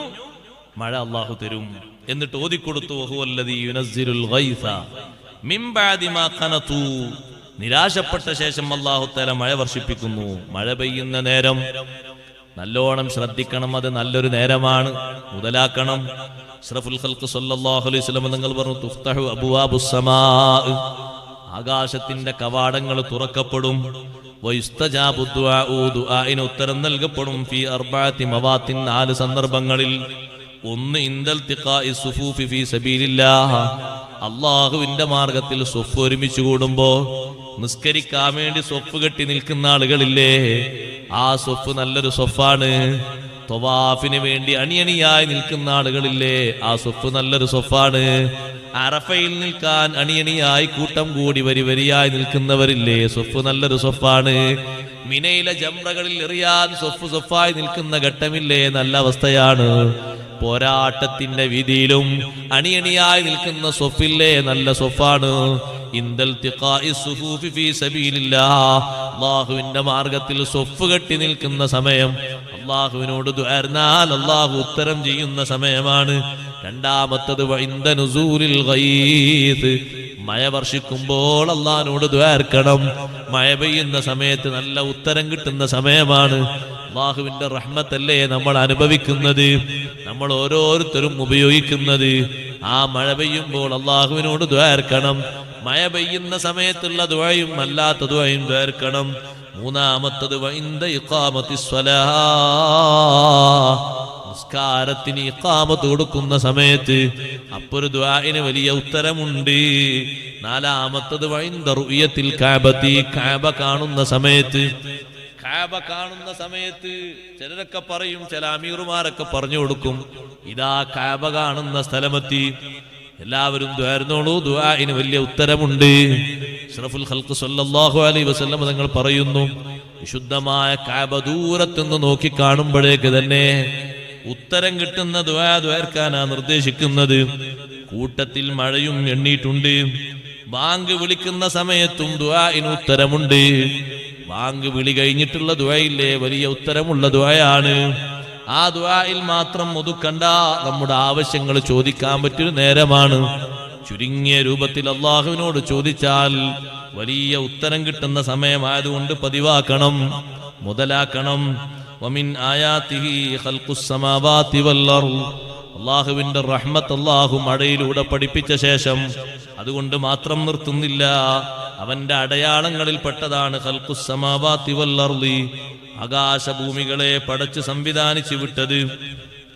മഴ അല്ലാഹു തരും. എന്നിട്ട് ഓതിക്കൊടുത്തു, വഹുവല്ലദീ യുനസ്സിലുൽ ഗൈസ മിൻ ബഅദി മാ ഖനതു, നിരാശപ്പെട്ട ശേഷം അല്ലാഹു തആല മഴ വർഷിപ്പിക്കുന്നു. മഴ പെയ്യുന്ന നേരം നല്ലോണം ശ്രദ്ധിക്കണം, അത് നല്ലൊരു നേരമാണ്, മുതലാക്കണം. അഷ്റഫുൽ ഖൽഖ് സല്ലല്ലാഹു അലൈഹി വസല്ലം തങ്ങൾ പറഞ്ഞു, തുഫ്തഹു അബ്വാബുസ് സമാ, ആകാശത്തിന്റെ കവാടങ്ങൾ തുറക്കപ്പെടും. വയുസ്തജാബു ദുആഉ, ദുആഇന് ഉത്തരം നൽകപ്പെടും. ഫീ അർബഅതി മവാത്തിൻ, 4 സന്ദർഭങ്ങളിൽ. ഒന്ന്, ഇൻദൽ തിഖാഇ സുഫൂഫി ഫീ സബീലില്ലാഹ്, അല്ലാഹുവിന്റെ മാർഗത്തിൽ സ്വഫ് ഒരുമിച്ച് കൂടുമ്പോ നിസ്കരിക്കാൻ വേണ്ടി സ്വഫ് കെട്ടി നിൽക്കുന്ന ആളുകളില്ലേ, ആ സ്വഫ് നല്ലൊരു സ്വഫാണ്. ത്വവാഫിന് വേണ്ടി അണിയണിയായി നിൽക്കുന്ന ആളുകളില്ലേ, ആ സ്വഫ് നല്ലൊരു സ്വഫാണ്. അറഫയിൽ നിൽക്കാൻ അണിയണിയായി കൂട്ടം കൂടി വരി വരിയായി നിൽക്കുന്നവരില്ലേ, സ്വഫ് നല്ലൊരു സ്വഫാണ്. മിനയിലെ ജംറകളിൽ എറിയാൻ സ്വഫായി നിൽക്കുന്ന ഘട്ടമില്ലേ, നല്ല അവസ്ഥയാണ്. പോരാട്ടത്തിന്റെ വീതിയിലും അണിയണിയായി നിൽക്കുന്ന സ്വഫില്ലേ, നല്ല സ്വഫാണ്. ഇൻദൽ തിഖാഇ സുഫൂഫി ഫീ സബീലില്ലാഹ്, അല്ലാഹുവിന്റെ മാർഗത്തിൽ സ്വഫ് കെട്ടി നിൽക്കുന്ന സമയം, അല്ലാഹുവിനോട് ദുആർന്നാൽ അല്ലാഹു ഉത്തരം ചെയ്യുന്ന സമയമാണ്. രണ്ടാമത്തത് വഇൻദ നുസൂലിൽ ഗൈസ്, മഴ വർഷിക്കുമ്പോൾ അല്ലാഹുവിനോട് ദുആർക്കണം. മഴ പെയ്യുന്ന സമയത്ത് നല്ല ഉത്തരം കിട്ടുന്ന സമയമാണ്. അല്ലാഹുവിന്റെ റഹ്മത്തല്ലേ നമ്മൾ അനുഭവിക്കുന്നത്, നമ്മൾ ഓരോരുത്തരും ഉപയോഗിക്കുന്നത്. ആ മഴ പെയ്യുമ്പോൾ അല്ലാഹുവിനോട് ദുആർക്കണം. മഴ പെയ്യുന്ന സമയത്തുള്ള ദുആയും അല്ലാത്ത ദുആയും ദുആർക്കണം. മൂന്നാമത്തത് വഇൻദ ഇഖാമത്തിസ് സ്വലാഹ്, നിസ്കാരത്തിന് ഇഖാമത്ത് കൊടുക്കുന്ന സമയത്ത് അപ്പൊരു ദുആഇന് വലിയ ഉത്തരമുണ്ട്. നാലാമത്തത് വഇൻദ റുയത്തിൽ കഅബതി, കഅബ കാണുന്ന സമയത്ത്. കഅബ കാണുന്ന സമയത്ത് ചിലരൊക്കെ പറയും, ചില അമീറുമാരൊക്കെ പറഞ്ഞു കൊടുക്കും, ഇതാ കഅബ കാണുന്ന സ്ഥലമെത്തി, എല്ലാവരും ദുആർന്നോളൂ, ദുആഇന് വലിയ ഉത്തരമുണ്ട്. അഷ്റഫുൽ ഖൽഖ് സല്ലല്ലാഹു അലൈഹി വസല്ലം തങ്ങൾ പറയുന്നു, വിശുദ്ധമായ കഅബ ദൂരത്തുനിന്ന് നോക്കി കാണുമ്പോഴേക്ക് തന്നെ ഉത്തരം കിട്ടുന്ന ദുആ ദുആർക്കാനാണ് നിർദ്ദേശിക്കുന്നത്. കൂട്ടത്തിൽ മഴയും എണ്ണിയിട്ടുണ്ട്. ബാങ്ക് വിളിക്കുന്ന സമയത്തും ദുആഇന് ഉത്തരമുണ്ട്. ബാങ്ക് വിളി കഴിഞ്ഞിട്ടുള്ള ദുആയില്ലേ, വലിയ ഉത്തരമുള്ള ദുആയാണ്. ആ ദുആയിൽ മാത്രം ഒതുക്കണ്ട. നമ്മുടെ ആവശ്യങ്ങൾ ചോദിക്കാൻ പറ്റിയൊരു നേരമാണ്. ചുരുങ്ങിയ രൂപത്തിൽ അള്ളാഹുവിനോട് ചോദിച്ചാൽ വലിയ ഉത്തരം കിട്ടുന്ന സമയമായതുകൊണ്ട് പതിവാക്കണം, മുതലാക്കണം. വമിൻ ആയാതിഹി ഖൽഖുസ് സമാവാതി വൽ അർദ്. അള്ളാഹുവിന്റെ റഹ്മത്ത് അള്ളാഹു മഴയിലൂടെ പഠിപ്പിച്ച ശേഷം അതുകൊണ്ട് മാത്രം നിർത്തുന്നില്ല. അവന്റെ അടയാളങ്ങളിൽ പെട്ടതാണ് ഖൽഖുസ് സമാവാതി വൽ അർദ്, ആകാശഭൂമികളെ പടച്ച് സംവിധാനിച്ചു വിട്ടത്.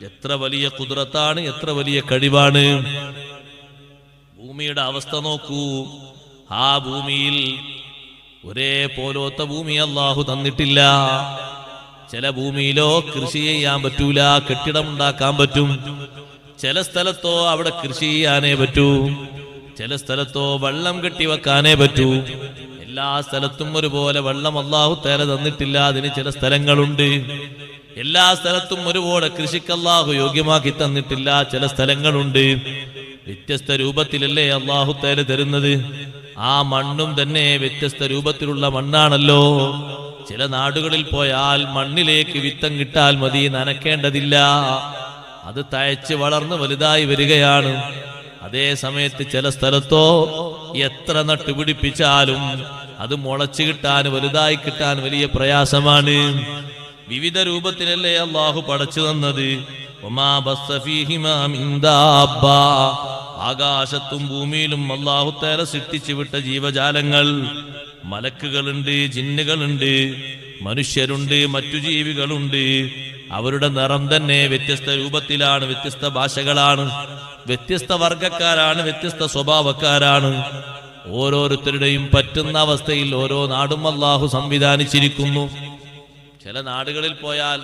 എത്ര വലിയ ഖുദ്റത്താണ്, എത്ര വലിയ കഴിവാണ്. ഭൂമിയുടെ അവസ്ഥ നോക്കൂ. ആ ഭൂമിയിൽ ഒരേ പോലത്തെ ഭൂമി അള്ളാഹു തന്നിട്ടില്ല. ചില ഭൂമിയിലോ കൃഷി ചെയ്യാൻ പറ്റൂല, കെട്ടിടമുണ്ടാക്കാൻ പറ്റും. ചില സ്ഥലത്തോ അവിടെ കൃഷി ചെയ്യാനേ പറ്റൂ. ചില സ്ഥലത്തോ വെള്ളം കെട്ടിവെക്കാനേ പറ്റൂ. എല്ലാ സ്ഥലത്തും ഒരുപോലെ വെള്ളം അള്ളാഹു തആല തന്നിട്ടില്ല. അതിന് ചില സ്ഥലങ്ങളുണ്ട്. എല്ലാ സ്ഥലത്തും ഒരുപോലെ കൃഷിക്ക് അള്ളാഹു യോഗ്യമാക്കി തന്നിട്ടില്ല. ചില സ്ഥലങ്ങളുണ്ട്. വ്യത്യസ്ത രൂപത്തിലല്ലേ അള്ളാഹു തആല തരുന്നത്. ആ മണ്ണും തന്നെ വ്യത്യസ്ത രൂപത്തിലുള്ള മണ്ണാണല്ലോ. ചില നാടുകളിൽ പോയാൽ മണ്ണിലേക്ക് വിത്തം കിട്ടാൽ മതി, നനയ്ക്കേണ്ടതില്ല. അത് തഴച്ച് വളർന്ന് വലുതായി വരികയാണ്. അതേ സമയത്ത് ചില സ്ഥലത്തോ എത്ര നട്ടുപിടിപ്പിച്ചാലും അത് മുളച്ചു കിട്ടാൻ, വലുതായി കിട്ടാൻ വലിയ പ്രയാസമാണ്. വിവിധ രൂപത്തിലല്ലേ അള്ളാഹു പടച്ചു തന്നത്. ആകാശത്തും ഭൂമിയിലും അല്ലാഹു തആല സൃഷ്ടിച്ചു വിട്ട ജീവജാലങ്ങൾ, മലക്കുകളുണ്ട്, ജിന്നുകളുണ്ട്, മനുഷ്യരുണ്ട്, മറ്റു ജീവികളുണ്ട്. അവരുടെ നിറം തന്നെ വ്യത്യസ്ത രൂപത്തിലാണ്, വ്യത്യസ്ത ഭാഷകളാണ്, വ്യത്യസ്ത വർഗക്കാരാണ്, വ്യത്യസ്ത സ്വഭാവക്കാരാണ്. ഓരോരുത്തരുടെയും പറ്റുന്ന അവസ്ഥയിൽ ഓരോ നാടും അല്ലാഹു സംവിധാനിച്ചിരിക്കുന്നു. ചില നാടുകളിൽ പോയാൽ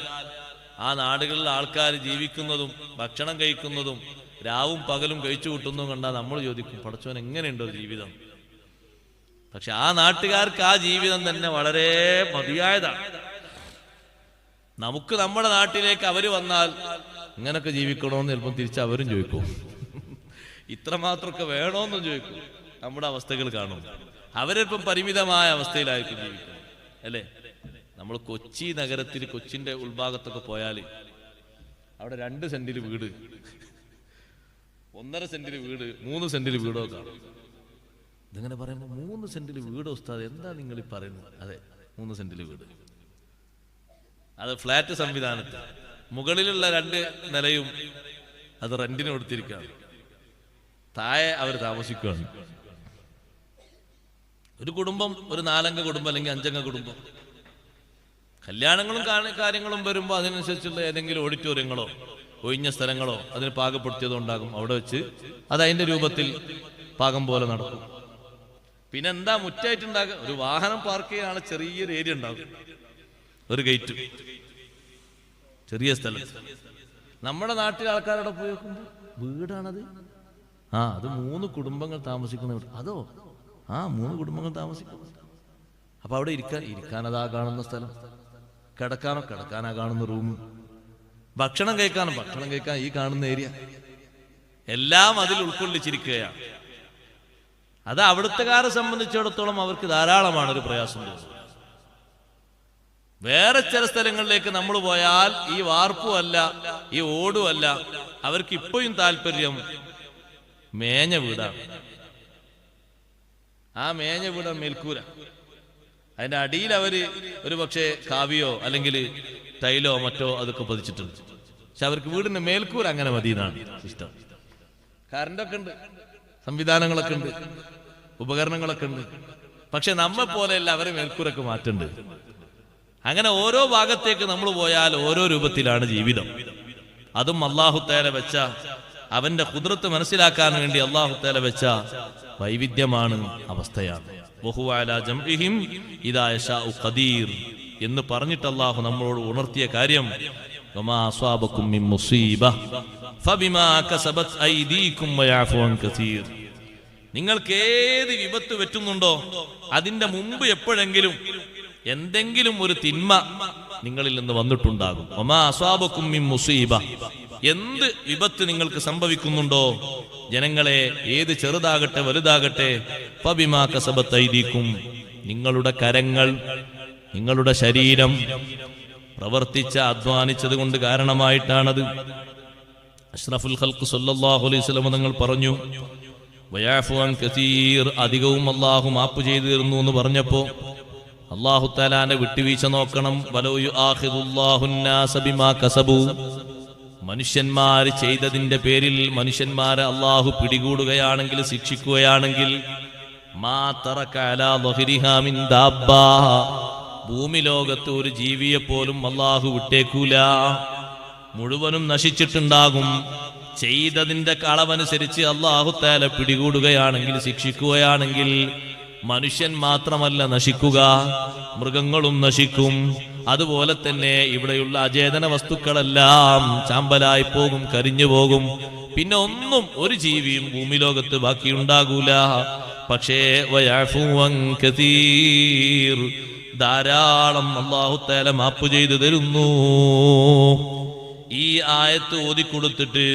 ആ നാടുകളിൽ ആൾക്കാർ ജീവിക്കുന്നതും ഭക്ഷണം കഴിക്കുന്നതും രാവും പകലും കഴിച്ചു കൂട്ടുന്നു കണ്ടാൽ നമ്മൾ ചോദിക്കും, പടച്ചോൻ എങ്ങനെയുണ്ടോ ജീവിതം. പക്ഷെ ആ നാട്ടുകാർക്ക് ആ ജീവിതം തന്നെ വളരെ മതിയായതാണ്. നമുക്ക് നമ്മുടെ നാട്ടിലേക്ക് അവര് വന്നാൽ ഇങ്ങനൊക്കെ ജീവിക്കണോന്ന് ചിലപ്പം തിരിച്ച് അവരും ചോദിക്കും, ഇത്രമാത്രമൊക്കെ വേണോന്നും ചോദിക്കും. നമ്മുടെ അവസ്ഥകൾ കാണും. അവരിപ്പം പരിമിതമായ അവസ്ഥയിലായിരിക്കും ജീവിക്കുന്നത്, അല്ലേ? നമ്മൾ കൊച്ചി നഗരത്തിൽ, കൊച്ചിന്റെ ഉൾഭാഗത്തൊക്കെ പോയാൽ അവിടെ 2 സെന്റിൽ വീട്, 1.5 സെന്റിൽ വീട്, 3 സെന്റിൽ വീടോ കാണും. ഇതിങ്ങനെ പറയുമ്പോൾ 3 സെന്റിൽ വീടോ ഉസ്താദ്, എന്താ നിങ്ങൾ ഈ പറയുന്നത്? അതെ, 3 സെന്റിൽ വീട്. അത് ഫ്ലാറ്റ് സംവിധാനത്തിൽ മുകളിലുള്ള 2 നിലയും അത് റെന്റിന് കൊടുത്തിരിക്കുകയാണ്. താഴെ അവർ താമസിക്കുകയാണ്. ഒരു കുടുംബം, ഒരു 4 അംഗ കുടുംബം അല്ലെങ്കിൽ 5 അംഗ കുടുംബം. കല്യാണങ്ങളും കാര്യങ്ങളും വരുമ്പോൾ അതിനനുസരിച്ചുള്ള ഏതെങ്കിലും ഓഡിറ്റോറിയങ്ങളോ ഒഴിഞ്ഞ സ്ഥലങ്ങളോ അതിന് പാകപ്പെടുത്തിയതോ ഉണ്ടാകും. അവിടെ വെച്ച് അത് അതിന്റെ രൂപത്തിൽ പാകം പോലെ നടക്കും. പിന്നെ എന്താ മുറ്റായിട്ടുണ്ടാകുക? ഒരു വാഹനം പാർക്ക് ചെയ്യാനുള്ള ചെറിയൊരു ഏരിയ ഉണ്ടാകും, ഒരു ഗേറ്റ്, ചെറിയ സ്ഥലത്ത്. നമ്മുടെ നാട്ടിലെ ആൾക്കാരോടെ പോയി നോക്കുമ്പോൾ വീടാണത്. അത് 3 കുടുംബങ്ങൾ താമസിക്കുന്ന വീട്. അതോ 3 കുടുംബങ്ങൾ താമസിക്കുന്നു. അപ്പൊ അവിടെ ഇരിക്കാനതാ കാണുന്ന സ്ഥലം, കിടക്കാനാ കാണുന്ന റൂം, ഭക്ഷണം കഴിക്കാൻ ഈ കാണുന്ന ഏരിയ, എല്ലാം അതിൽ ഉൾക്കൊള്ളിച്ചിരിക്കുകയാണ്. അത് അവിടുത്തെക്കാരെ സംബന്ധിച്ചിടത്തോളം അവർക്ക് ധാരാളമാണ്, ഒരു പ്രയാസം തോന്നുന്നത്. വേറെ ചില സ്ഥലങ്ങളിലേക്ക് നമ്മൾ പോയാൽ ഈ വാർപ്പുമല്ല, ഈ ഓടുമല്ല, അവർക്ക് ഇപ്പോഴും താല്പര്യം മേഞ്ഞ വീടാണ്. ആ മേഞ്ഞ വീടാണ് മേൽക്കൂര. അതിന്റെ അടിയിൽ അവര് ഒരു പക്ഷേ കാവിയോ അല്ലെങ്കിൽ ടൈലോ മറ്റോ അതൊക്കെ പതിച്ചിട്ടുണ്ട്. പക്ഷെ അവർക്ക് വീടിന്റെ മേൽക്കൂര അങ്ങനെ മതി എന്നാണ് ഇഷ്ടം. കറണ്ടൊക്കെ ഉണ്ട്, സംവിധാനങ്ങളൊക്കെ ഉണ്ട്, ഉപകരണങ്ങളൊക്കെ ഉണ്ട്. പക്ഷെ നമ്മെ പോലെയല്ല അവരെ മേൽക്കൂരൊക്കെ മാറ്റുന്നുണ്ട്. അങ്ങനെ ഓരോ ഭാഗത്തേക്ക് നമ്മൾ പോയാൽ ഓരോ രൂപത്തിലാണ് ജീവിതം. അതും അല്ലാഹു തആല വെച്ച, അവന്റെ ഖുദ്റത്ത് മനസ്സിലാക്കാൻ വേണ്ടി അല്ലാഹു തആല വെച്ച വൈവിധ്യമാണ്, അവസ്ഥയാണ്. വഹുവ അലാ ജംഇഹിം ഇദാ യശാഉ ഖദീർ എന്ന് പറഞ്ഞിട്ട് അല്ലാഹു നമ്മളോട് ഉണർത്തിയ കാര്യം, വമാ അസ്വാബകും മിൻ മുസീബ ഫബിമാ കസബത് ഐദീകും വയഅഫു അൻ കസീർ. നിങ്ങൾക്ക് ഏത് വിപത്ത് പറ്റുന്നുണ്ടോ അതിന്റെ മുമ്പ് എപ്പോഴെങ്കിലും എന്തെങ്കിലും ഒരു തിന്മ നിങ്ങളിൽ നിന്ന് വന്നിട്ടുണ്ടാകും. വമാ അസ്വാബകും മിൻ മുസീബ, എന്ത് വിപത്ത് നിങ്ങൾക്ക് സംഭവിക്കുന്നുണ്ടോ ജനങ്ങളെ, ഏത് ചെറുതാകട്ടെ വലുതാകട്ടെ, ഫബിമാ കസബത് ഐദീകും, നിങ്ങളുടെ കരങ്ങൾ, നിങ്ങളുടെ ശരീരം, അധ്വാനിച്ചത് കൊണ്ട് കാരണമായിട്ടാണത്. അഷ്റഫുൽ ഖൽഖ് സല്ലല്ലാഹു അലൈഹി വസല്ലം തങ്ങൾ പറഞ്ഞു, വയഅഫു അൻ കസീർ, അധികവും അല്ലാഹു മാപ്പ് ചെയ്തു തരുന്നു എന്ന് പറഞ്ഞപ്പോൾ അല്ലാഹു തആലാന്റെ വിട്ടുവീഴ്ച നോക്കണം. വലൗ യുആഖിദുല്ലാഹു അൻ-നാസ ബിമാ കസബു, മനുഷ്യന്മാർ ചെയ്തതിന്റെ പേരിൽ മനുഷ്യന്മാരെ അല്ലാഹു പിടികൂടുകയാണെങ്കിൽ, ശിക്ഷിക്കുകയാണെങ്കിൽ, മാ തറക അലാ ദഹരിഹാ മിൻ ദാബ്ബ, ഭൂമി ലോകത്ത് ഒരു ജീവിയെ പോലും അല്ലാഹു വിട്ടേക്കൂല, മുഴുവനും നശിച്ചിട്ടുണ്ടാകും. ചെയ്തതിന്റെ കളവനുസരിച്ച് അല്ലാഹു തആല പിടികൂടുകയാണെങ്കിൽ, ശിക്ഷിക്കുകയാണെങ്കിൽ മനുഷ്യൻ മാത്രമല്ല നശിക്കുക, മൃഗങ്ങളും നശിക്കും. അതുപോലെ തന്നെ ഇവിടെയുള്ള അചേതന വസ്തുക്കളെല്ലാം ചാമ്പലായി പോകും, കരിഞ്ഞു പോകും. പിന്നെ ഒന്നും, ഒരു ജീവിയും ഭൂമി ലോകത്ത് ബാക്കിയുണ്ടാകൂല. പക്ഷേ വയഅഫു അൻ കസീർ, ധാരാളം അല്ലാഹു തആല മാപ്പ് ചെയ്തു തരുന്നു. ഈ ആയത്ത് ഓതിക്കൊടുത്തിട്ട്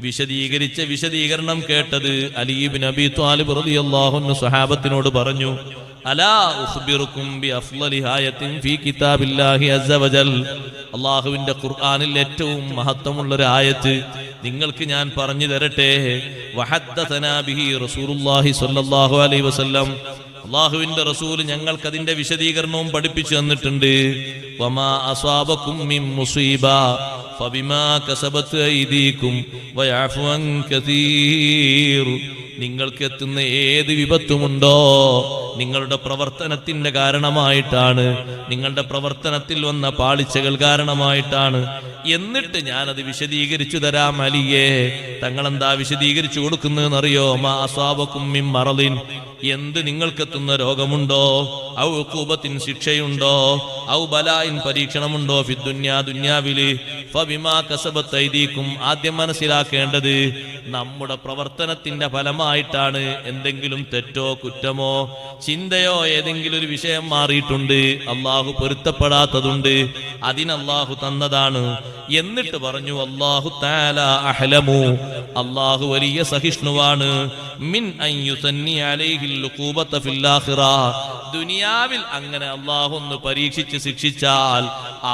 വിശദീകരിച്ച വിശദീകരണം കേട്ടത് അലി ഇബ്നു അബീ ത്വാലിബ് റളിയല്ലാഹു അൻഹു സ്വഹാബത്തിനോട് പറഞ്ഞു, അലാ ഉഖ്ബിറുക്കും ബി അഫ്ളലി ആയത്തിൻ ഫീ കിതാബില്ലാഹി അസ്സ വജൽ, അല്ലാഹുവിന്റെ ഖുർആനിൽ ഏറ്റവും മഹത്വമുള്ള ഒരു ആയത്ത് നിങ്ങൾക്ക് ഞാൻ പറഞ്ഞു തരട്ടെ. വഹദ്ദസനാ ബിഹി റസൂലുള്ളാഹി സ്വല്ലല്ലാഹു അലൈഹി വസല്ലം, അല്ലാഹുവിന്റെ റസൂൽ ഞങ്ങൾക്ക് അതിന്റെ വിശദീകരണവും പഠിപ്പിച്ചു തന്നിട്ടുണ്ട്. വമാ അസ്വാബകും മിൻ മുസീബ ഫബിമാ കസബത് ഐദീകും വയഅഫു അൻ കസീർ, നിങ്ങൾക്ക് എത്തുന്ന ഏത് വിപത്തുമുണ്ടോ നിങ്ങളുടെ പ്രവർത്തനത്തിന്റെ കാരണമായിട്ടാണ്, നിങ്ങളുടെ പ്രവർത്തനത്തിൽ വന്ന പാളിച്ചകൾ കാരണമായിട്ടാണ്. എന്നിട്ട് ഞാനത് വിശദീകരിച്ചു തരാം അലിയേ. തങ്ങളെന്താ വിശദീകരിച്ചു കൊടുക്കുന്നതെന്നറിയോ? മാ അസ്വാബകും മിൻ മറളിൻ, എന്ത് നിങ്ങൾക്കെത്തുന്ന രോഗമുണ്ടോ, ഔ ഉഖൂബത്തിൻ ശിക്ഷയുണ്ടോ, ഔ ബലായിൻ പരീക്ഷണമുണ്ടോ, ഫിദ്ദുന്യാ ദുന്യാവില്, ഫബിമാ കസബത് ഐദീകും, ആദ്യം മനസ്സിലാക്കേണ്ടത് നമ്മുടെ പ്രവർത്തനത്തിന്റെ ഫലമായിട്ടാണ്. എന്തെങ്കിലും തെറ്റോ കുറ്റമോ ചിന്തയോ ഏതെങ്കിലും ഒരു വിഷയം മാറിയിട്ടുണ്ട്, അല്ലാഹു പൊരുത്തപ്പെടാത്തതുണ്ട്, അതിന് അല്ലാഹു തന്നതാണ്. എന്നിട്ട് പറഞ്ഞു അല്ലാഹു തആല അഹ്ലമു, അല്ലാഹു വലിയ സഹിഷ്ണുവാണ്, മിൻ അൻ യുസന്നി അലൈഹിൽ ഉഖൂബത ഫിൽ ആഖിറ, ദുനിയാവിൽ അങ്ങനെ അല്ലാഹു ഒന്ന് പരീക്ഷിച്ച് ശിക്ഷിച്ചാൽ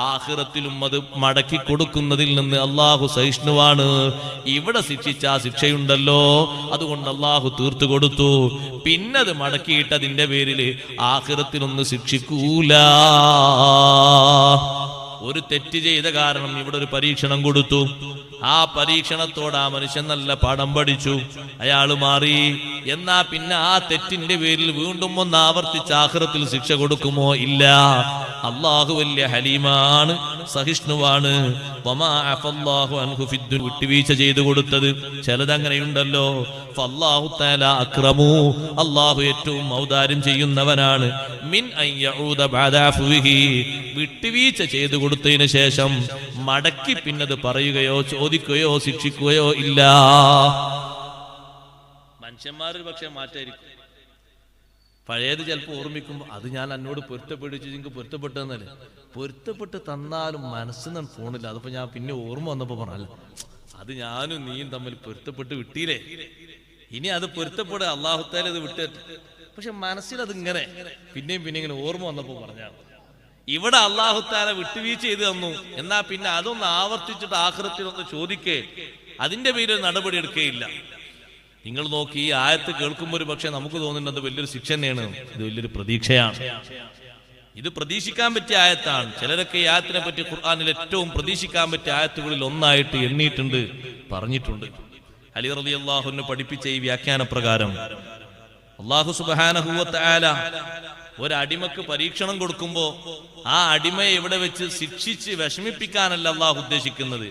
ആഖിറത്തിലും അത് മടക്കി കൊടുക്കുന്നതിൽ നിന്ന് അല്ലാഹു സഹിഷ്ണുവാണ്. ഇവിടെ ശിക്ഷിച്ച ശിക്ഷയുണ്ടല്ലോ, അതുകൊണ്ട് അല്ലാഹു തീർത്തു കൊടുത്തു. പിന്നത് മടക്കിയിട്ട് അതിന്റെ പേരില് ആഖിറത്തിലൊന്ന് ശിക്ഷിക്കൂല. ഒരു തെറ്റ് ചെയ്ത കാരണം ഇവിടെ ഒരു പരീക്ഷണം കൊടുത്തു. ആ പരീക്ഷണത്തോട് ആ മനുഷ്യൻ നല്ല പാഠം പഠിച്ചു, അയാള് മാറി. എന്നാ പിന്നെ ആ തെറ്റിന്റെ പേരിൽ വീണ്ടും ഒന്ന് ആവർത്തിച്ച് ആഖിറത്തിൽ ശിക്ഷ കൊടുക്കുമോ? ഇല്ല. അല്ലാഹു വലിയ ഹലീമാണ്, സഹിഷ്ണുവാണ്. വമാ അഫല്ലാഹു അൻഹു ഫിദ്ദുൻ, വിട്ടുവീഴ്ച ചെയ്തു കൊടുത്തത് ചിലതങ്ങനെയുണ്ടല്ലോ. ഫല്ലാഹു തആല അക്രമു, അല്ലാഹു ഏറ്റവും ഔദാര്യം ചെയ്യുന്നവനാണ്. മിൻ അൻ യഊദ ബഅദ അഫ്വിഹി, വിട്ടുവീഴ്ച ചെയ്തു കൊടുത്തതിന് ശേഷം മടക്കി പിന്നത് പറയുകയോ ചോദിക്കുകയോ ശിക്ഷിക്കുകയോ ഇല്ല. മനുഷ്യന്മാർ പക്ഷെ മാറ്റായിരിക്കും. പഴയത് ചിലപ്പോൾ ഓർമ്മിക്കുമ്പോൾ അത് ഞാൻ എന്നോട് പൊരുത്തപ്പെടിച്ചു, നിങ്ങൾക്ക് പൊരുത്തപ്പെട്ടെന്നല്ലേ. പൊരുത്തപ്പെട്ട് തന്നാലും മനസ്സിൽ നിന്ന് ഫോണില്ല. അതിപ്പോ ഞാൻ പിന്നെ ഓർമ്മ വന്നപ്പോ പറഞ്ഞല്ല, അത് ഞാനും നീയും തമ്മിൽ പൊരുത്തപ്പെട്ട് വിട്ടീലേ, ഇനി അത് പൊരുത്തപ്പെടുക, അല്ലാഹു തആല ഇത് വിട്ടു. പക്ഷെ മനസ്സിൽ അതിങ്ങനെ പിന്നെയും പിന്നെ ഇങ്ങനെ ഓർമ്മ വന്നപ്പോ പറഞ്ഞാണ്. ഇവിടെ അല്ലാഹു തആല വിട്ടുവീഴ്ച ചെയ്ത് തന്നു, എന്നാ പിന്നെ അതൊന്ന് ആവർത്തിച്ചിട്ട് ആഖിറത്തിൽ ഒന്ന് ചോദിക്കേ, അതിന്റെ പേരിൽ നടപടി എടുക്കുകയില്ല. നിങ്ങൾ നോക്കി, ഈ ആയത്ത് കേൾക്കുമ്പോൾ ഒരു പക്ഷെ നമുക്ക് തോന്നുന്നത് വലിയൊരു ശിക്ഷ തന്നെയാണ്. ഇത് വലിയൊരു പ്രതീക്ഷയാണ്, ഇത് പ്രതീക്ഷിക്കാൻ പറ്റിയ ആയത്താണ്. ചിലരൊക്കെ ഈ ആയത്തിനെ പറ്റി ഖുർആനിൽ ഏറ്റവും പ്രതീക്ഷിക്കാൻ പറ്റിയ ആയത്തുകളിൽ ഒന്നായിട്ട് എണ്ണിയിട്ടുണ്ട്, പറഞ്ഞിട്ടുണ്ട്. അലി റളിയല്ലാഹു അൻഹു പഠിപ്പിച്ച ഈ വ്യാഖ്യാന പ്രകാരം അല്ലാഹു സുബ്ഹാനഹു വ തആല ഒരടിമക്ക് പരീക്ഷണം കൊടുക്കുമ്പോ ആ അടിമയെ ഇവിടെ വെച്ച് ശിക്ഷിച്ച് വിഷമിപ്പിക്കാനല്ല അല്ലാഹു ഉദ്ദേശിക്കുന്നത്,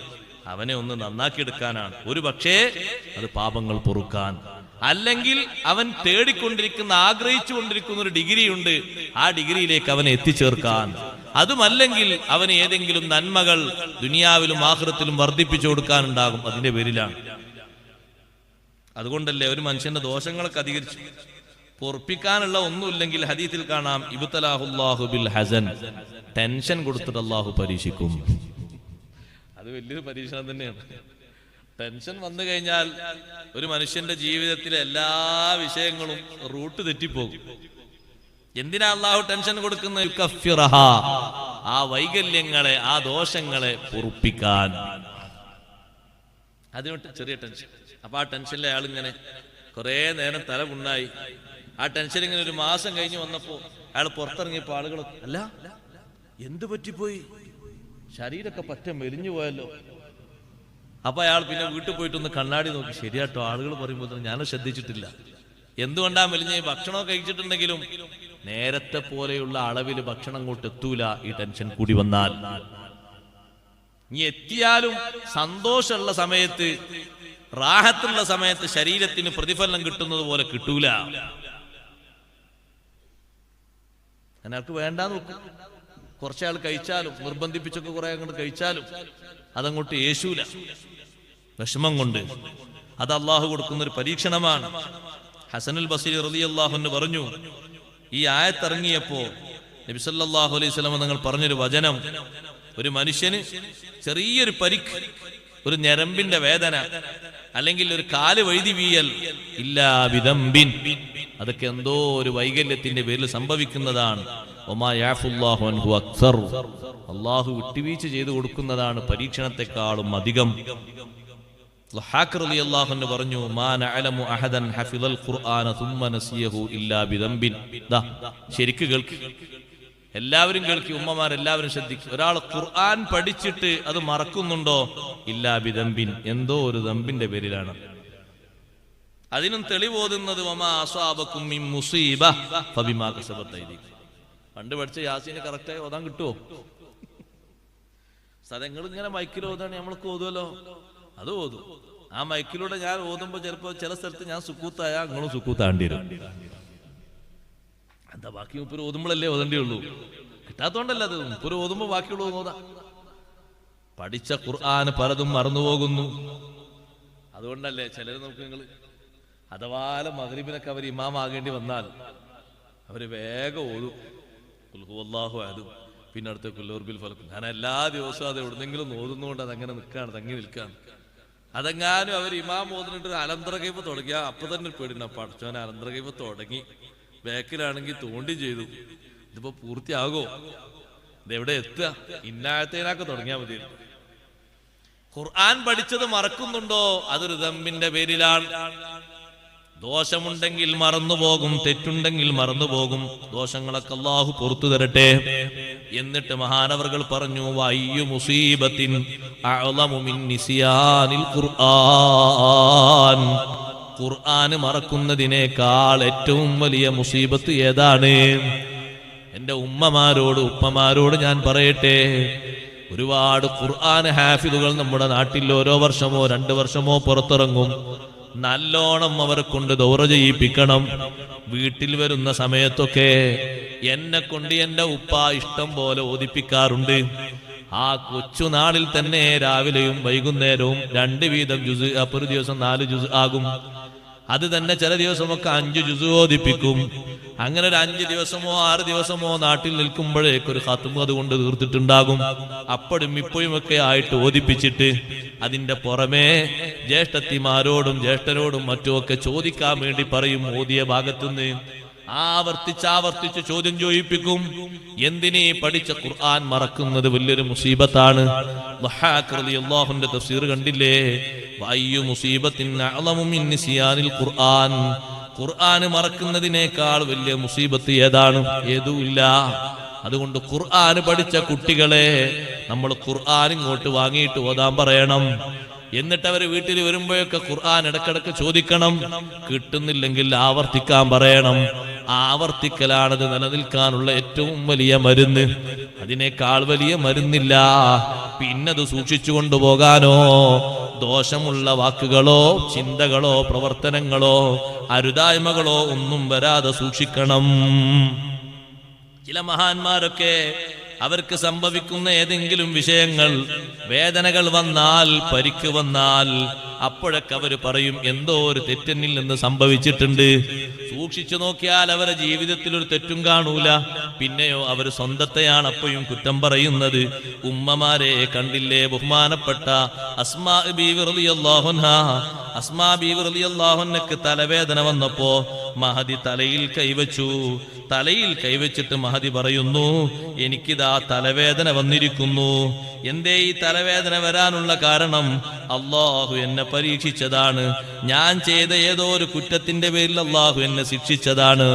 അവനെ ഒന്ന് നന്നാക്കിയെടുക്കാനാണ്. ഒരു പക്ഷേ അത് പാപങ്ങൾ പൊറുക്കാൻ, അല്ലെങ്കിൽ അവൻ തേടിക്കൊണ്ടിരിക്കുന്ന ആഗ്രഹിച്ചു കൊണ്ടിരിക്കുന്ന ഒരു ഡിഗ്രി ഉണ്ട്, ആ ഡിഗ്രിയിലേക്ക് അവനെ എത്തിച്ചേർക്കാൻ. അതുമല്ലെങ്കിൽ അവന് ഏതെങ്കിലും നന്മകൾ ദുനിയാവിലും ആഖിറത്തിലും വർദ്ധിപ്പിച്ചു കൊടുക്കാനുണ്ടാകും, അതിന്റെ പേരിലാണ്. അതുകൊണ്ടല്ലേ ഒരു മനുഷ്യന്റെ ദോഷങ്ങളൊക്കെ അധികരിച്ചു പൊറപ്പിക്കാനുള്ള ഒന്നുമില്ലെങ്കിൽ ഹദീസിൽ കാണാം, ഇബ്തലാഹുല്ലാഹു ബിൽ ഹസൻ, ടെൻഷൻ കൊടുത്തിട്ട് അല്ലാഹു പരീക്ഷിക്കും. അത് വലിയൊരു പരീക്ഷണം തന്നെയാണ്. ടെൻഷൻ വന്നു കഴിഞ്ഞാൽ ഒരു മനുഷ്യന്റെ ജീവിതത്തിലെ എല്ലാ വിഷയങ്ങളും റൂട്ട് തെറ്റിപ്പോകും. എന്തിനാ അല്ലാഹു ടെൻഷൻ കൊടുക്കുന്നത്? ആ വൈകല്യങ്ങളെ, ആ ദോഷങ്ങളെ പൊറുപ്പിക്കാൻ. അതിനോട്ട് ചെറിയ ടെൻഷൻ. അപ്പൊ ആ ടെൻഷനിലെ ആളിങ്ങനെ കുറെ നേരം തല പുണ്ണായി. ആ ടെൻഷൻ ഇങ്ങനെ ഒരു മാസം കഴിഞ്ഞ് വന്നപ്പോ അയാൾ പുറത്തിറങ്ങിയപ്പോ ആളുകൾ, അല്ല എന്ത് പറ്റിപ്പോയി, ശരീരമൊക്കെ പറ്റ മെലിഞ്ഞു പോയല്ലോ. അപ്പൊ അയാൾ പിന്നെ വീട്ടിൽ പോയിട്ടൊന്ന് കണ്ണാടി നോക്കി, ശരിയാട്ടോ ആളുകൾ പറയുമ്പോൾ ഞാനും ശ്രദ്ധിച്ചിട്ടില്ല. എന്തുകൊണ്ടാ മെലിഞ്ഞ? ഭക്ഷണമൊക്കെ കഴിച്ചിട്ടുണ്ടെങ്കിലും നേരത്തെ പോലെയുള്ള അളവിൽ ഭക്ഷണം അങ്ങോട്ട് എത്തൂല, ഈ ടെൻഷൻ കൂടി വന്നാൽ. ഇനി എത്തിയാലും സന്തോഷമുള്ള സമയത്ത്, റാഹത്തുള്ള സമയത്ത് ശരീരത്തിന് പ്രതിഫലനം കിട്ടുന്നത് പോലെ കിട്ടൂല. അതിനകത്ത് വേണ്ടാന്ന് നോക്കും. കുറച്ചാൾ കഴിച്ചാലും, നിർബന്ധിപ്പിച്ചൊക്കെ കുറെ അങ്ങോട്ട് കഴിച്ചാലും അതങ്ങോട്ട് യേശൂല, വിഷമം കൊണ്ട്. അത് അള്ളാഹു കൊടുക്കുന്നൊരു പരീക്ഷണമാണ്. ഹസനുൽ ബസ്രി റളിയല്ലാഹു അൻഹു പറഞ്ഞു, ഈ ആയത്തിറങ്ങിയപ്പോ നബി സല്ലല്ലാഹു അലൈഹി വസല്ലം തങ്ങൾ പറഞ്ഞൊരു വചനം, ഒരു മനുഷ്യന് ചെറിയൊരു പരിക്ക്, ഒരു ഞരമ്പിന്റെ വേദന, അല്ലെങ്കിൽ ഒരു കാല് വഴുതി വീയൽ, ഇല്ലാ ബിദംബിൻ, അതൊക്കെ എന്തോ ഒരു വൈകല്യത്തിന്റെ പേരിൽ സംഭവിക്കുന്നതാണ്. വമാ യഅഫുല്ലാഹു അൻഹു അക്സർ, അള്ളാഹു വിട്ടുവീഴ്ച ചെയ്തു കൊടുക്കുന്നതാണ് പരീക്ഷണത്തെക്കാളും അധികം. ളഹാഖ് റളിയല്ലാഹു അൻഹു പറഞ്ഞു, മാ നഅലമു അഹദൻ ഹഫിളൽ ഖുർആന സുമ്മ നസിയഹു ഇല്ലാ ബിദംബിൻ. ദാ ശരിക്ക് കേൾക്ക്, എല്ലാവരും കേൾക്കി, ഉമ്മമാരെല്ലാവരും ശ്രദ്ധിക്കും. ഒരാൾ ഖുർആൻ പഠിച്ചിട്ട് അത് മറക്കുന്നുണ്ടോ? ഇല്ലാ ബിദംബിൻ, എന്തോ ഒരു ദമ്പിന്റെ പേരിലാണ്. അതിനും തെളിവോതുന്നത് വമാ അസ്വാബകും മിൻ മുസീബ ഫബിമാ കസബത് അയ്ദീകും. പണ്ട് പഠിച്ച യാസീന് കറക്റ്റായി ഓതാൻ കിട്ടുമോ? സ്ഥലങ്ങൾ ഇങ്ങനെ മൈക്കിൽ ഓതാണ്, നമ്മൾക്ക് ഓതുമല്ലോ, അത് ഓതും. ആ മൈക്കിലൂടെ ഞാൻ ഓതുമ്പോ ചിലപ്പോ ചില സ്ഥലത്ത് ഞാൻ സുക്കൂത്തായ നിങ്ങളും സുക്കൂത്താണ്ടി വരും. എന്താ, ബാക്കി മുപ്പര് ഓതുമ്പോഴല്ലേ ഓതേണ്ടിയുള്ളൂ, കിട്ടാത്തോണ്ടല്ല. അത് മുപ്പര് ഓതുമ്പോ ബാക്കിയുള്ള ഓതാ. പഠിച്ച ഖുർആൻ പലതും മറന്നുപോകുന്നു. അതുകൊണ്ടല്ലേ ചിലർ നോക്ക്, നിങ്ങൾ അഥവാ മഗ്രിബിനൊക്കെ അവർ ഇമാമാകേണ്ടി വന്നാൽ അവര് വേഗം ഓതും ഖുൽ ഹുവല്ലാഹു അഹദ്, പിന്നെ അടുത്ത കുല്ലൂർബിൽ ഫലക്കും. ഞാൻ എല്ലാ ദിവസവും അത് എവിടെന്നെങ്കിലും ഓതുന്നതുകൊണ്ട് അതങ്ങനെ നിൽക്കാണ്, തങ്ങി നിൽക്കാണ്. അതെങ്ങാനും അവർ ഇമാം ഓതുന്നിട്ട് അലന്തറകൈപ്പ് തുടങ്ങിയ അപ്പൊ തന്നെ പേടിന, പഠിച്ചവൻ അലന്തറകൈപ്പ് തുടങ്ങി, ബാക്കിലാണെങ്കിൽ തോണ്ടി ചെയ്തു, ഇതിപ്പോ പൂർത്തിയാകോ, ഇതെവിടെ എത്തുക, ഇന്നായത്തേനൊക്കെ തുടങ്ങിയാൽ മതി. ഖുർആൻ പഠിച്ചത് മറക്കുന്നുണ്ടോ? അതൊരു ദമ്മിന്റെ പേരിലാണ്. ദോഷമുണ്ടെങ്കിൽ മറന്നുപോകും, തെറ്റുണ്ടെങ്കിൽ മറന്നുപോകും. ദോഷങ്ങളൊക്കെ അല്ലാഹു പുറത്തു തരട്ടെ. എന്നിട്ട് മഹാനവർകൾ പറഞ്ഞു, വഅയ്യു മുസീബത്തിൻ അഅ്ളമു മിൻ നിസ്യാനിൽ ഖുർആൻ. ഖുർആൻ മറക്കുന്നതിനേക്കാൾ ഏറ്റവും വലിയ മുസീബത്ത് ഏതാണ്? എന്റെ ഉമ്മമാരോട്, ഉപ്പമാരോട് ഞാൻ പറയട്ടെ, ഒരുപാട് ഖുർആൻ ഹാഫിദുകൾ നമ്മുടെ നാട്ടിൽ ഓരോ വർഷമോ 2 വർഷമോ പുറത്തിറങ്ങും. നല്ലോണം അവരെ കൊണ്ട് ദൗറ ചെയ്യിപ്പിക്കണം. വീട്ടിൽ വരുന്ന സമയത്തൊക്കെ എന്നെ കൊണ്ട് എന്റെ ഉപ്പ ഇഷ്ടം പോലെ ഓതിപ്പിക്കാറുണ്ട്. ആ കൊച്ചുനാളിൽ തന്നെ രാവിലെയും വൈകുന്നേരവും 2 വീതം ജുസ്, അപ്പൊ ഒരു ദിവസം 4 ജുസ് ആകും. അത് തന്നെ ചില ദിവസമൊക്കെ 5 ജുസ് ഓതിപ്പിക്കും. അങ്ങനെ ഒരു 5 ദിവസമോ 6 ദിവസമോ നാട്ടിൽ നിൽക്കുമ്പോഴേക്കൊരു ഖത്മ് അതുകൊണ്ട് തീർത്തിട്ടുണ്ടാകും. അപ്പോഴും ഇപ്പോഴും ഒക്കെ ആയിട്ട് ഓതിപ്പിച്ചിട്ട് അതിന്റെ പുറമേ ജ്യേഷ്ഠത്തിമാരോടും ജ്യേഷ്ഠരോടും മറ്റുമൊക്കെ ചോദിക്കാൻ വേണ്ടി പറയും. ഓതിയ ഭാഗത്തുനിന്ന് ആവർത്തിച്ച് ചോദ്യം ചോദിപ്പിക്കും. എന്തിനീ പഠിച്ച ഖുർആൻ മറക്കുന്നത് വലിയൊരു മുസീബത്താണ്. ളഹാഖ് റളിയല്ലാഹുവിന്റെ തഫ്സീർ കണ്ടില്ലേ? വഅയ്യു മുസീബത്തിൻ അഅ്ളമു മിൻ നിസ്യാനിൽ ഖുർആൻ. ഖുർആൻ മറക്കുന്നതിനേക്കാൾ വലിയ മുസീബത്ത് ഏതാണ്? ഏതുമില്ല. അതുകൊണ്ട് ഖുർആൻ പഠിച്ച കുട്ടികളെ നമ്മൾ ഖുർആൻ ഇങ്ങോട്ട് വാങ്ങിയിട്ട് ഓതാൻ പറയണം. എന്നിട്ട് അവർ വീട്ടിൽ വരുമ്പോഴൊക്കെ ഖുർആൻ ഇടക്കിടക്ക് ചോദിക്കണം. കിട്ടുന്നില്ലെങ്കിൽ ആവർത്തിക്കാൻ പറയണം. ആവർത്തിക്കലാണത് നിലനിൽക്കാനുള്ള ഏറ്റവും വലിയ മരുന്ന്. അതിനേക്കാൾ വലിയ മരുന്നില്ല. പിന്നത് സൂക്ഷിച്ചു കൊണ്ടുപോകാനോ ദോഷമുള്ള വാക്കുകളോ ചിന്തകളോ പ്രവർത്തനങ്ങളോ അരുതായ്മകളോ ഒന്നും വരാതെ സൂക്ഷിക്കണം. ചില മഹാന്മാരൊക്കെ അവർക്ക് സംഭവിക്കുന്ന ഏതെങ്കിലും വിഷയങ്ങൾ, വേദനകൾ വന്നാൽ, പരിക്ക് വന്നാൽ അപ്പോഴൊക്കെ അവർ പറയും, എന്തോ ഒരു തെറ്റെന്നിൽ നിന്ന് സംഭവിച്ചിട്ടുണ്ട്. സൂക്ഷിച്ചു നോക്കിയാൽ അവരുടെ ജീവിതത്തിൽ ഒരു തെറ്റും കാണൂല. പിന്നെയോ അവർ സ്വന്തത്തെയാണ് അപ്പോഴും കുറ്റം പറയുന്നത്. ഉമ്മമാരെ കണ്ടില്ലേ? ബഹുമാനപ്പെട്ട അസ്മാ ബീവി റളിയല്ലാഹു അൻഹാ അസ്മാ ബീവി റളിയല്ലാഹു അൻഹയ്ക്ക് തലവേദന വന്നപ്പോ മഹദി തലയിൽ കൈവച്ചു. തലയിൽ കൈവച്ചിട്ട് മഹദി പറയുന്നു, എനിക്കിതാ തലവേദന വന്നിരിക്കുന്നു. എന്തേ ഈ തലവേദന വരാനുള്ള കാരണം? അള്ളാഹു എന്നെ പരീക്ഷിച്ചതാണ്. ഞാൻ ചെയ്ത ഏതോ ഒരു കുറ്റത്തിന്റെ പേരിൽ അള്ളാഹു എന്നെ ശിക്ഷിച്ചതാണ്.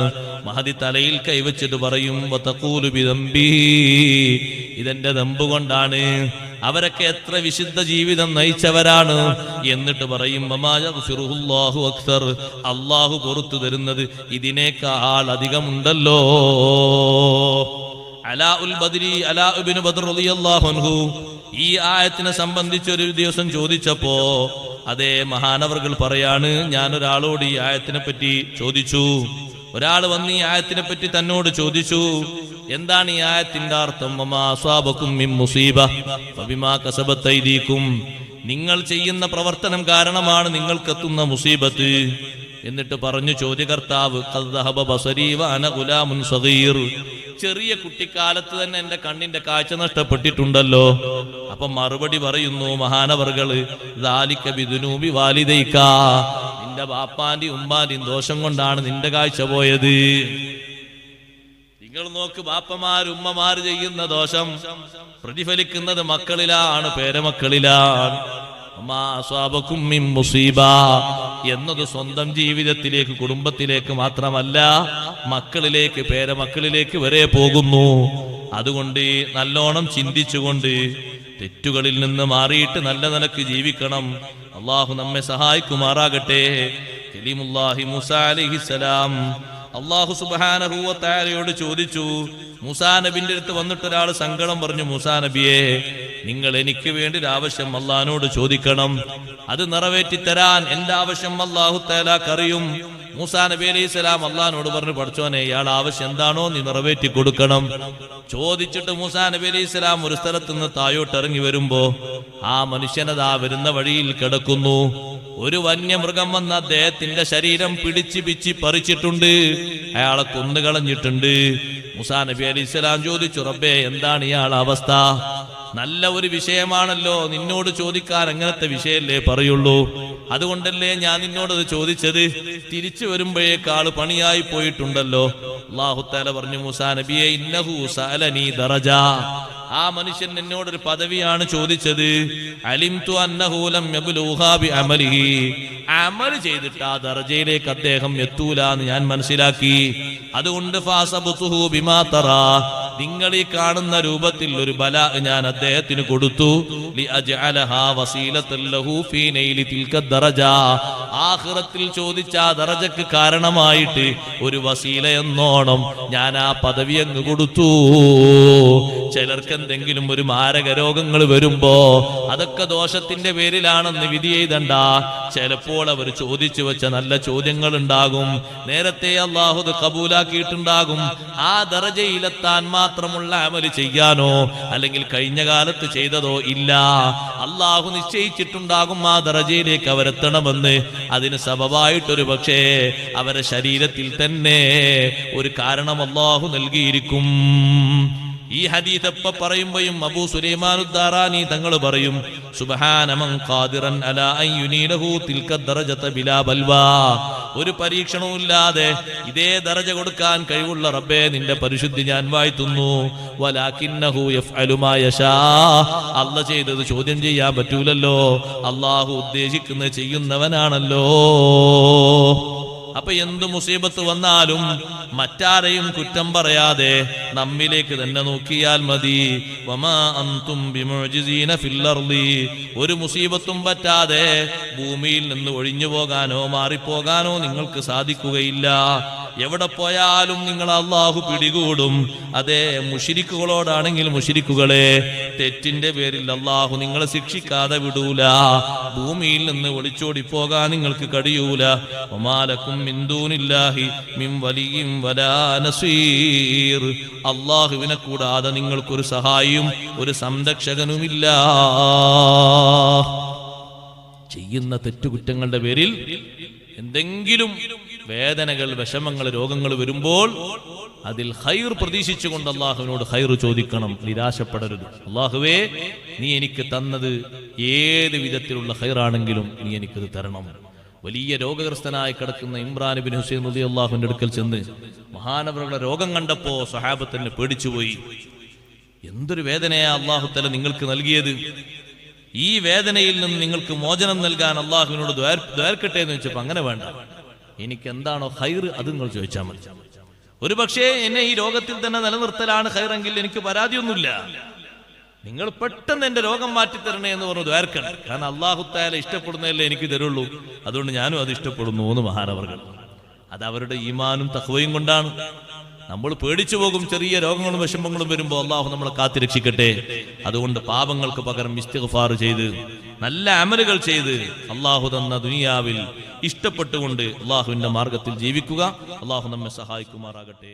മഹദി തലയിൽ കൈവച്ചിട്ട് പറയും, വതഖൂലു ബിദംബി, ഇതെന്റെ ദമ്പ് കൊണ്ടാണ്. അവരൊക്കെ എത്ര വിശുദ്ധ ജീവിതം നയിച്ചവരാണ്. എന്നിട്ട് പറയും, വമായഗ്ഫിറുല്ലാഹു അക്സർ, അള്ളാഹു പുറത്തു തരുന്നത് ഇതിനേക്കാൾ അധികമുണ്ടല്ലോ. അലാ ഇബ്നു ബദ്ർ റളിയല്ലാഹു അൻഹു ഈ ആയത്തിനെ സംബന്ധിച്ച് ഒരു ദിവസം ചോദിച്ചപ്പോ അതേ മഹാനവർകൾ പറയാണ്, ഞാൻ ഒരാളോട് ഈ ആയത്തിനെ പറ്റി ചോദിച്ചു. ഒരാൾ വന്ന് ഈ ആയത്തിനെ പറ്റി തന്നോട് ചോദിച്ചു, എന്താണ് ഈ ആയത്തിന്റെ അർത്ഥം? വമാ അസ്വാബകും മിൻ മുസീബ ഫബിമാ കസബത് ഐദീകും, നിങ്ങൾ ചെയ്യുന്ന പ്രവർത്തനം കാരണമാണ് നിങ്ങൾക്കെത്തുന്ന മുസീബത്ത്. എന്നിട്ട് പറഞ്ഞു ചോദ്യകർത്താവ്, ഖദ് ദഹബ ബസരീ വ അന ഗുലാമുൻ സഗീർ, ചെറിയ കുട്ടിക്കാലത്ത് തന്നെ എന്റെ കണ്ണിന്റെ കാഴ്ച നഷ്ടപ്പെട്ടിട്ടുണ്ടല്ലോ. അപ്പൊ മറുപടി പറയുന്നു മഹാനവർകള്, ദാലിക ബിദുനൂബി വാലിദൈക, നിന്റെ ബാപ്പാന്റെയും ഉമ്മാന്റെയും ദോഷം കൊണ്ടാണ് നിന്റെ കാഴ്ച പോയത്. നിങ്ങൾ നോക്ക്, ബാപ്പമാര് ഉമ്മമാര് ചെയ്യുന്ന ദോഷം പ്രതിഫലിക്കുന്നത് മക്കളിലാണ്, പേരമക്കളിലാണ്. എന്നത് സ്വന്തം ജീവിതത്തിലേക്ക്, കുടുംബത്തിലേക്ക് മാത്രമല്ല, മക്കളിലേക്ക്, പേരമക്കളിലേക്ക് വരെ പോകുന്നു. അതുകൊണ്ട് നല്ലോണം ചിന്തിച്ചുകൊണ്ട് തെറ്റുകളിൽ നിന്ന് മാറിയിട്ട് നല്ല നിലക്ക് ജീവിക്കണം. അള്ളാഹു നമ്മെ സഹായിക്കുമാറാകട്ടെ. കലീമുല്ലാഹി മൂസാ അലൈഹിസ്സലാം അള്ളാഹു സുബ്ഹാനഹു വ തആലയോട് ചോദിച്ചു. മൂസാ നബിന്റെ അടുത്ത് വന്നിട്ട് ഒരാൾ സങ്കടം പറഞ്ഞു, മൂസാ നബിയെ, നിങ്ങൾ എനിക്ക് വേണ്ടി ഒരു ആവശ്യം അള്ളാഹിനോട് ചോദിക്കണം, അത് നിറവേറ്റി തരാൻ എന്റെ ആവശ്യം അല്ലാഹു തആലക്ക് അറിയും. മൂസാ നബി അലൈഹിസ്സലാം അള്ളാഹിനോട് പറഞ്ഞു, പഠിച്ചോനെ, ഇയാൾ ആവശ്യം എന്താണോ നീ നിറവേറ്റി കൊടുക്കണം. ചോദിച്ചിട്ട് മൂസാ നബി അലൈഹിസ്സലാം ഒരു സ്ഥലത്ത് നിന്ന് താഴോട്ട് ഇറങ്ങി വരുമ്പോ ആ മനുഷ്യനതാ വരുന്ന വഴിയിൽ കിടക്കുന്നു. ഒരു വന്യമൃഗം വന്ന് അദ്ദേഹത്തിന്റെ ശരീരം പിടിച്ച് പിച്ചി പറിച്ചിട്ടുണ്ട്, അയാളെ കൊന്നുകളഞ്ഞിട്ടുണ്ട്. മൂസാ നബി അലൈഹിസ്സലാം ചോദിച്ചു, റബ്ബേ, എന്താണ് ഇയാളുടെ അവസ്ഥ? നല്ല ഒരു വിഷയമാണല്ലോ, നിന്നോട് ചോദിക്കാൻ അങ്ങനത്തെ വിഷയല്ലേ പറയുള്ളൂ. അതുകൊണ്ടല്ലേ ഞാൻ നിന്നോടത് ചോദിച്ചത്. തിരിച്ചു വരുമ്പോഴേക്കാൾ പണിയായി പോയിട്ടുണ്ടല്ലോ. അല്ലാഹു തആല പറഞ്ഞു, മൂസാ നബിയെ, ഇന്നഹു സഅലനി ദറജ, ആ മനുഷ്യൻ എന്നോടൊരു പദവിയാണ് ചോദിച്ചത്. അലിംതു അന്നഹു ലം യബ്ലുഹാ ബിഅമലിഹി, അമൽ ചെയ്തിട്ട് ആ ദർജയിലേക്ക് അദ്ദേഹം എത്തൂല എന്ന് ഞാൻ മനസ്സിലാക്കി. അതുകൊണ്ട് ഫാസബതുഹു ബിമാ തറാ, നിങ്ങൾ ഈ കാണുന്ന രൂപത്തിൽ ഒരു ബലാ ഞാൻ അദ്ദേഹത്തിന് കൊടുത്തു. ലിഅജ്അലഹാ വസീലതൻ ലഹു ഫീ നൈലി തിൽക ദറജ, ആഖിറത്തിൽ ചോദിച്ച ആ ദറജക്ക് കാരണമായിട്ട് ഒരു വസീല എന്നോണം ഞാൻ ആ പദവി അങ്ങ് കൊടുത്തു. ചിലർക്ക് എന്തെങ്കിലും ഒരു മാരക രോഗങ്ങൾ വരുമ്പോ അതൊക്കെ ദോഷത്തിന്റെ പേരിലാണെന്ന് വിധി എഴുതണ്ട. ചിലപ്പോൾ അവർ ചോദിച്ചു വെച്ച നല്ല ചോദ്യങ്ങൾ ഉണ്ടാകും, നേരത്തെ അല്ലാഹു കബൂലാക്കിയിട്ടുണ്ടാകും. ആ ദറജയിലെത്താൻ മാത്രമുള്ള അമല് ചെയ്യാനോ അല്ലെങ്കിൽ കഴിഞ്ഞ കാലത്ത് ചെയ്തതോ ഇല്ല. അല്ലാഹു നിശ്ചയിച്ചിട്ടുണ്ടാകും ആ ദറജയിലേക്ക് അവരെത്തണമെന്ന്. അതിന് സബബായിട്ടൊരു പക്ഷേ അവരെ ശരീരത്തിൽ തന്നെ ഒരു കാരണം അല്ലാഹു നൽകിയിരിക്കും. ഈ ഹദീസ് എപ്പ പറയുമ്പോഴും അബൂ സുലൈമാൻ ഉദ്ദാറാനി തങ്ങൾ പറയും, സുബ്ഹാന മൻ ഖാദിറൻ അലാ അൻ യുനീലഹു തിൽക ദറജത ബിലാ ബൽവാ, ഒരു പരീക്ഷണവും ഇല്ലാതെ ഇതേ ദറജ കൊടുക്കാൻ കഴിവുള്ള റബ്ബേ, നിന്റെ പരിശുദ്ധി ഞാൻ വാഴ്ത്തുന്നു. വലാകിന്നഹു യഫ്അലു മാ യശാ, അല്ലാഹു ചെയ്തത് ചോദ്യം ചെയ്യാൻ പറ്റൂലല്ലോ, അല്ലാഹു ഉദ്ദേശിക്കുന്നത് ചെയ്യുന്നവനാണല്ലോ. അപ്പൊ എന്ത് മുസീബത്ത് വന്നാലും മറ്റാരെയും കുറ്റം പറയാതെ നമ്മിലേക്ക് തന്നെ നോക്കിയാൽ മതി. വമാ അൻതും ബിമുഅ്ജിസീന ഫിൽ അർളി, ഒരു മുസീബത്തും പറ്റാതെ ഭൂമിയിൽ നിന്ന് ഒഴിഞ്ഞു പോകാനോ മാറിപ്പോകാനോ നിങ്ങൾക്ക് സാധിക്കുകയില്ല. എവിടെ പോയാലും നിങ്ങൾ അല്ലാഹു പിടികൂടും. അതേ മുശ്രിക്കുകളോടാണെങ്കിൽ മുശ്രിക്കുകളെ, തെറ്റിന്റെ പേരിൽ അല്ലാഹു നിങ്ങളെ ശിക്ഷിക്കാതെ വിടൂല. ഭൂമിയിൽ നിന്ന് ഒളിച്ചോടി പോകാൻ നിങ്ങൾക്ക് കഴിയൂല. വമാലക്കും മിൻ ദൂനില്ലാഹി മിൻ വലിയ്യിൻ വലാ നസീർ, അല്ലാഹുവിനെ കൂടാതെ നിങ്ങൾക്കൊരു സഹായിയും ഒരു സംരക്ഷകനുമില്ല. ചെയ്യുന്ന തെറ്റുകുറ്റങ്ങളുടെ പേരിൽ എന്തെങ്കിലും വേദനകൾ, വിഷമങ്ങൾ, രോഗങ്ങൾ വരുമ്പോൾ അതിൽ ഖൈർ പ്രതീക്ഷിച്ചുകൊണ്ട് അല്ലാഹുവിനോട് ഖൈർ ചോദിക്കണം. നിരാശപ്പെടരുത്. അല്ലാഹുവേ, നീ എനിക്ക് തന്നത് ഏത് വിധത്തിലുള്ള ഖൈറാണെങ്കിലും നീ എനിക്കത് തരണം. വലിയ രോഗഗ്രസ്തനായി കിടക്കുന്ന ഇമ്രാൻ ബിൻ ഹുസൈൻ റളിയല്ലാഹുവിന്റെ അടുക്കൽ ചെന്ന് മഹാനവറുടെ രോഗം കണ്ടപ്പോ സ്വഹാബത്തിന് പേടിച്ചുപോയി. എന്തൊരു വേദനയാ അല്ലാഹു തആല നിങ്ങൾക്ക് നൽകിയത്. ഈ വേദനയിൽ നിന്ന് നിങ്ങൾക്ക് മോചനം നൽകാൻ അള്ളാഹുവിനോട് ദ്വാരക്കട്ടെ എന്ന് ചോദിച്ചപ്പോ അങ്ങനെ വേണ്ട, എനിക്ക് എന്താണോ ഖൈർ അത് നിങ്ങൾ ചോദിച്ചാൽ മതി. ഒരു പക്ഷേ എന്നെ ഈ രോഗത്തിൽ തന്നെ നിലനിർത്തലാണ് ഖൈറെങ്കിൽ എനിക്ക് പരാതിയൊന്നുമില്ല. നിങ്ങൾ പെട്ടെന്ന് എന്റെ രോഗം മാറ്റിത്തരണേ എന്ന് പറഞ്ഞു ദ്വാരക്കണം. കാരണം അല്ലാഹു തആല ഇഷ്ടപ്പെടുന്നതല്ലേ എനിക്ക് തരുള്ളൂ, അതുകൊണ്ട് ഞാനും അത് ഇഷ്ടപ്പെടുന്നു എന്ന് മഹാനവർകൾ. അത് അവരുടെ ഈമാനും തഖ്വയും കൊണ്ടാണ്. നമ്മൾ പേടിച്ചു പോകും ചെറിയ രോഗങ്ങളും വിഷമങ്ങളും വരുമ്പോൾ. അള്ളാഹു നമ്മളെ കാത്തിരക്ഷിക്കട്ടെ. അതുകൊണ്ട് പാപങ്ങൾക്ക് പകരം ഇസ്തിഗ്ഫാർ ചെയ്ത് നല്ല അമലുകൾ ചെയ്ത് അള്ളാഹു തന്ന ദുനിയാവിൽ ഇഷ്ടപ്പെട്ടുകൊണ്ട് അള്ളാഹുവിന്റെ മാർഗത്തിൽ ജീവിക്കുക. അള്ളാഹു നമ്മെ സഹായിക്കുമാറാകട്ടെ.